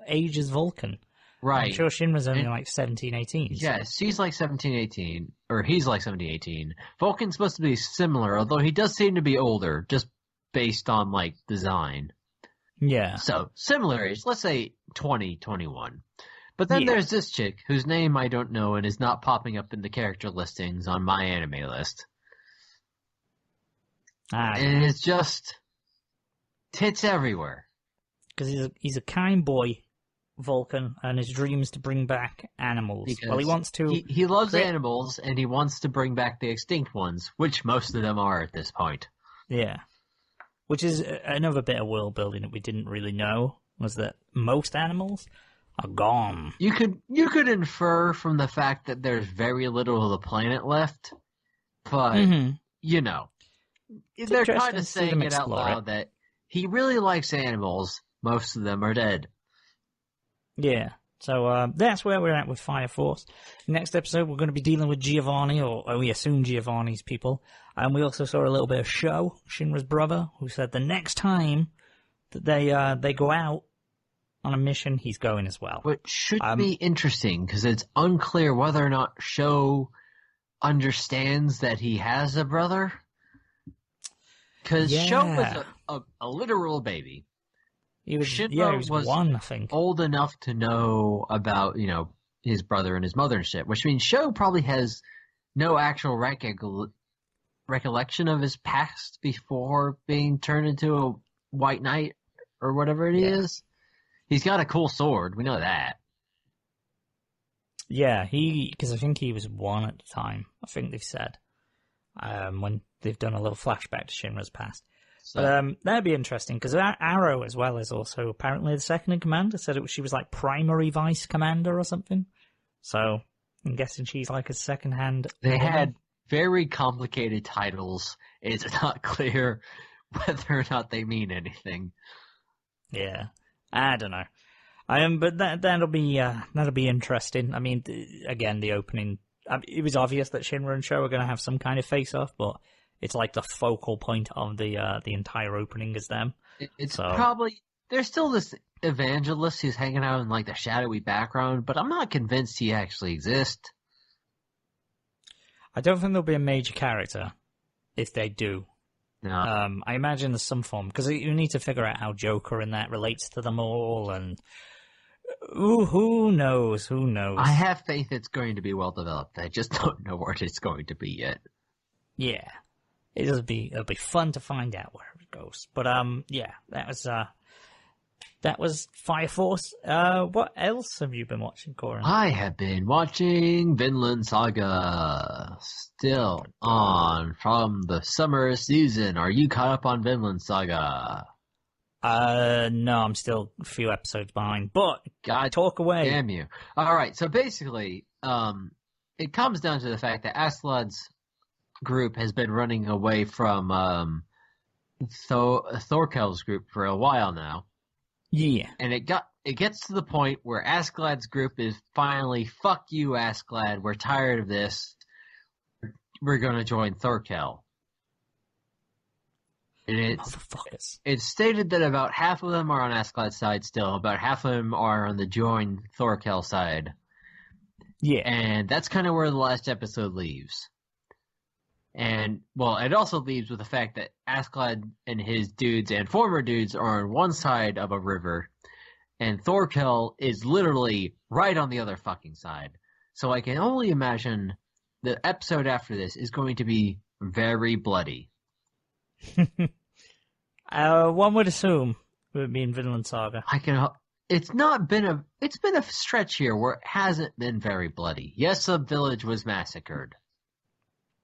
age as Vulcan.
Right.
I'm sure Shinra's only like 17, 18. So.
Yeah, she's like 17, 18. Or he's like 17, 18. Vulcan's supposed to be similar, although he does seem to be older, just based on like design.
Yeah.
So, similar age. Let's say 20, 21. But then there's this chick, whose name I don't know and is not popping up in the character listings on my anime list. And it's just tits everywhere.
Because he's a kind boy Vulcan, and his dream is to bring back animals.
Because
well, he wants to.
He loves animals, and he wants to bring back the extinct ones, which most of them are at this point.
Yeah. Which is another bit of world building that we didn't really know, was that most animals are gone.
You could infer from the fact that there's very little of the planet left, but, you know, they're kind of saying it out loud that he really likes animals. Most of them are dead.
Yeah. So that's where we're at with Fire Force. Next episode, we're going to be dealing with Giovanni, or we assume Giovanni's people. And we also saw a little bit of Sho, Shinra's brother, who said the next time that they go out on a mission, he's going as well.
Which should be interesting, because it's unclear whether or not Sho understands that he has a brother. Because Sho was a literal baby.
He was one, I think.
Old enough to know about, his brother and his mother and shit, which means Sho probably has no actual recollection of his past before being turned into a White Knight or whatever it is. He's got a cool sword. We know that.
Yeah, because I think he was one at the time. I think they've said when they've done a little flashback to Shinra's past. So, but that'd be interesting, because Arrow as well is also apparently the second in command. It said she was like primary vice commander or something. So I'm guessing she's like a second hand.
They had very complicated titles. It's not clear whether or not they mean anything.
Yeah, I don't know. But that'll be interesting. I mean, again, the opening. It was obvious that Shinra and Sho are going to have some kind of face off, but it's like the focal point of the entire opening is them. Probably there's still this evangelist who's hanging out in like the shadowy background, but I'm not convinced he actually exists. I don't think there'll be a major character if they do.
No.
I imagine there's some form, because you need to figure out how Joker and that relates to them all, and who knows? Who knows?
I have faith it's going to be well developed. I just don't know what it's going to be yet.
Yeah. It'll be fun to find out where it goes. But yeah, that was Fire Force. What else have you been watching, Corin?
I have been watching Vinland Saga, still on from the summer season. Are you caught up on Vinland Saga?
No, I'm still a few episodes behind. But
God,
talk away.
Damn you! All right, so basically, it comes down to the fact that Askeladd's group has been running away from Thorkel's group for a while now.
Yeah.
And it gets to the point where Askeladd's group is finally, fuck you, Askeladd, we're tired of this. We're going to join Thorkel. And it's stated that about half of them are on Askeladd's side still, about half of them are on the join Thorkel side.
Yeah.
And that's kind of where the last episode leaves. And, well, it also leaves with the fact that Askeladd and his dudes and former dudes are on one side of a river, and Thorkel is literally right on the other fucking side. So I can only imagine the episode after this is going to be very bloody.
One would assume it would be in Vinland Saga.
It's been a stretch here where it hasn't been very bloody. Yes, a village was massacred.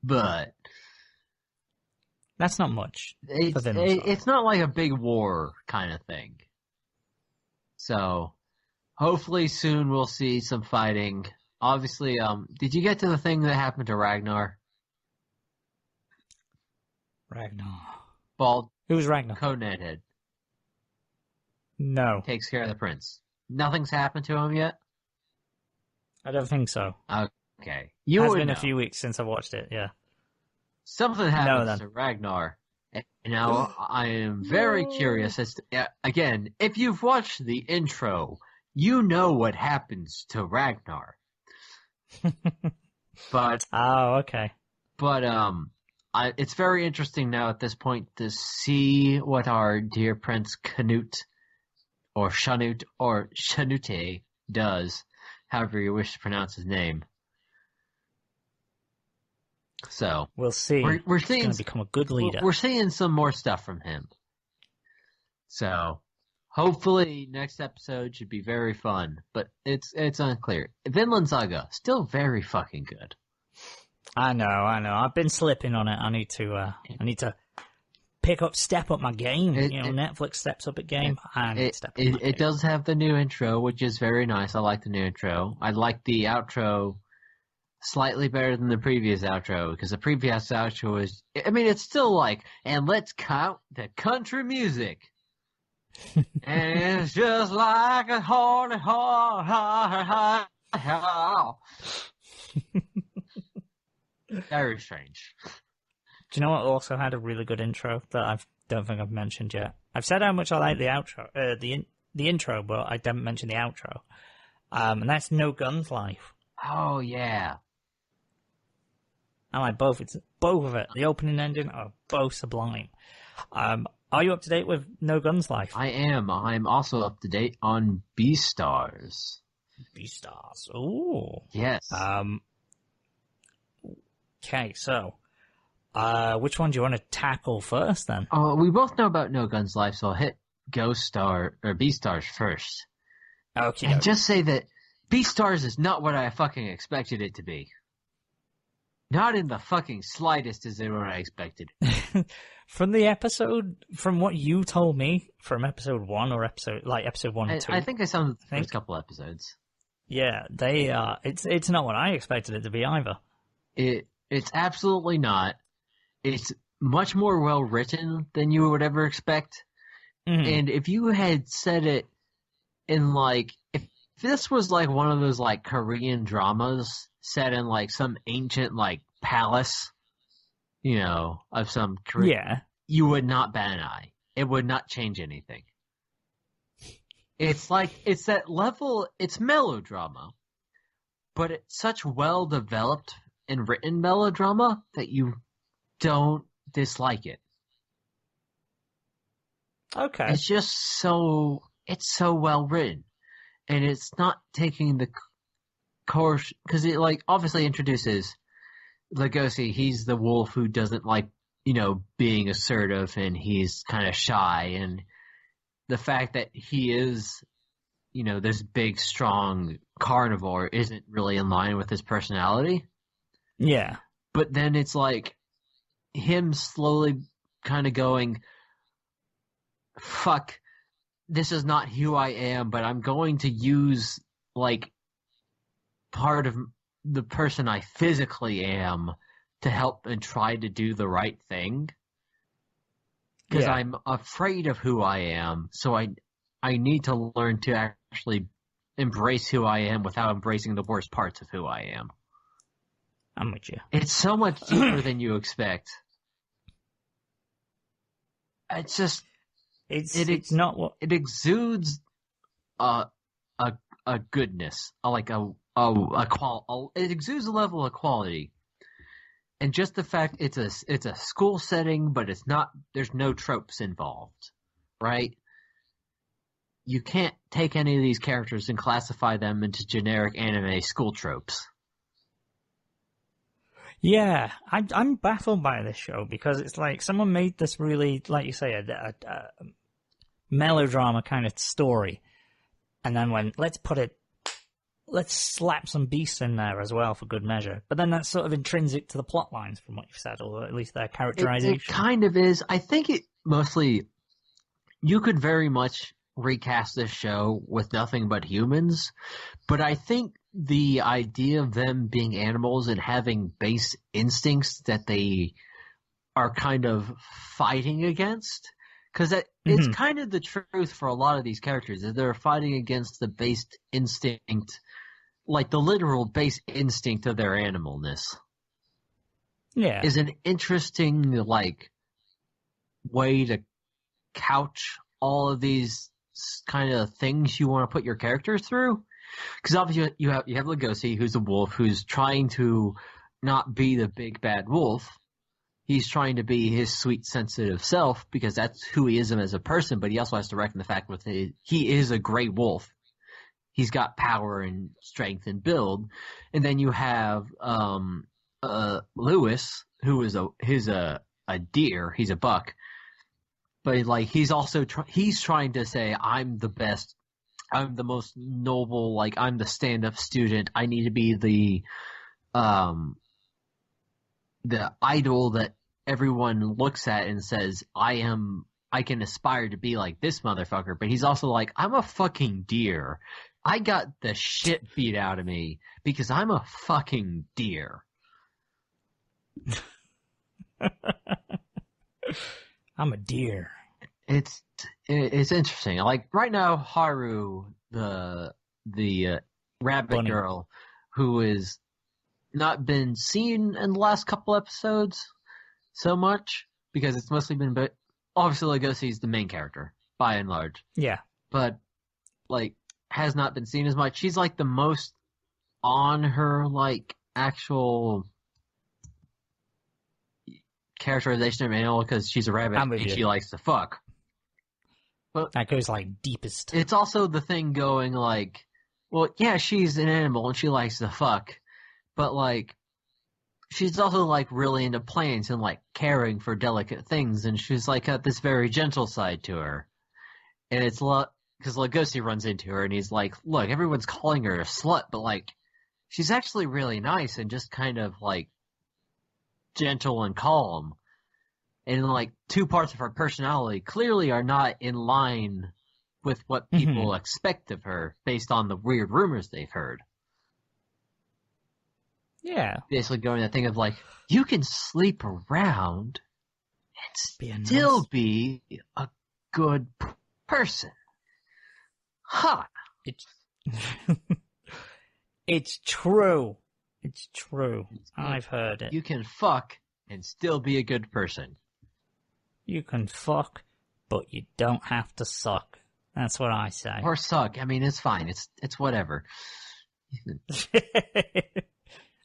But
that's not much.
It's not like a big war kind of thing. So hopefully soon we'll see some fighting. Obviously, did you get to the thing that happened to Ragnar? Bald.
Who was Ragnar?
Conehead head.
No.
Takes care of the prince. Nothing's happened to him yet?
I don't think so.
Okay.
It's been a few weeks since I watched it, yeah.
Something happens to Ragnar. And now I am very curious as to, again, if you've watched the intro, you know what happens to Ragnar. But
okay.
But it's very interesting now at this point to see what our dear Prince Canute or Shanute does, however you wish to pronounce his name. So
we'll see.
We're seeing
he's going to become a good leader.
We're seeing some more stuff from him. So Hopefully, next episode should be very fun, but it's unclear. Vinland Saga, still very fucking good.
I know. I've been slipping on it. I need to step up my game. Netflix steps up its game.
It does have the new intro, which is very nice. I like the new intro. I like the outro slightly better than the previous outro, because the previous outro was, it's still like, and let's count the country music. And it's just like a heart. Very strange.
Do you know what also had a really good intro that I don't think I've mentioned yet? I've said how much I like the outro, the intro, but I didn't mention the outro. And that's No Guns Life.
Oh yeah.
I like both. It's both of it. The opening ending are both sublime. Are you up to date with No Guns Life?
I am. I'm also up to date on Beastars.
Beastars. Ooh.
Yes.
Okay, so which one do you want to tackle first then?
We both know about No Guns Life, so I'll hit Beastars first.
Okay.
And just say that Beastars is not what I fucking expected it to be. Not in the fucking slightest is it what I expected.
From what you told me, from episode 1 or episode 1 and 2.
I think I saw the first couple episodes.
Yeah, they are. It's not what I expected it to be either.
It's absolutely not. It's much more well written than you would ever expect. Mm-hmm. And if you had said it in if this was one of those Korean dramas set in some ancient palace, of some Korean, you would not bat an eye. It would not change anything. It's that level. It's melodrama, but it's such well developed and written melodrama that you don't dislike it.
Okay.
It's just so well written, and it's not taking the course, because it obviously introduces Legoshi. He's the wolf who doesn't like being assertive, and he's kind of shy, and the fact that he is this big strong carnivore isn't really in line with his personality.
Yeah.
But then it's him slowly kind of going, fuck, this is not who I am, but I'm going to use part of the person I physically am to help and try to do the right thing. Because I'm afraid of who I am, so I need to learn to actually embrace who I am without embracing the worst parts of who I am.
I'm with you.
It's so much deeper than you expect. It's just
it's not what
it exudes a goodness, it exudes a level of quality. And just the fact it's a school setting, but it's not. There's no tropes involved, right? You can't take any of these characters and classify them into generic anime school tropes.
Yeah, I'm baffled by this show, because it's someone made this really, like you say, a melodrama kind of story, and then let's slap some beasts in there as well for good measure. But then that's sort of intrinsic to the plot lines, from what you've said, or at least their characterization.
It kind of is. I think it mostly, you could very much recast this show with nothing but humans, but I think the idea of them being animals and having base instincts that they are kind of fighting against, because it's kind of the truth for a lot of these characters, is they're fighting against the base instinct, the literal base instinct of their animalness.
Yeah.
Is an interesting, way to couch all of these kind of things you want to put your characters through. Because obviously you have Legoshi, who's a wolf, who's trying to not be the big bad wolf. He's trying to be his sweet, sensitive self, because that's who he is as a person, but he also has to reckon the fact that he is a great wolf. He's got power and strength and build. And then you have Lewis, who is a deer. He's a buck. but like he's also he's trying to say, I'm the best, I'm the most noble, like I'm the stand-up student. I need to be the idol that everyone looks at and says, I can aspire to be like this motherfucker. But he's also like, I'm a fucking deer. I got the shit beat out of me because I'm a fucking deer.
I'm a deer.
It's interesting. Like right now, Haru, the rabbit
Bunny
girl, who is not been seen in the last couple episodes so much because it's mostly been, but obviously Legosi's the main character by and large.
Yeah,
but like has not been seen as much. She's like the most on her like actual characterization of an animal because she's a rabbit and she likes to fuck. But
that goes like deepest.
It's also the thing going like, well, yeah, she's an animal and she likes to fuck, but like she's also like really into plants and like caring for delicate things, and she's like got this very gentle side to her. And it's because Legosi runs into her and he's like, look, everyone's calling her a slut, but like she's actually really nice and just kind of like gentle and calm. And like two parts of her personality clearly are not in line with what people expect of her based on the weird rumors they've heard.
Yeah.
Basically going that thing of like, you can sleep around and still be a good person. Huh.
It's true. It's true. I've heard it.
You can fuck and still be a good person.
You can fuck, but you don't have to suck. That's what I say.
Or suck. I mean, it's fine. It's whatever.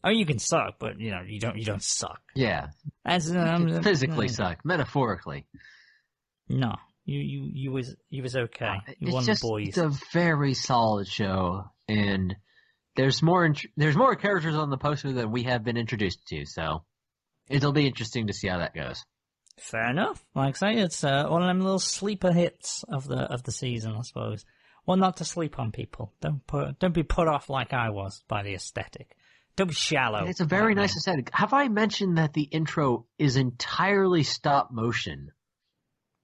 I mean, you can suck, but you know, you don't suck.
Yeah.
As
physically suck, metaphorically.
No, you was okay. You won the boys.
It's a very solid show, and there's more characters on the poster than we have been introduced to, so it'll be interesting to see how that goes.
Fair enough. Like I say, it's one of them little sleeper hits of the season, I suppose. Well, not to sleep on people. Don't be put off like I was by the aesthetic. Don't be shallow.
It's a very nice aesthetic. Have I mentioned that the intro is entirely stop motion?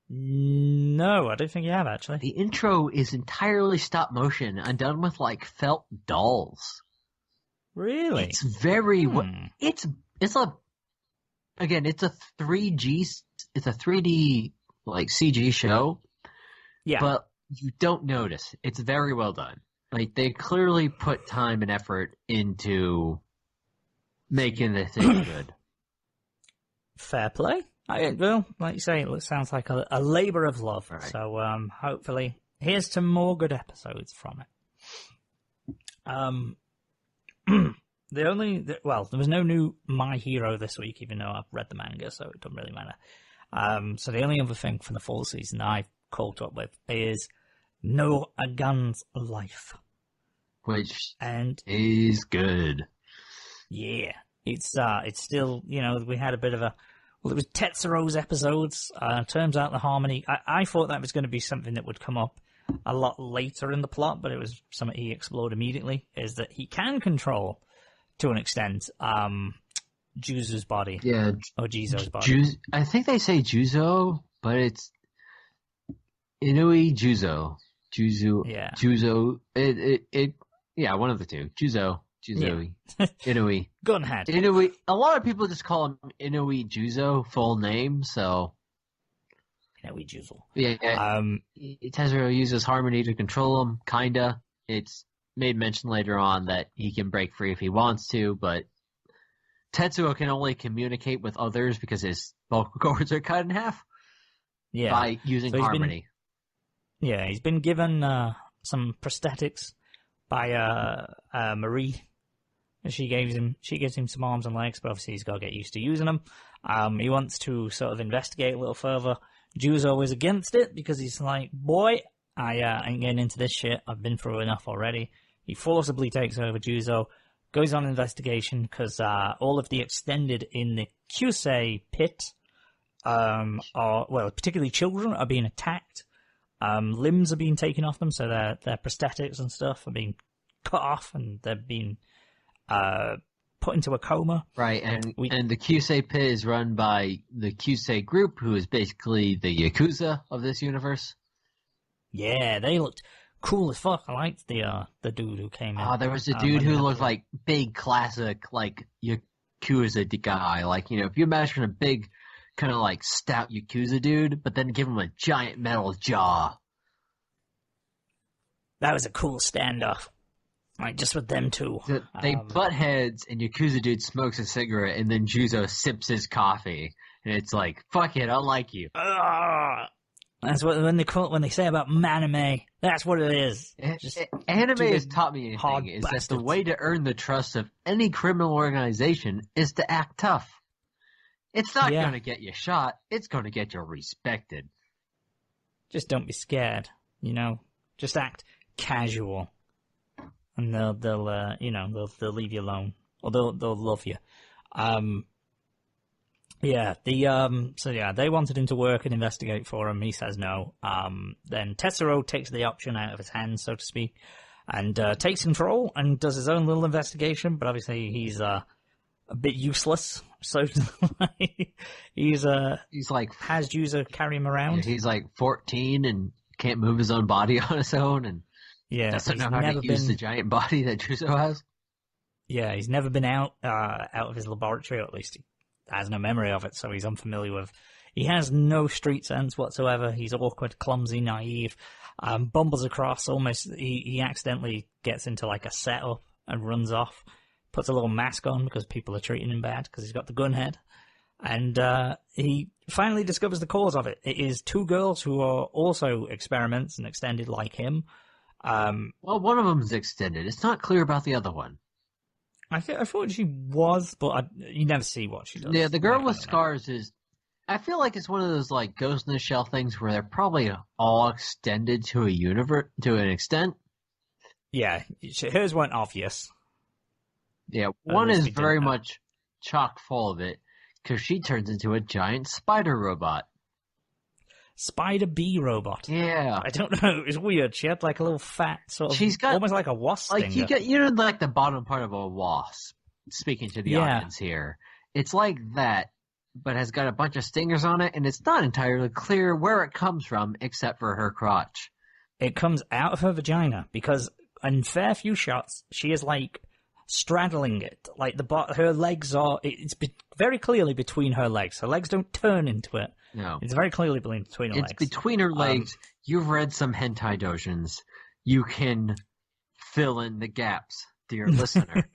No, I don't think you have, actually.
The intro is entirely stop motion and done with like felt dolls.
Really?
It's very it's a 3D like CG show.
Yeah.
But you don't notice. It's very well done. Like they clearly put time and effort into making the thing good.
Fair play. Well, like you say, it sounds like a labor of love.
Right.
So hopefully, here's to more good episodes from it. There was no new My Hero this week, even though I've read the manga, so it doesn't really matter. So the only other thing from the fall season I've caught up with is No Agan's Life.
Which
and
is good.
Yeah. It's still, we had a bit of it was Tetsuro's episodes. Turns out the harmony, I thought that was going to be something that would come up a lot later in the plot, but it was something he explored immediately, is that he can control, to an extent, Juzu's body.
Yeah.
Or Jizo's body.
I think they say Juzo, but it's Inui Juzo. Juzu.
Yeah.
Juzo. Yeah, one of the two. Juzo. Juzoi. Yeah. Inui.
Gunhead.
Inui. A lot of people just call him Inui Juzo, full name, so.
Inui Juzo.
Yeah. Tetsuro uses harmony to control him, kinda. It's made mention later on that he can break free if he wants to, but Tetsuo can only communicate with others because his vocal cords are cut in half.
Yeah.
By using harmony.
He's been given some prosthetics by Marie. She gives him some arms and legs, but obviously he's got to get used to using them. He wants to sort of investigate a little further. Juzo is against it because he's like, boy, I ain't getting into this shit. I've been through enough already. He forcibly takes over Juzo, goes on investigation because all of the extended in the Kyusei pit particularly children, are being attacked. Limbs are being taken off them, so their prosthetics and stuff are being cut off, and they're being put into a coma.
Right, and the Kyusei pit is run by the Kyusei group, who is basically the Yakuza of this universe.
Yeah, they looked cool as fuck. I liked the dude who came in.
Oh, there was a dude who looked like big classic, like, Yakuza guy. Like, you know, if you imagine a big, kind of like stout Yakuza dude, but then give him a giant metal jaw.
That was a cool standoff. Like, just with them two.
They butt heads, and Yakuza dude smokes a cigarette, and then Juzo sips his coffee. And it's like, fuck it, I like you.
That's what when they say about manime. That's what it is.
Anime has taught me anything, is that the way to earn the trust of any criminal organization is to act tough. It's not going to get you shot. It's going to get you respected.
Just don't be scared. You know, just act casual, and they'll leave you alone, or they'll love you. They wanted him to work and investigate for him. He says no. Then Tetsuro takes the option out of his hands, so to speak, and takes control and does his own little investigation. But obviously, he's a bit useless. So he's like has Juzo carry him around.
He's like 14 and can't move his own body on his own, and doesn't know how to use the giant body that Juzo has.
Yeah, he's never been out of his laboratory, or at least he has no memory of it, so he's unfamiliar with. He has no street sense whatsoever. He's awkward, clumsy, naive, bumbles across. Almost, he accidentally gets into like a setup and runs off. Puts a little mask on because people are treating him bad because he's got the gun head, and he finally discovers the cause of it. It is two girls who are also experiments and extended like him.
Well, one of them is extended. It's not clear about the other one.
I thought she was, but you never see what she does.
Yeah, the girl with scars is. I feel like it's one of those like Ghost in the Shell things where they're probably all extended to a universe to an extent.
Yeah, hers weren't obvious.
Yeah, one is very much chock full of it because she turns into a giant spider robot.
Spider bee robot.
Yeah.
I don't know. It was weird. She had like a little fat sort of. She's got almost like a wasp.
Like stinger. Like the bottom part of a wasp. Speaking to the audience here, it's like that, but has got a bunch of stingers on it, and it's not entirely clear where it comes from, except for her crotch.
It comes out of her vagina because in fair few shots, she is like straddling it. Like her legs are. It's very clearly between her legs. Her legs don't turn into it.
No.
It's very clearly between her legs.
It's between her legs. You've read some hentai dojins. You can fill in the gaps, dear listener.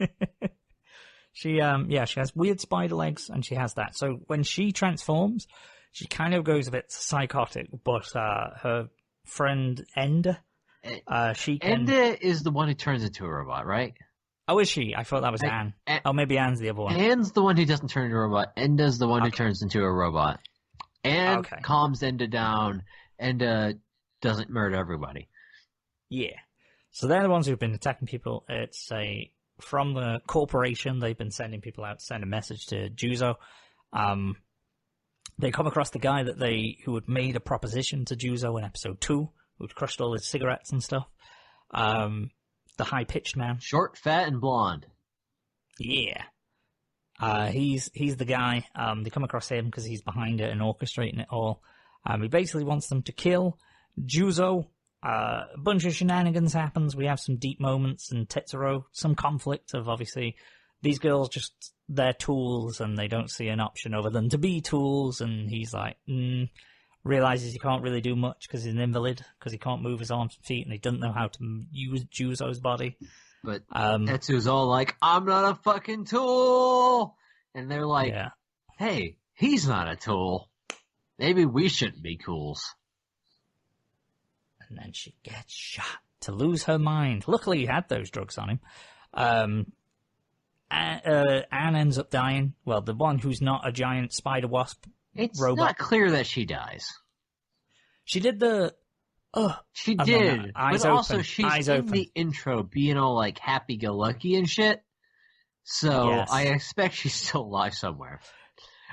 She has weird spider legs, and she has that. So when she transforms, she kind of goes a bit psychotic, but her friend Enda,
Enda is the one who turns into a robot, right?
Oh, is she? I thought that was Anne. Maybe Anne's the other one.
Anne's the one who doesn't turn into a robot. Enda's the one who turns into a robot. Anne calms Enda down. Enda doesn't murder everybody. Yeah.
So they're the ones who've been attacking people. It's from the corporation. They've been sending people out to send a message to Juzo. They come across the guy who had made a proposition to Juzo in episode 2, who'd crushed all his cigarettes and stuff. The high-pitched man.
Short, fat, and blonde.
Yeah. He's the guy. They come across him because he's behind it and orchestrating it all. He basically wants them to kill Juzo. A bunch of shenanigans happens. We have some deep moments, and Tetsuro, some conflict of obviously these girls just they're tools and they don't see an option other than to be tools. And he's like, realizes he can't really do much because he's an invalid, because he can't move his arms and feet, and he doesn't know how to use Juzo's body.
But Tetsu's all like, I'm not a fucking tool! And they're like, hey, he's not a tool. Maybe we shouldn't be cools.
And then she gets shot to lose her mind. Luckily, he had those drugs on him. Anne ends up dying. Well, the one who's not a giant spider wasp robot.
It's not clear that she dies.
She did the...
she did, but also she's in the intro being all like happy-go-lucky and shit. So I expect she's still alive somewhere.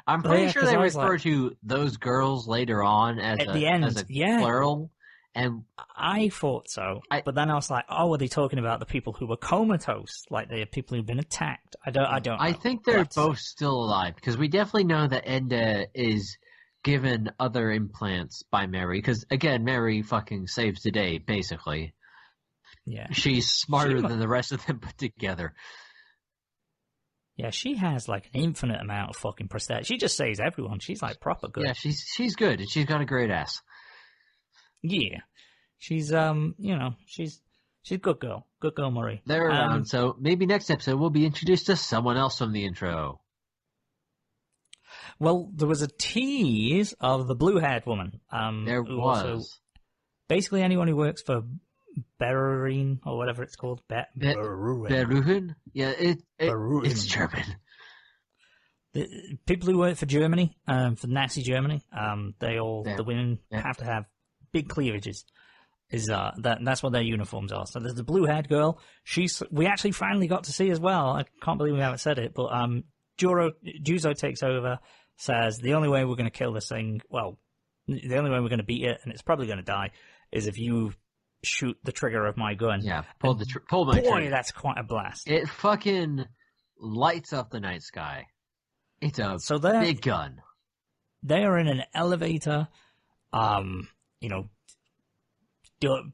I'm pretty sure they refer to those girls later on as
at the end,
as a plural. And
I thought so, but then I was like, "Oh, are they talking about the people who were comatose, like the people who've been attacked?" I don't know.
I think they're both still alive because we definitely know that Enda is given other implants by Mary. Because again, Mary fucking saves the day, basically.
Yeah,
she's smarter than the rest of them put together.
Yeah, she has like an infinite amount of fucking prosthetics. She just saves everyone. She's like proper good.
Yeah, she's good, and she's got a great ass.
Yeah, she's she's a good girl, Marie.
They're around, so maybe next episode we'll be introduced to someone else from the intro.
Well, there was a tease of the blue-haired woman.
There was.
Also, basically, anyone who works for Berlin or whatever it's called,
Berlin. Yeah, it's German.
The people who work for Germany, for Nazi Germany, the women have to have big cleavages. That's what their uniforms are. So there's the blue-haired girl. We actually finally got to see as well. I can't believe we haven't said it, but Juzo takes over, says the only way we're going to kill this thing, well, the only way we're going to beat it, and it's probably going to die, is if you shoot the trigger of my gun.
Yeah, pull my trigger.
Boy, that's quite a blast.
It fucking lights up the night sky. It's a big gun.
They are in an elevator,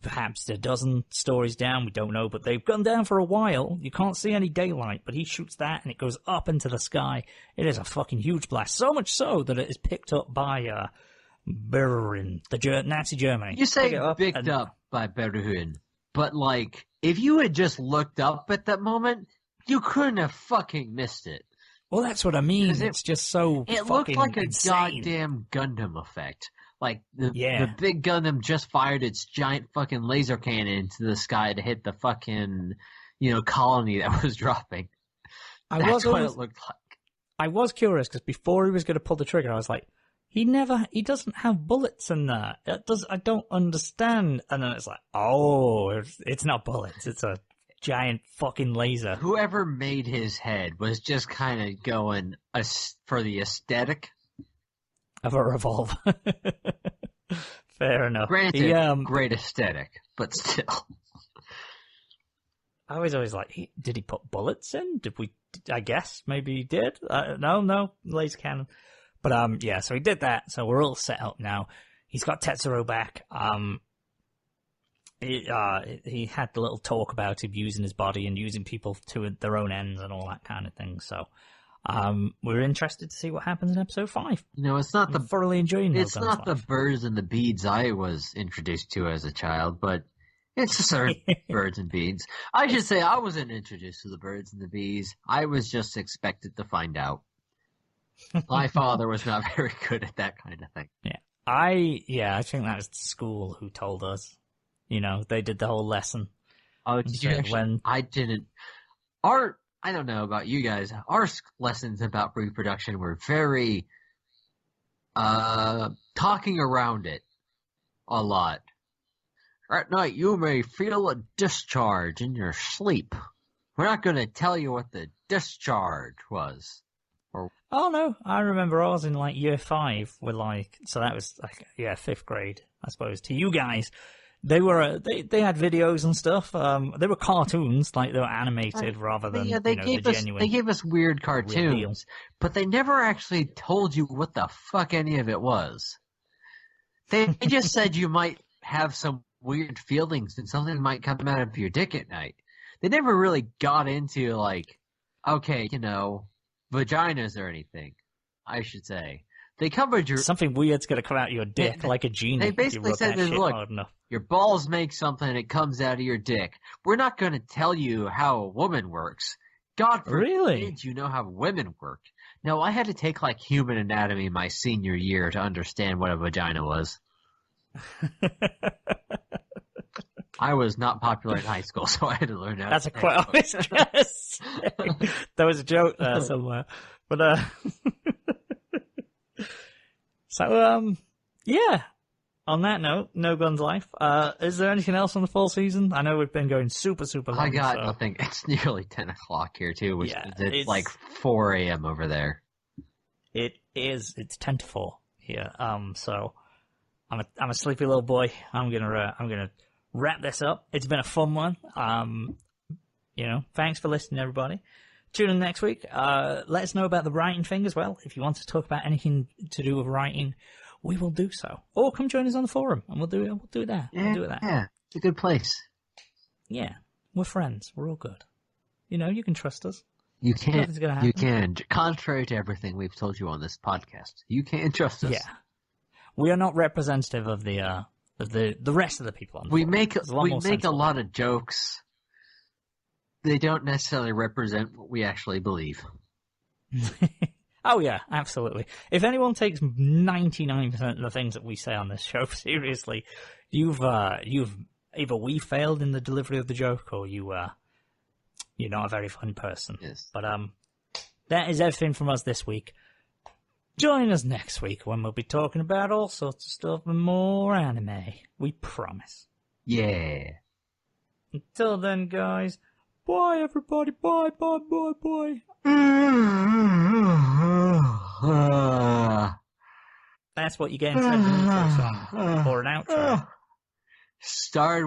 perhaps a dozen stories down, we don't know, but they've gone down for a while. You can't see any daylight, but he shoots that and it goes up into the sky. It is a fucking huge blast, so much so that it is picked up by Berlin, Nazi Germany.
You say picked up by Berlin, but like, if you had just looked up at that moment, you couldn't have fucking missed it.
Well, that's what I mean. It's just so
it
fucking
looked like a
insane.
Goddamn Gundam effect. Like, the big Gundam just fired its giant fucking laser cannon into the sky to hit the fucking, colony that was dropping. That's what it looked like.
I was curious, because before he was going to pull the trigger, I was like, he doesn't have bullets in there. I don't understand. And then it's like, oh, it's not bullets. It's a giant fucking laser.
Whoever made his head was just kind of going for the aesthetic
of a revolver. Fair enough.
Granted, great aesthetic, but still.
I was always like, did he put bullets in? I guess maybe he did. No, laser cannon. But so he did that. So we're all set up now. He's got Tetsuro back. He had the little talk about him using his body and using people to their own ends and all that kind of thing. So we're interested to see what happens in episode 5.
It's not
thoroughly enjoying.
It's not the birds and the beads I was introduced to as a child, but it's a certain birds and beads. I should say I wasn't introduced to the birds and the bees. I was just expected to find out. My father was not very good at that kind of thing.
Yeah. I think that was the school who told us. They did the whole lesson.
Oh, did you actually? I didn't. I don't know about you guys. Our lessons about reproduction were very talking around it a lot. At night, you may feel a discharge in your sleep. We're not going to tell you what the discharge was.
Oh no, I remember I was in like year 5 with so that was 5th grade, I suppose. To you guys, they were they had videos and stuff. They were cartoons, like they were animated rather than the genuine.
They gave us weird cartoons, but they never actually told you what the fuck any of it was. They just said you might have some weird feelings and something might come out of your dick at night. They never really got into vaginas or anything, I should say. They covered
something weird's going to come out of your dick like a genie.
They basically said, look, your balls make something and it comes out of your dick. We're not going to tell you how a woman works. God forbid you know how women work. No, I had to take human anatomy my senior year to understand what a vagina was. I was not popular in high school, so I had to learn how.
That's a quite obvious guess. There was a joke there somewhere, but so On that note, No Guns Life. Is there anything else on the fall season? I know we've been going super long.
I got nothing. It's nearly 10 o'clock here too, which is it's like 4 a.m. over there.
It It's 10 to 4 here. So I'm a sleepy little boy. I'm gonna wrap this up. It's been a fun one. Thanks for listening, everybody. Tune in next week. Let us know about the writing thing as well. If you want to talk about anything to do with writing, we will do so. Or come join us on the forum, and we'll do it there. We'll do it there.
Yeah, it's a good place.
Yeah, we're friends. We're all good. You can trust us.
You can.
Nothing's gonna happen.
You can. Contrary to everything we've told you on this podcast, you can trust us.
Yeah, we are not representative of the rest of the people on the forum.
We make a lot of jokes. They don't necessarily represent what we actually believe.
Oh yeah, absolutely. If anyone takes 99% of the things that we say on this show seriously, you've either we failed in the delivery of the joke, or you're not a very funny person.
Yes.
But that is everything from us this week. Join us next week when we'll be talking about all sorts of stuff and more anime. We promise.
Yeah.
Until then, guys. Bye, everybody. Bye, bye, bye, bye. That's what you get instead of an intro song or an outro.
Start